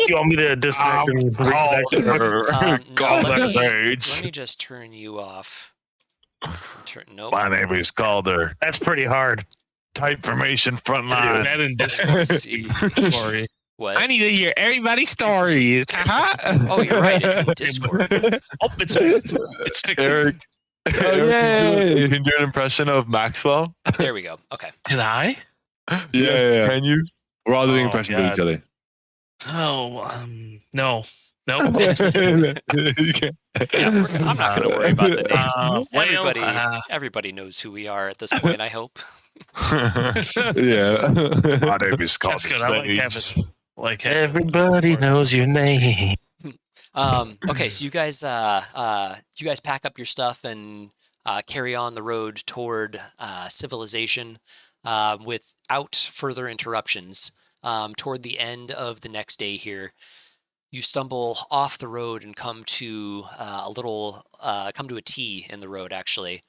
You want me to disconnect and reconnect? No, let Age. me just turn you off. Nope. My name is Calder. That's pretty hard. Type formation front Is line. that in Let's Discord? see. Sorry. What? need to hear everybody's stories. Oh, you're right. It's in Discord. Oh, it's fixed. It's fixed. Eric. You can do an impression of Maxwell. There we go. Okay. Can I? Yeah. Can you? We're all doing Oh, impressions God. of each other. Oh, no. No. You can't. Yeah, I'm not going to worry about the names. Well, Everybody knows who we are at this point, I hope. Yeah. My name is Calder. That's good. I like having like Everybody knows your name. Okay, so you guys pack up your stuff and carry on the road toward civilization without further interruptions. Toward the end of the next day here, you stumble off the road and come to come to a T in the road, actually,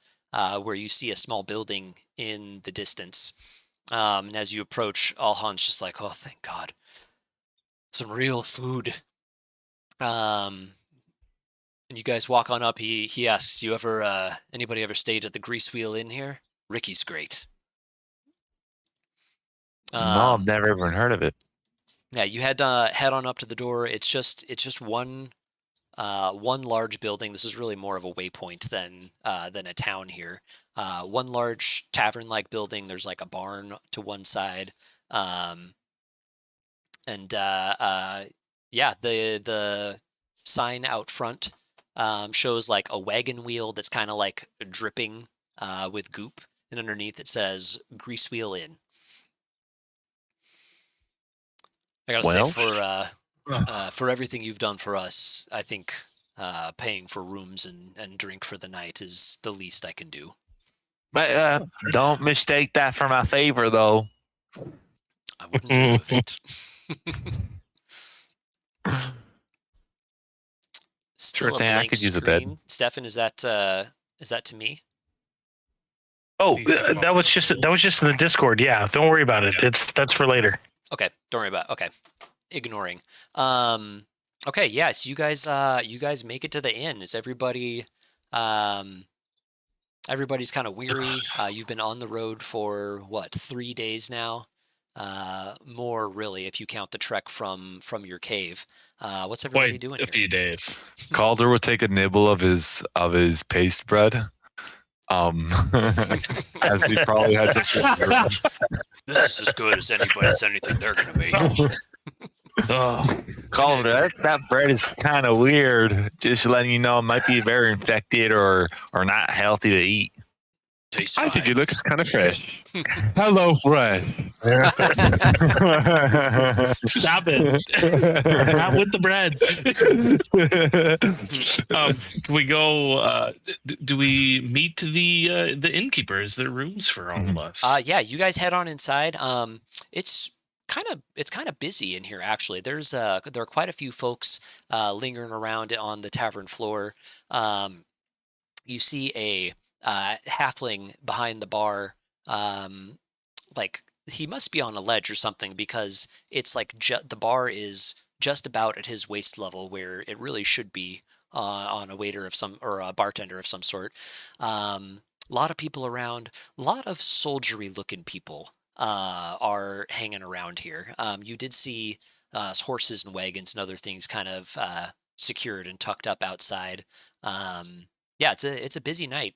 where you see a small building in the distance. And as you approach, Alhan's just like, oh, thank God. Some real food. And you guys walk on up. He asks, "You anybody ever stayed at the Grease Wheel Inn here? Ricky's great." No, I've never even heard of it. Yeah, you head on up to the door. It's just one large building. This is really more of a waypoint than a town here. One large tavern-like building. There's like a barn to one side, and yeah, the sign out front shows like a wagon wheel that's kind of like dripping with goop, and underneath it says "Grease Wheel Inn." I gotta say, for everything you've done for us, I think paying for rooms and drink for the night is the least I can do. But don't mistake that for my favor, though. I wouldn't dream of it. Still Sure thing, a I blank could use a bed. screen. Stefan, is that to me? Oh, that was just in the Discord. Yeah, don't worry about it. That's for later. Okay, don't worry about it. Okay, ignoring. Okay, yeah, so you guys make it to the inn. Is everybody everybody's kind of weary. You've been on the road for what, 3 days now? More really, if you count the trek from your cave. What's everybody Quite doing a here? few days. Calder would take a nibble of his paste bread. As he probably had to. This is as good as anything they're gonna make. Oh, Calder, that bread is kind of weird. Just letting you know, it might be very infected or not healthy to eat. Tastes I fine. think it looks kind of fresh. Hello, fresh. stop it! Not with the bread. Do we go? Do we meet the innkeeper? Is there rooms for all of us? Yeah, you guys head on inside. It's kind of busy in here actually. There are quite a few folks lingering around on the tavern floor. You see a halfling behind the bar. Like he must be on a ledge or something because it's like the bar is just about at his waist level where it really should be on a waiter of some or a bartender of some sort. A lot of people around. A lot of soldiery-looking people are hanging around here. You did see horses and wagons and other things kind of secured and tucked up outside. Yeah, it's a busy night.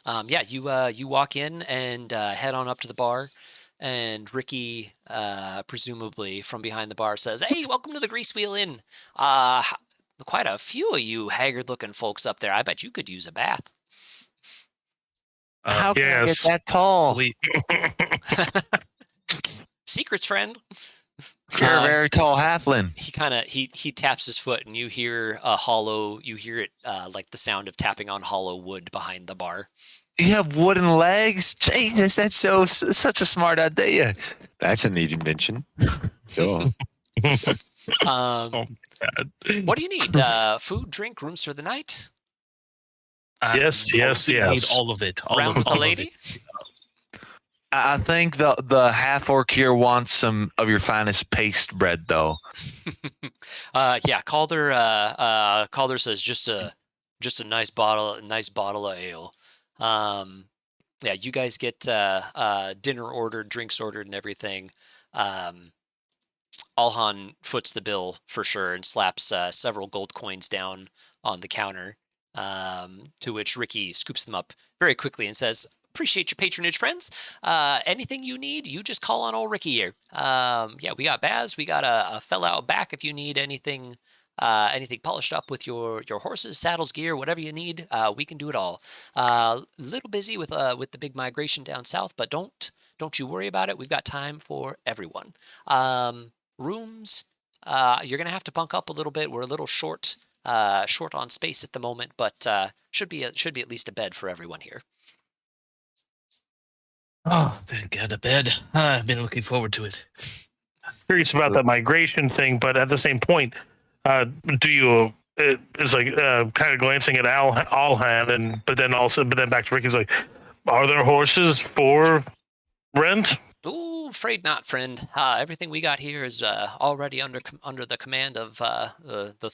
Yeah, you walk in and head on up to the bar, and Ricky, presumably from behind the bar, says, "Hey, welcome to the Grease Wheel Inn. Quite a few of you haggard-looking folks up there. I bet you could use a bath." How can I get Yes. that tall? We Secrets, friend. You're a very tall halfling. He kind of he taps his foot, and you hear a hollow. You hear it like the sound of tapping on hollow wood behind the bar. You have wooden legs? Jesus, that's such a smart idea. That's a neat invention. Sure. Um, God. what do you need? Food, drink, rooms for the night? Yes, yes, we yes. Need all of it. All Round of, with the all of lady? it. I think the half orc here wants some of your finest paste bread, though. Yeah, Calder says just a nice bottle of ale. Yeah, you guys get dinner ordered, drinks ordered, and everything. Alhan foots the bill for sure and slaps several gold coins down on the counter. To which Ricky scoops them up very quickly and says, "Appreciate your patronage, friends. Anything you need, you just call on old Ricky here. Yeah, we got Baz. We got a fella out back if you need anything polished up with your horses, saddles, gear, whatever you need. We can do it all. Little busy with the big migration down south, but don't you worry about it. We've got time for everyone. Rooms, you're gonna have to bunk up a little bit. We're a little short on space at the moment, but should be at least a bed for everyone here." Oh, better get out of bed. I've been looking forward to it. Curious about that migration thing, but at the same point, do you? It's like kind of glancing at Alhan, but then back to Ricky's like, "Are there horses for rent?" Ooh, afraid not, friend. Everything we got here is already under the command of the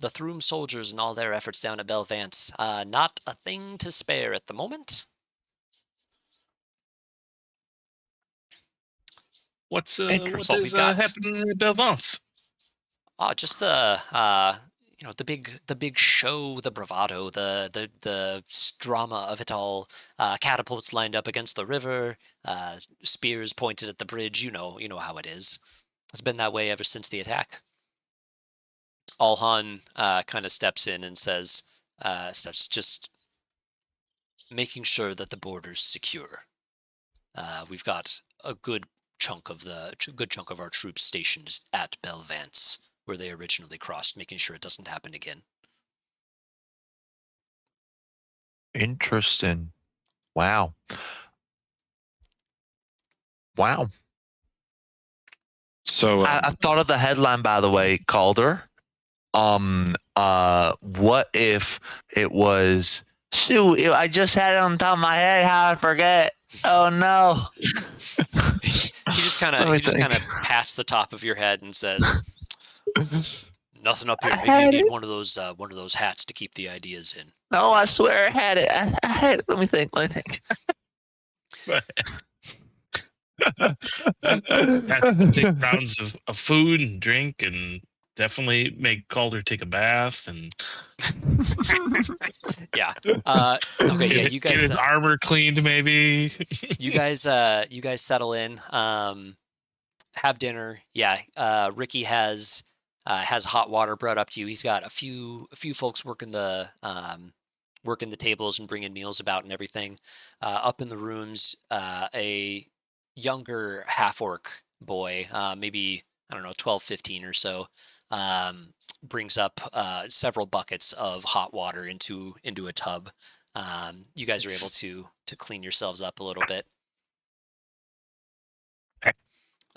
Throom soldiers and all their efforts down at Belvance. Not a thing to spare at the moment. What is we got- happening at Belvance? Just the big show, the bravado, the drama of it all. Catapults lined up against the river, spears pointed at the bridge. You know how it is. It's been that way ever since the attack. Alhan kind of steps in and says, just making sure that the border's secure. We've got a good chunk of our troops stationed at Belvance, where they originally crossed, making sure it doesn't happen again. Interesting. Wow. So I thought of the headline, by the way, Calder. What if it was, shoot, I just had it on top of my head, how I forget. Oh no. He just kind of pats the top of your head and says, "Nothing up here. Maybe you need one of those hats to keep the ideas in." No, I swear I had it. I had it. Let me think. Take rounds of food and drink, and definitely make Calder take a bath and Yeah. Okay. Yeah. You get guys. his armor cleaned, maybe. You guys settle in. Have dinner. Yeah. Ricky has hot water brought up to you. He's got a few folks working the tables and bringing meals about and everything. Up in the rooms, a younger half orc boy, maybe, I don't know, 12, 15 or so, brings up several buckets of hot water into a tub. You guys are able to clean yourselves up a little bit.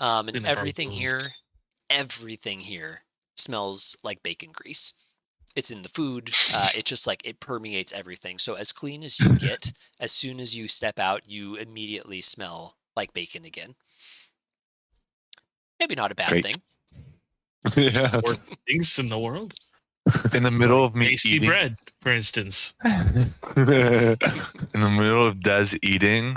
And everything here smells like bacon grease. It's in the food. It's just like it permeates everything. So as clean as you get, as soon as you step out, you immediately smell like bacon again. Maybe not a bad Great. thing. yeah. Worst things in the world. in the middle of me Tasty eating, bread, for instance. in the middle of Des eating,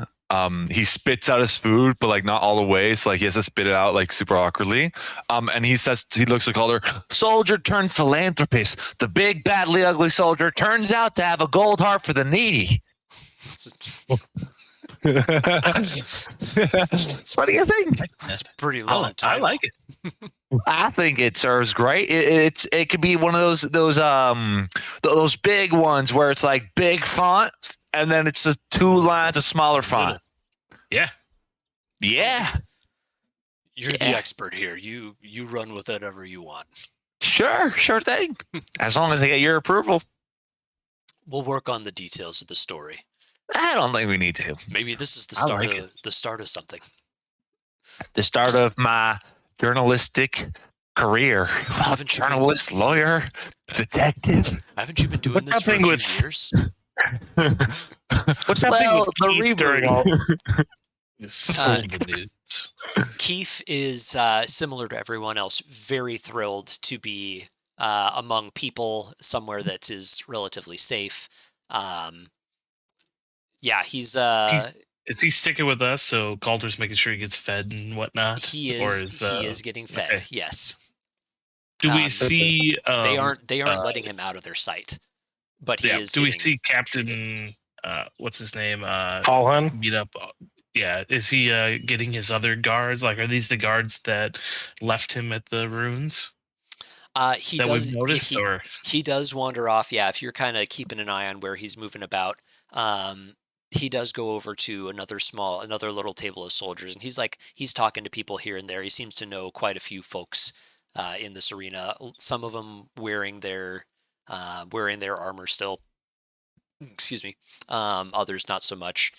he spits out his food, but like not all the way. So like he has to spit it out like super awkwardly. And he says, he looks at Calder, soldier turned philanthropist. The big, badly ugly soldier turns out to have a gold heart for the needy. What do you think? It's a pretty I long like, time. I like it. I think it serves great. It could be one of those big ones where it's like big font, and then it's just 2 lines of smaller font. Yeah. Yeah, You're the expert here. You run with whatever you want. sure thing. As long as I get your approval. We'll work on the details of the story. I don't think we need to. Maybe this is the I start like of the start of something. The start of my journalistic career. Haven't you been- Journalist, lawyer, detective. Haven't you been doing this for a happening few years? What's happening Well, with the Keith reaver during? Sold the news. Keith is similar to everyone else, very thrilled to be among people somewhere that is relatively safe. Yeah, he's Is he sticking with us? So Calder's making sure he gets fed and whatnot. he Or is getting fed. okay. Yes, Do we um, see? they aren't letting him out of their sight, but he Yeah. is. Do we getting see Captain? treated. What's his name? Paulhan? Meet up. Yeah. Is he getting his other guards? Like, are these the guards that left him at the ruins He that does. we've noticed? Or He does wander off. Yeah, if you're kind of keeping an eye on where he's moving about, he does go over to another little table of soldiers, and he's talking to people here and there. He seems to know quite a few folks in this arena. Some of them wearing their armor still. Excuse me. Others not so much.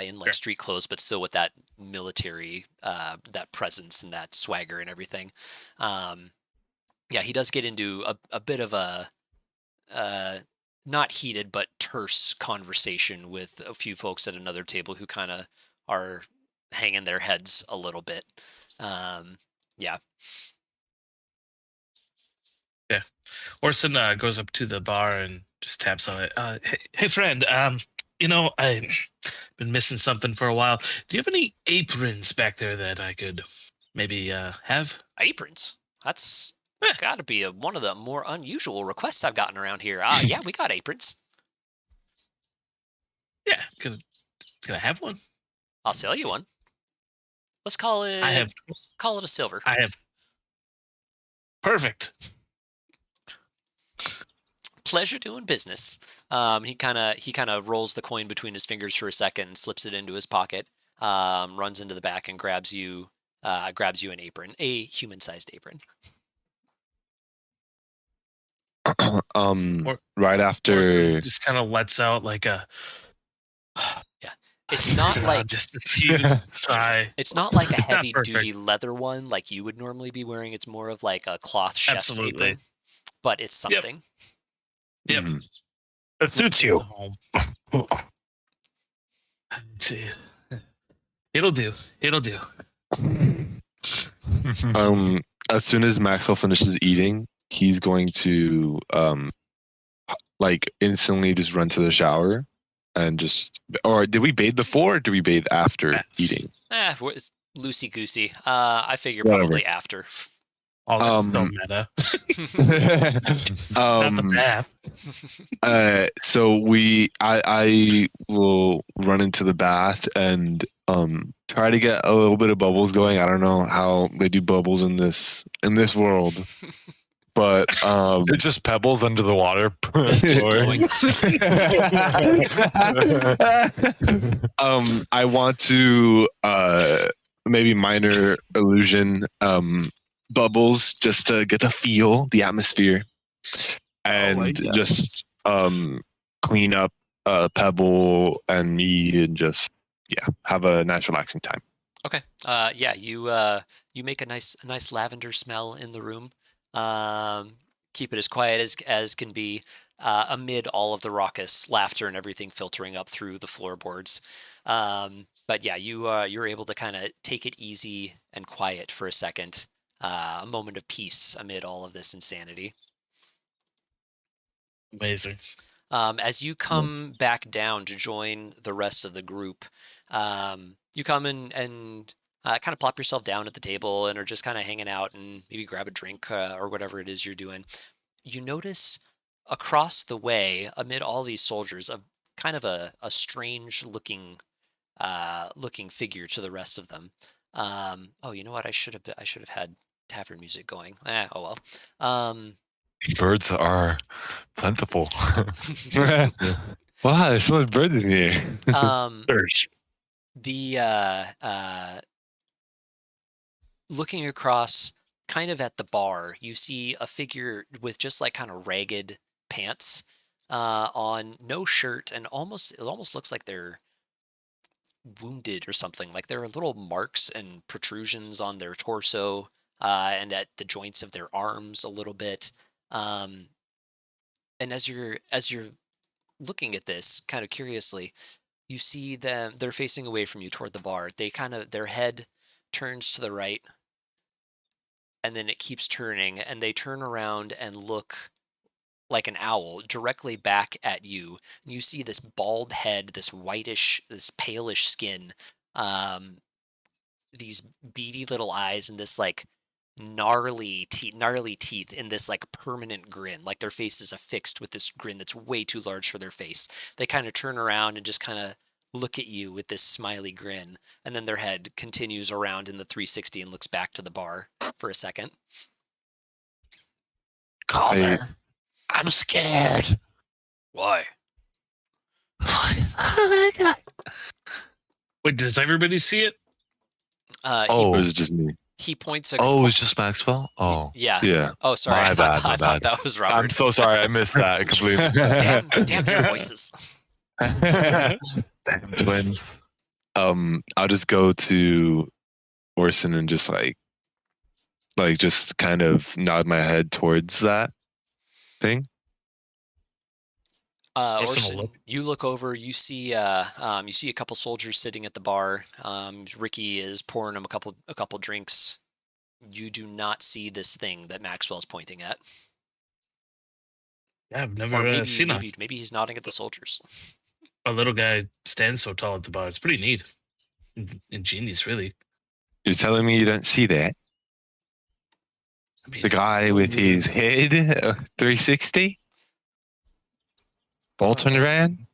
In like street clothes, but still with that military, that presence and that swagger and everything. Yeah, he does get into a bit of a not heated but terse conversation with a few folks at another table who kind of are hanging their heads a little bit. Yeah. Orson goes up to the bar and just taps on it. Hey friend, I've been missing something for a while. Do you have any aprons back there that I could maybe have? Aprons. That's Eh. got to be one of the more unusual requests I've gotten around here. Yeah, we got aprons. Yeah, could I have one? I'll sell you one. Let's call it. Call it a silver. I have. Perfect. Pleasure doing business. He kind of rolls the coin between his fingers for a second, slips it into his pocket, runs into the back and grabs you an apron, a human-sized apron. Right after Orson just kind of lets out like a. It's not like just this huge sigh. it's not like a It's not heavy-duty perfect. leather one like you would normally be wearing. It's more of like a cloth chef's Absolutely. apron, but it's Yep. something. Yep. It suits you. It'll do. It'll do. as soon as Maxwell finishes eating, he's going to like instantly just run to the shower and just, or did we bathe before or did we bathe after Yes. eating? It's loosey goosey. I figure Whatever. probably after. Oh, that's so meta. Not the bath. So I will run into the bath and try to get a little bit of bubbles going. I don't know how they do bubbles in this world, but It's just pebbles under the water. Just blowing. I want to maybe minor illusion bubbles just to get the feel, the atmosphere, and just clean up Pebble and me and just have a nice relaxing time. Okay. Yeah, you make a nice lavender smell in the room. Keep it as quiet as can be, amid all of the raucous laughter and everything filtering up through the floorboards. But yeah, you're able to kind of take it easy and quiet for a second, a moment of peace amid all of this insanity. Amazing. As you come back down to join the rest of the group, you come in and kind of plop yourself down at the table and are just kind of hanging out and maybe grab a drink or whatever it is you're doing. You notice across the way, amid all these soldiers, a kind of a strange looking figure to the rest of them. Oh, you know what? I should have had tavern music going. Oh well. Birds are plentiful. Wow, there's so much birds in here. There's the looking across kind of at the bar, you see a figure with just like kind of ragged pants on, no shirt, and it almost looks like they're wounded or something. Like there are little marks and protrusions on their torso and at the joints of their arms a little bit. And as you're looking at this kind of curiously, you see them, they're facing away from you toward the bar. Their head turns to the right, and then it keeps turning, and they turn around and look like an owl directly back at you. And you see this bald head, this whitish, this palish skin, these beady little eyes, and this like gnarly teeth in this like permanent grin. Like their face is affixed with this grin that's way too large for their face. They kind of turn around and just kind of look at you with this smiley grin, and then their head continues around in the 360 and looks back to the bar for a second. Calder, I'm scared. Why? Wait, does everybody see it? Or is it just me? He points. Oh, it's just Maxwell? Oh. Yeah. Yeah. Oh, sorry. My I bad, my thought bad. that was Robert. I'm so sorry. I missed that completely. Damn your voices. Damn twins. I'll just go to Orson and just like just kind of nod my head towards that thing. Orson, you look over. You see a couple soldiers sitting at the bar. Ricky is pouring them a couple drinks. You do not see this thing that Maxwell's pointing at. Yeah, I've Or never seen maybe he's nodding at the soldiers. a little guy stand so tall at the bar. It's pretty neat. Ingenious, really. You're telling me you don't see that? I mean, The guy with his head 360? Bolton ran?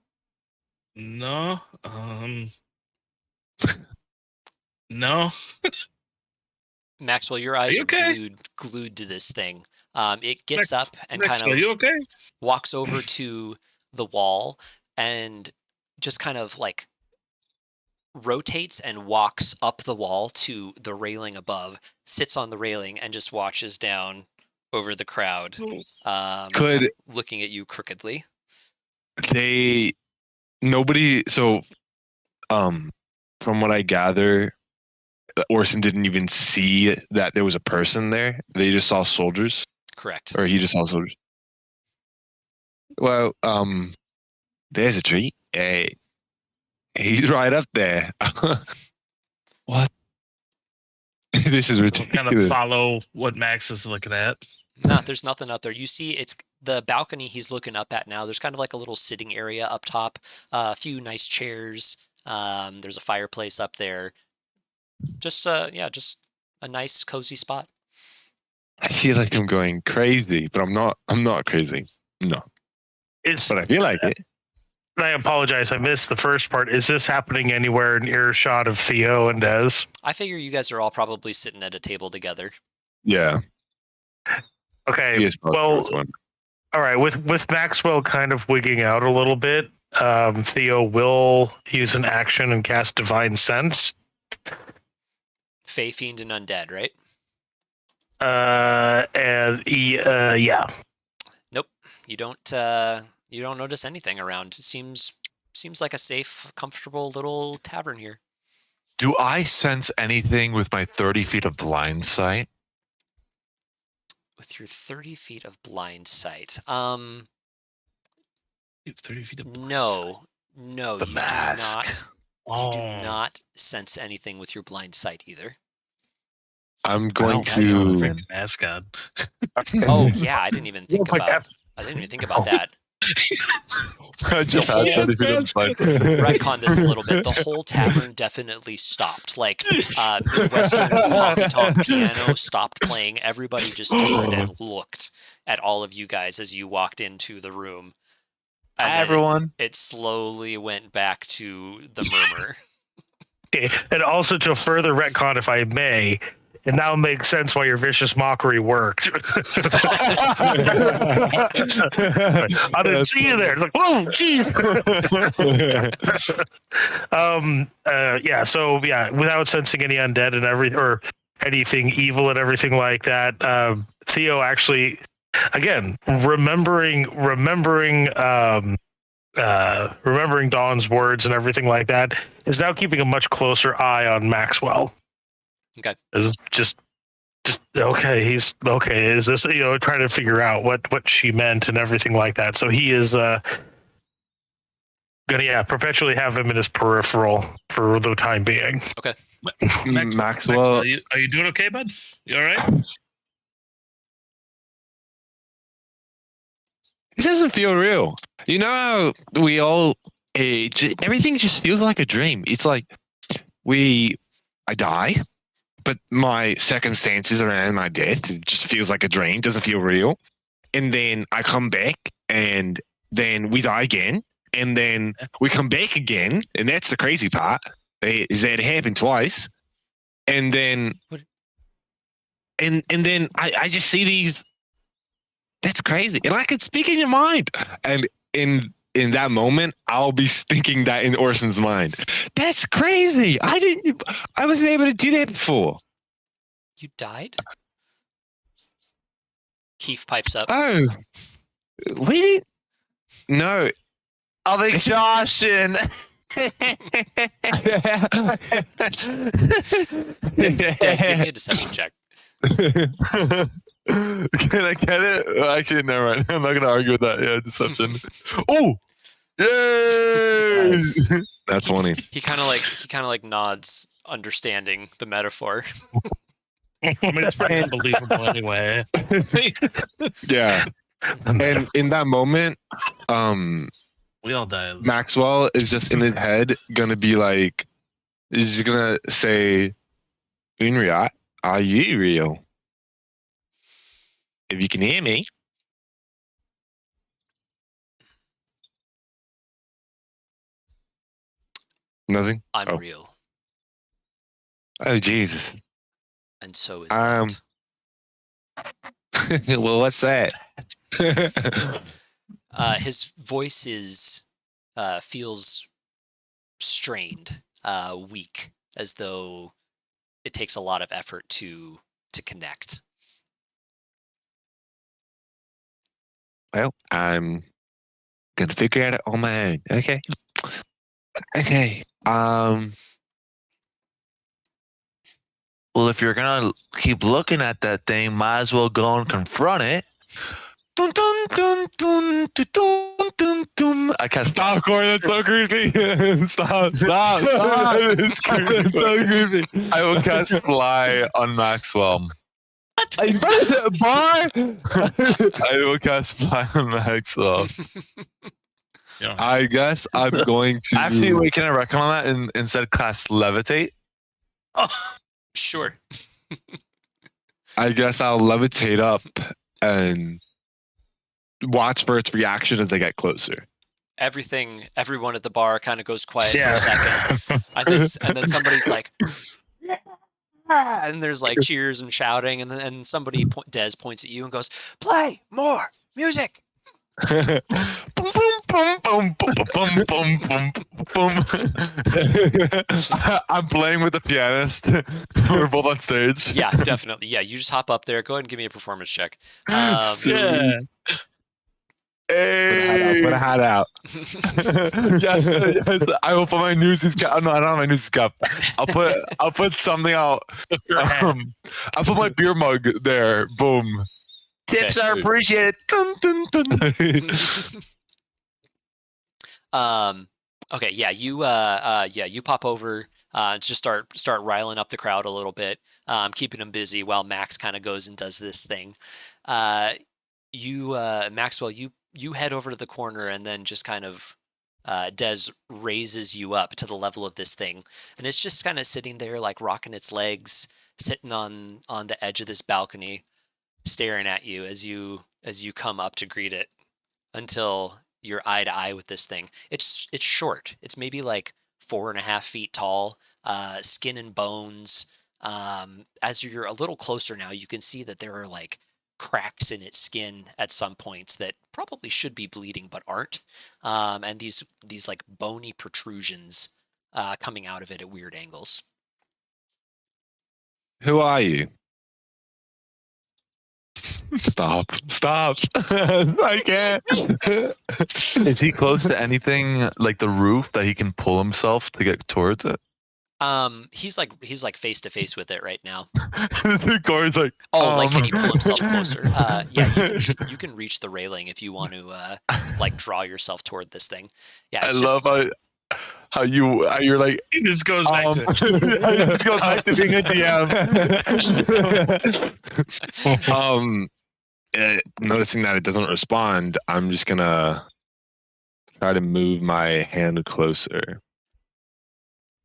No. No. Maxwell, your eyes you are okay? glued to this thing. It gets up and kind Are of you okay? walks over to the wall and just kind of like rotates and walks up the wall to the railing above, sits on the railing, and just watches down over the crowd, kind of looking at you crookedly. Nobody, so from what I gather, Orson didn't even see that there was a person there. They just saw soldiers. Correct. Or he just saw soldiers. Well, there's a treat. Hey, he's right up there. What? This is We'll ridiculous. kind of follow what Max is looking at. No, there's nothing up there. You see, it's the balcony he's looking up at now. There's kind of like a little sitting area up top, a few nice chairs. There's a fireplace up there. Just a nice cozy spot. I feel like I'm going crazy, but I'm not. I'm not crazy. No, it's. but I feel like it. I apologize. I missed the first part. Is this happening anywhere in earshot of Theo and Des? I figure you guys are all probably sitting at a table together. Yeah. Okay. Yes, Well, all right. With Maxwell kind of wigging out a little bit, Theo will use an action and cast Divine Sense. Fey, Fiend, and Undead, right? Yeah. Nope. You don't notice anything around. It seems like a safe, comfortable little tavern here. Do I sense anything with my 30 feet of blind sight? With your 30 feet of blind sight. 30 feet of blind No, The you mask. You do not sense anything with your blind sight either. I'm going don't know, to. man. mascot. Oh yeah, I didn't even think about that. I just whole- had that if you didn't fight. Retcon this a little bit. The whole tavern definitely stopped. Like Midwestern honky tonk piano stopped playing. Everybody just turned and looked at all of you guys as you walked into the room. And Hi, then everyone. It slowly went back to the murmur. Okay. And also to further retcon, if I may, it now makes sense why your vicious mockery worked. I didn't see you there. It's like, whoa, jeez. Yeah. So yeah, without sensing any undead and everything or anything evil and everything like that, Theo actually, again, remembering Dawn's words and everything like that, is now keeping a much closer eye on Maxwell. Okay. Is just okay. He's okay. Is this trying to figure out what she meant and everything like that? So he is gonna perpetually have him in his peripheral for the time being. Maxwell. Are you doing okay, bud? You all right? This doesn't feel real. You know how we all everything just feels like a dream. It's like I die, but my circumstances around my death, it just feels like a dream. Doesn't feel real. And then I come back, and then we die again, and then we come back again, and that's the crazy part. Is that it happened twice, and then and then I just see these. That's crazy, and I could speak in your mind, and in that moment, I'll be thinking that in Orson's mind. That's crazy. I wasn't able to do that before. You died? Keith pipes up. Oh, we didn't. No. Of exhaustion. Des, give me a deception check. Can I get it? Actually, never mind. I'm not gonna argue with that. Yeah, deception. Oh, yay! That's funny. He kind of like nods, understanding the metaphor. I mean, it's pretty unbelievable anyway. Yeah. And in that moment, We all die. Maxwell is just in his head gonna be like, is gonna say, "Unriat, are you real? If you can hear me." Nothing. I'm real, Oh Jesus. and so is Um, that. Well, what's that? His voice feels strained, weak, as though it takes a lot of effort to connect. Well, I'm gonna figure it out on my own. Okay. Okay. Well, if you're gonna keep looking at that thing, might as well go and confront it. Dun, dun, dun, dun, dun, dun, dun, dun. I can't Stop, Corey. That's so creepy. Stop. It's creepy. It's so creepy. I will cast fly on Maxwell. Bar. I will cast fly on Maxwell. Yeah. I guess I'm going to. Actually, wait, can I recommend that and instead cast levitate? Oh, Sure. I guess I'll levitate up and watch for its reaction as I get closer. Everyone at the bar kind of goes quiet for Yeah. a second. And then somebody's like, and there's like cheers and shouting, and then Des points at you and goes, "Play more music." Boom, boom, boom, boom, boom, boom, boom, boom, boom. I'm playing with the pianist. We're both on stage. Yeah, definitely. Yeah, you just hop up there. Go ahead and give me a performance check. yeah. Hey. Put a hat out. Yes, yes. I will put my newsies cap. No, I don't have my newsies cap. I'll put something out. I'll put my beer mug there. Boom. Tips Okay. are appreciated. Dun, dun, dun. Okay, yeah, you pop over, just start riling up the crowd a little bit, keeping them busy while Max kind of goes and does this thing. Maxwell, you you head over to the corner, and then just kind of Des raises you up to the level of this thing, and it's just kind of sitting there, like rocking its legs, sitting on the edge of this balcony, staring at you as you come up to greet it until you're eye to eye with this thing. It's short. It's maybe like 4.5 feet tall, skin and bones. As you're a little closer now, you can see that there are like cracks in its skin at some points that probably should be bleeding but aren't. And these like bony protrusions coming out of it at weird angles. Who are you? Stop. I can't. Is he close to anything like the roof that he can pull himself to get towards it? He's like face to face with it right now. The guard's like, like, can he pull himself closer? Yeah, you can reach the railing if you want to like draw yourself toward this thing. Yeah, I it's love how you're like, It just goes back to let's go back to being a DM. Noticing that it doesn't respond, I'm just gonna try to move my hand closer.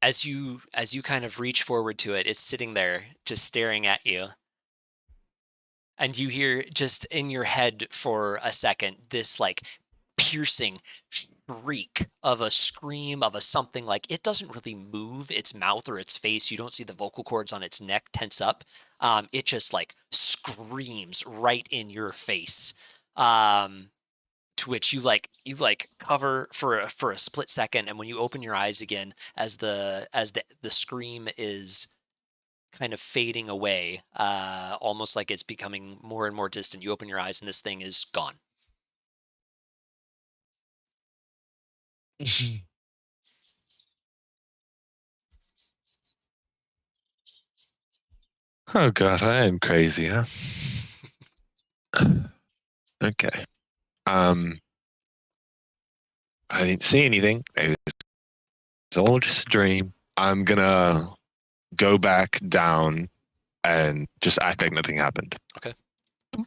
as you kind of reach forward to it, it's sitting there just staring at you. And you hear just in your head for a second this like piercing shriek of a scream of a something. Like, it doesn't really move its mouth or its face. You don't see the vocal cords on its neck tense up. It just like screams right in your face. To which you cover for a split second, and when you open your eyes again, as the scream is kind of fading away, almost like it's becoming more and more distant, you open your eyes and this thing is gone. Oh god, I am crazy, huh? Okay. I didn't see anything. It was all just a dream. I'm gonna go back down and just act like nothing happened. Okay.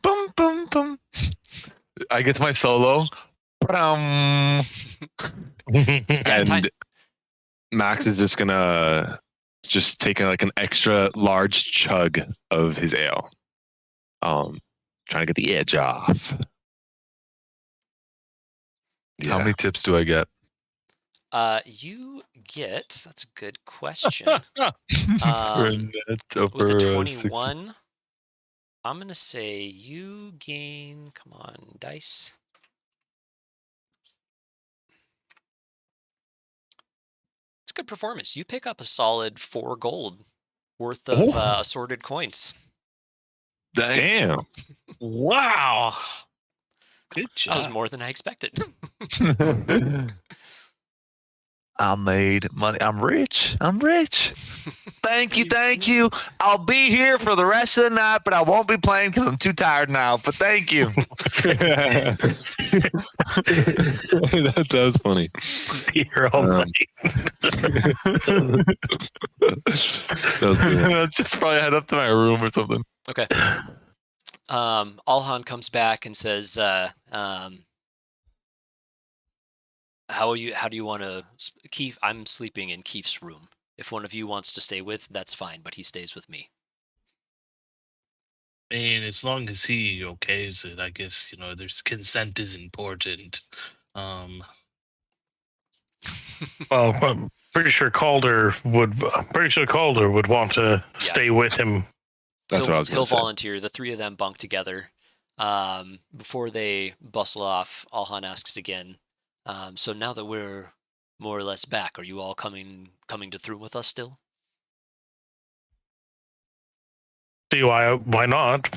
Bum, bum, bum. I get to my solo. Ba-dum. And Max is just gonna take like an extra large chug of his ale. Trying to get the edge off. How many tips do I get? You get, that's a good question. For a net over With a 60. 21, I'm going to say you gain, come on, dice. It's a good performance. You pick up a solid 4 gold worth of assorted coins. Damn. Wow. Good job. That was more than I expected. I made money. I'm rich. Thank you. I'll be here for the rest of the night, but I won't be playing because I'm too tired now. But thank you. That was funny. You're all right. That was good. Just probably head up to my room or something. Okay. Alhan comes back and says, how do you want to, Keith? I'm sleeping in Keith's room. If one of you wants to stay with, that's fine, but he stays with me. I mean, as long as he okays it, I guess, there's consent is important. Well, I'm pretty sure Calder would want to stay with him. That's what I was He'll going to say. volunteer. The 3 of them bunk together. Before they bustle off, Alhan asks again, so now that we're more or less back, are you all coming to through with us still? See why not?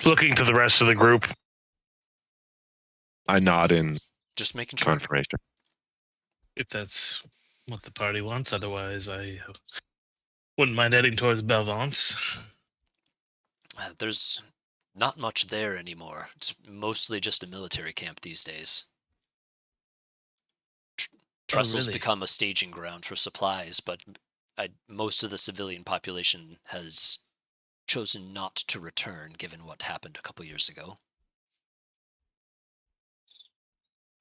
Looking to the rest of the group. I nod in Just making sure. confirmation. If that's what the party wants. Otherwise, I wouldn't mind heading towards Belvance. There's not much there anymore. It's mostly just a military camp these days. Trestle's really? become a staging ground for supplies, but most of the civilian population has chosen not to return given what happened a couple years ago.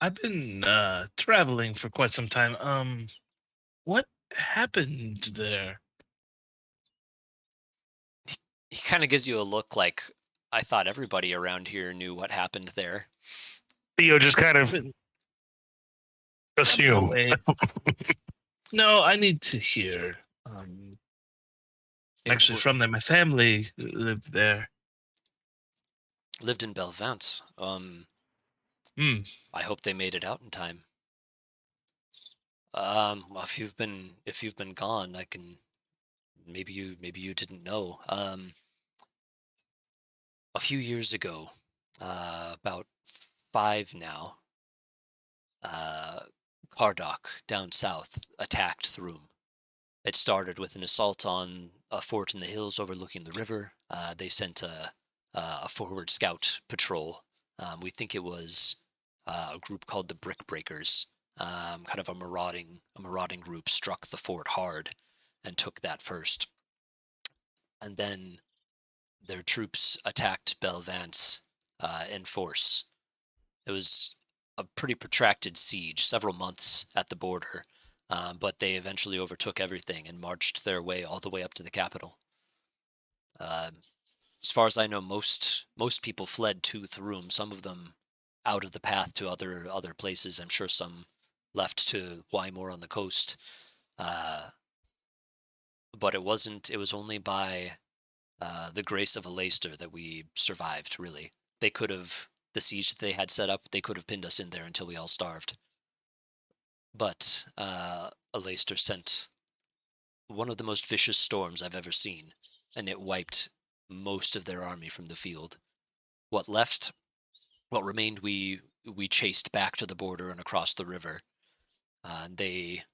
I've been traveling for quite some time. What happened there? He kind of gives you a look like, I thought everybody around here knew what happened there. Theo just kind of Been- assume. Wait. No, I need to hear. Actually, It from there, my family lived there. lived in Belvance. Hmm. I hope they made it out in time. Well, if you've been gone, I can. Maybe you didn't know. A few years ago, about 5 now, Kardok down south attacked Thrum. It started with an assault on a fort in the hills overlooking the river. They sent a forward scout patrol. We think it was a group called the Brick Breakers. Kind of a marauding group struck the fort hard and took that first. And then their troops attacked Belvance in force. It was a pretty protracted siege, several months at the border, but they eventually overtook everything and marched their way all the way up to the capital. As far as I know, most people fled to Thrum. Some of them out of the path to other places. I'm sure some left to Wymore on the coast. But it wasn't. It was only by the grace of a Leicester that we survived. Really, they could have the siege that they had set up. They could have pinned us in there until we all starved. But a Leicester sent one of the most vicious storms I've ever seen, and it wiped most of their army from the field. What left, what remained, we chased back to the border and across the river. They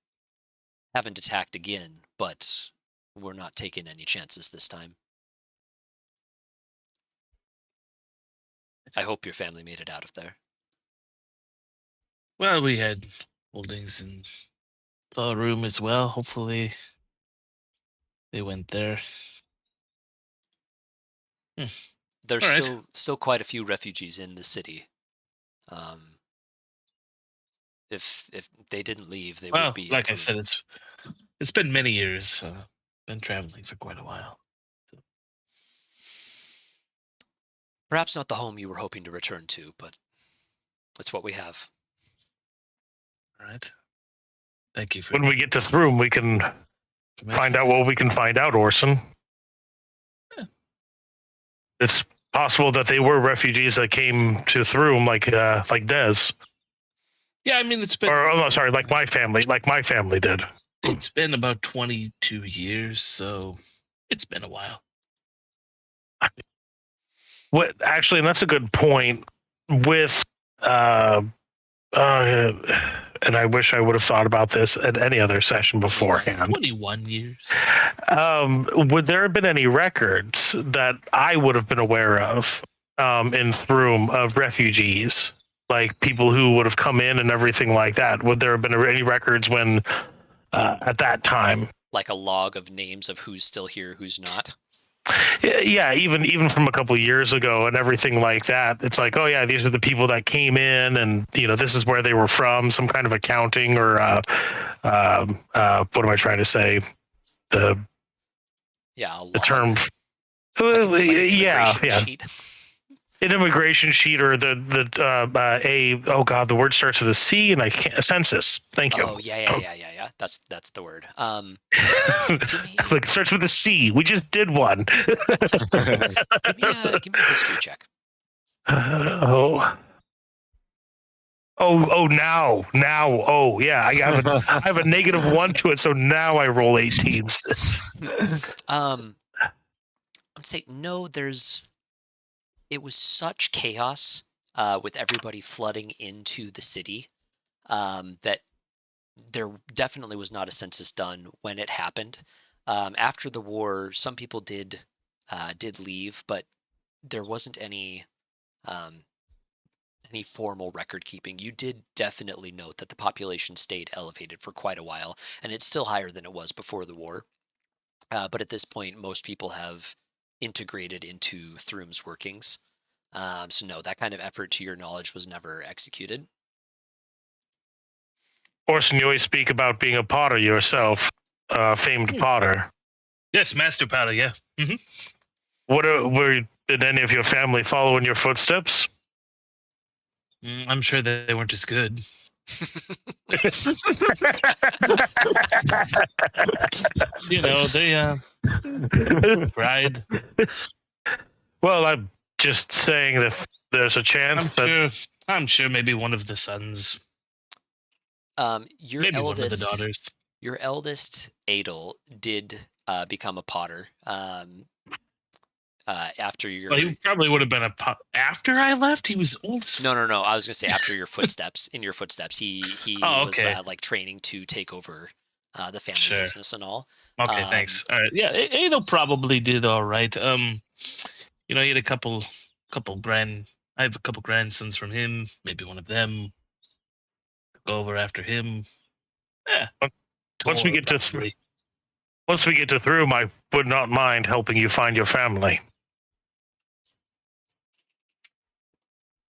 haven't attacked again, but we're not taking any chances this time. I hope your family made it out of there. Well, we had holdings in the room as well. Hopefully, they went there. There's All right. still quite a few refugees in the city. If they didn't leave, they Well, would be. like I said, it's been many years. Been traveling for quite a while. Perhaps not the home you were hoping to return to, but it's what we have. All right. Thank you for When we get to Thrum, we can find out what we can find out, Orson. Yeah. It's possible that they were refugees that came to Thrum, like Dez. Yeah, I mean it's been. Or, oh, no, sorry, like my family did. It's been about 22 years, so it's been a while. What actually, and that's a good point. With and I wish I would have thought about this at any other session beforehand. 21 years. Would there have been any records that I would have been aware of in Thrum of refugees, like people who would have come in and everything like that? Would there have been any records when at that time? Like a log of names of who's still here, who's not. Yeah, even from a couple of years ago and everything like that. It's like, oh yeah, these are the people that came in, and this is where they were from. Some kind of accounting or what am I trying to say? The term. Like an Yeah. sheet. An immigration sheet or the word starts with a C and I can't. A census. Thank you. Oh yeah. That's the word. Like it starts with a C. We just did one. Give me a history check. Now. Oh yeah. I have a -1 to it, so now I roll 18s. I'd say no. It was such chaos with everybody flooding into the city that there definitely was not a census done when it happened. After the war, some people did leave, but there wasn't any formal record keeping. You did definitely note that the population stayed elevated for quite a while, and it's still higher than it was before the war. But at this point, most people have integrated into Thrum's workings. So no, that kind of effort, to your knowledge, was never executed. Orson, you always speak about being a potter yourself, famed potter. Yes, Master Powder. Yeah. Hmm. Did any of your family follow in your footsteps? I'm sure that they weren't as good. You know, they tried. Well, I'm just saying that there's a chance that I'm sure maybe one of the sons, Your maybe one of the eldest, daughters. your eldest Adel did become a potter. After your Well, he probably would have been after I left. He was old as no. I was gonna say after your footsteps. In your footsteps, he Oh, was okay. like training to take over the family Sure. business and all. Okay, thanks. All right. Yeah, Ado probably did all right. You know, he had a couple I have a couple grandsons from him. Maybe one of them go over after him. Yeah. once we Tor, get to probably. once we get to Throom, I would not mind helping you find your family.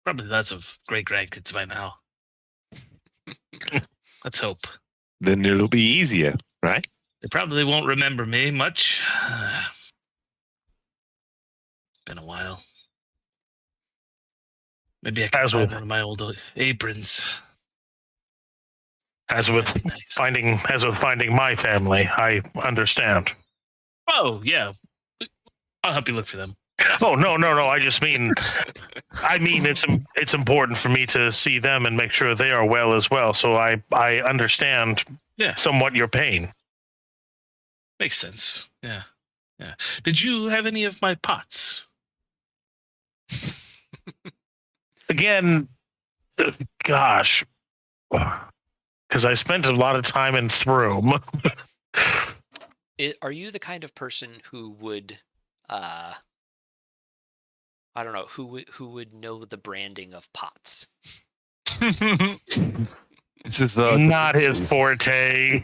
Probably lots of great grandkids by now. Let's hope. Then it'll be easier, right? They probably won't remember me much. Been a while. Maybe I can As buy with- one of my old aprons. As with That'd be nice. finding my family, I understand. Oh yeah, I'll help you look for them. Oh no! I just mean, it's important for me to see them and make sure they are well as well. So I understand somewhat your pain. Makes sense. Yeah. Did you have any of my pots? Again, gosh, because I spent a lot of time in Throom. Are you the kind of person who would, I don't know, who would know the branding of pots? This is Not his forte.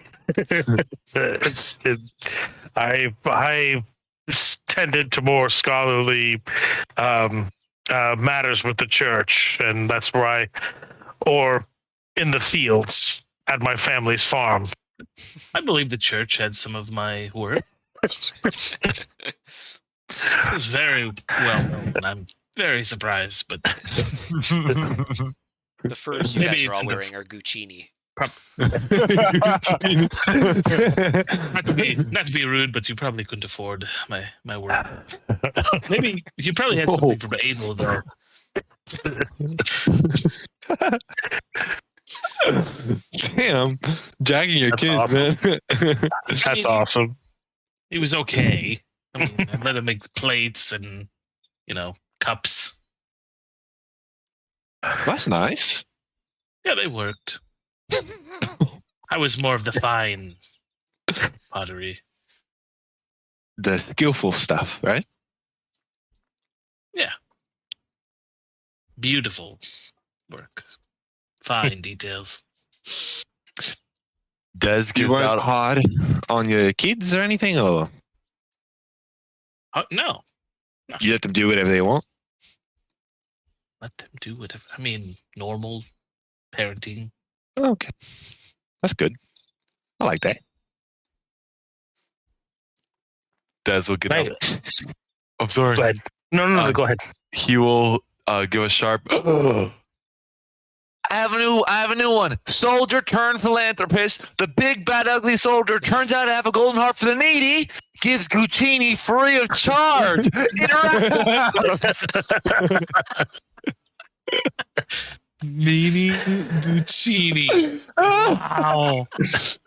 I tended to more scholarly matters with the church, and that's where or in the fields at my family's farm. I believe the church had some of my work. It's very well known. I'm very surprised, but The furs you guys Maybe are all kind of- wearing are Guccini. not to be rude, but you probably couldn't afford my work. Maybe you probably had something from Adel though. Damn, jagging your That's kids, awesome. man. That's awesome. He was okay. I mean, I let him make plates and cups. That's nice. Yeah, they worked. I was more of the fine pottery. The skillful stuff, right? Beautiful work. Fine details. Des You gives weren't out. hard on your kids or anything, or No. you let them do whatever they want? Let them do whatever. I mean, normal parenting. Okay, that's good. I like that. Des will get Hey, up. I'm sorry. go ahead. No, go ahead. He will give a sharp. I have a new one. Soldier turned philanthropist. The big bad ugly soldier turns out to have a golden heart for the needy. Gives Guccini free of charge. Mini Guccini. Wow. It's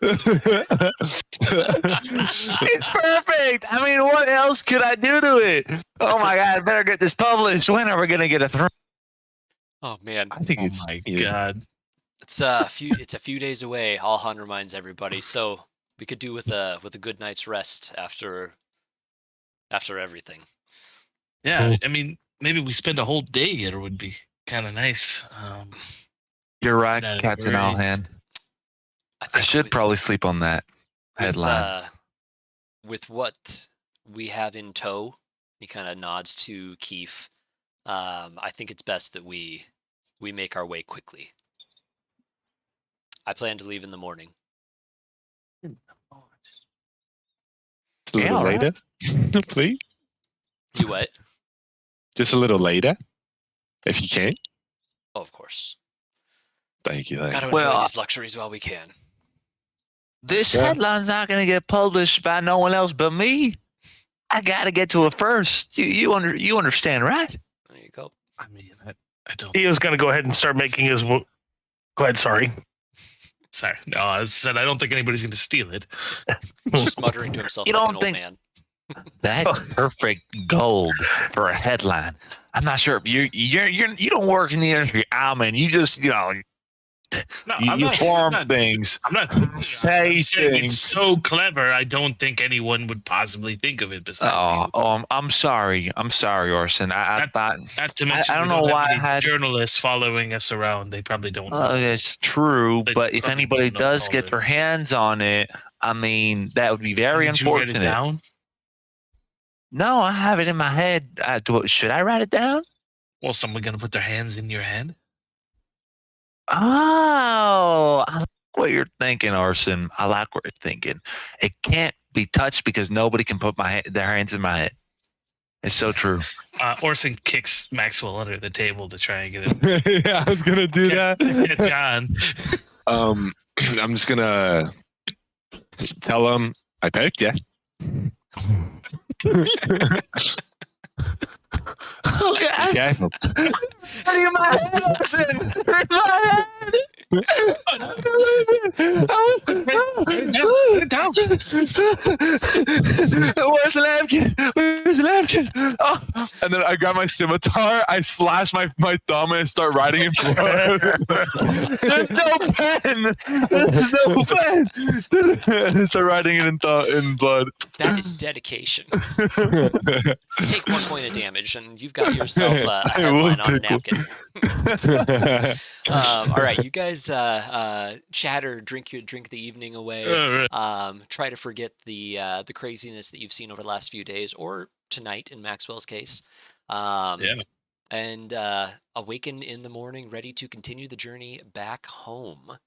perfect. I mean, what else could I do to it? Oh my god! I better get this published. When are we gonna get a throne? Oh man, I think Oh it's my yeah. god. it's a few days away. Alhan reminds everybody, so we could do with a good night's rest after everything. Yeah, Cool. I mean, maybe we spend a whole day here would be kind of nice. You're right, Not Captain very- Alhan. I think should with- probably sleep on that headline. with what we have in tow. He kind of nods to Keith. I think it's best that we make our way quickly. I plan to leave in the morning. Just a little later, please. You what? Just a little later, if you can. Oh, of course. Thank you. Got to Well, enjoy these luxuries while we can. This Yeah. headline's not going to get published by no one else but me. I got to get to it first. You understand, right? There you go. I mean, I don't. He is going to go ahead and start making his. Go ahead. Sorry. Sorry. No, I said I don't think anybody's going to steal it. He's just muttering to himself You like don't an old think- man. That's perfect gold for a headline. I'm not sure if you don't work in the industry. I'm in. You just No, you form things. I'm not Say I'm saying things. it's so clever. I don't think anyone would possibly think of it besides you. I'm sorry. I'm sorry, Orson. I thought Not to mention, I don't we know have why I any had. journalists following us around. They probably don't know. It's true, They but if probably anybody don't know does get already. their hands on it, I mean, that would be very Did you write it unfortunate. down? No, I have it in my head. Should I write it down? Well, someone gonna put their hands in your head? Oh, I like what you're thinking, Orson. I like what you're thinking. It can't be touched because nobody can put their hands in my head. It's so true. Orson kicks Maxwell under the table to try and get it. Yeah, I was gonna do that. Get John. I'm just gonna tell him I picked you. Okay. Be careful. Look at my head, Orson. Where's my head? Put it down. Where's the napkin? Where's the napkin? Oh. And then I grab my scimitar, I slash my thumb, and I start writing in blood. There's no pen. There's no pen. And I start writing it in blood. That is dedication. Take 1 point of damage, and you've got yourself a I will headline on a take one. napkin. All right, you guys chatter, drink the evening away. Try to forget the craziness that you've seen over the last few days, or tonight in Maxwell's case. And awaken in the morning, ready to continue the journey back home.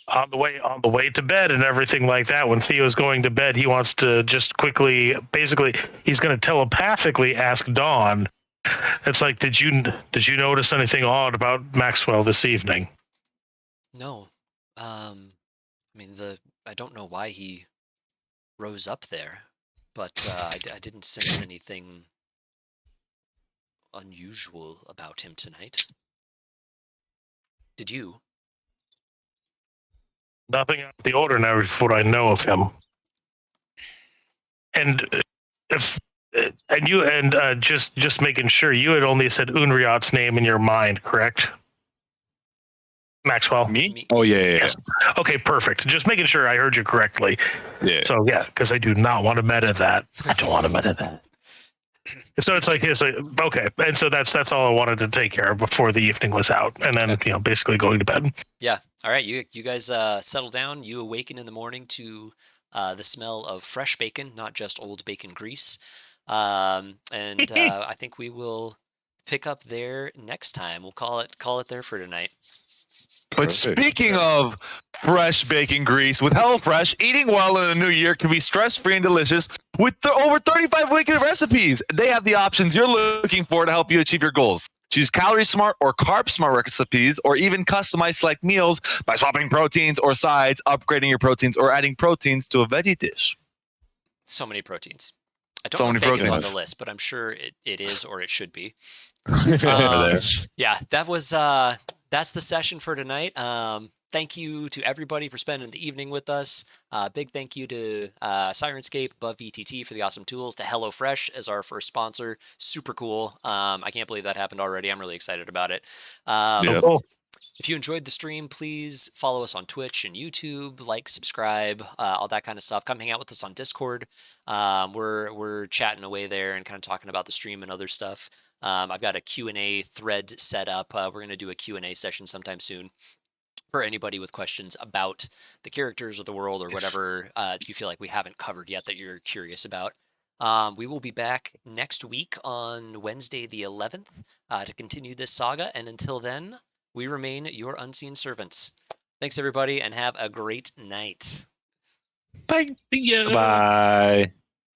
On the way to bed and everything like that, when Theo's going to bed, he wants to just quickly, basically, he's going to telepathically ask Dawn. It's like, did you notice anything odd about Maxwell this evening? No, I mean I don't know why he rose up there, but I didn't sense anything unusual about him tonight. Did you? Nothing out of the ordinary for what I know of him. And just making sure, you had only said Unriat's name in your mind, correct? Maxwell? Me? Oh yeah. Yes. Okay, perfect. Just making sure I heard you correctly. Yeah. So yeah, because I do not want to meta that. I don't want to meta that. So it's like okay, and so that's all I wanted to take care of before the evening was out, and then basically going to bed. Yeah. All right. You guys settle down. You awaken in the morning to the smell of fresh bacon, not just old bacon grease. And I think we will pick up there next time. We'll call it there for tonight. But speaking of fresh bacon grease, with HelloFresh, eating well in the new year can be stress-free and delicious with over 35 wicked recipes. They have the options you're looking for to help you achieve your goals. Choose calorie smart or carb smart recipes, or even customize select meals by swapping proteins or sides, upgrading your proteins, or adding proteins to a veggie dish. So many proteins. I don't So know if many bacon's on proteins. the list, but I'm sure it is, or it should be. There. Yeah, that was that's the session for tonight. Thank you to everybody for spending the evening with us. Big thank you to Syrinscape, above VTT for the awesome tools, to HelloFresh as our first sponsor. Super cool. I can't believe that happened already. I'm really excited about it. Yeah. Cool. If you enjoyed the stream, please follow us on Twitch and YouTube, like, subscribe, all that kind of stuff. Come hang out with us on Discord. We're chatting away there and kind of talking about the stream and other stuff. I've got a Q&A thread set up. We're going to do a Q&A session sometime soon for anybody with questions about the characters or the world or whatever you feel like we haven't covered yet that you're curious about. We will be back next week on Wednesday the 11th to continue this saga. And until then, we remain your unseen servants. Thanks, everybody, and have a great night. Bye. See ya. Bye.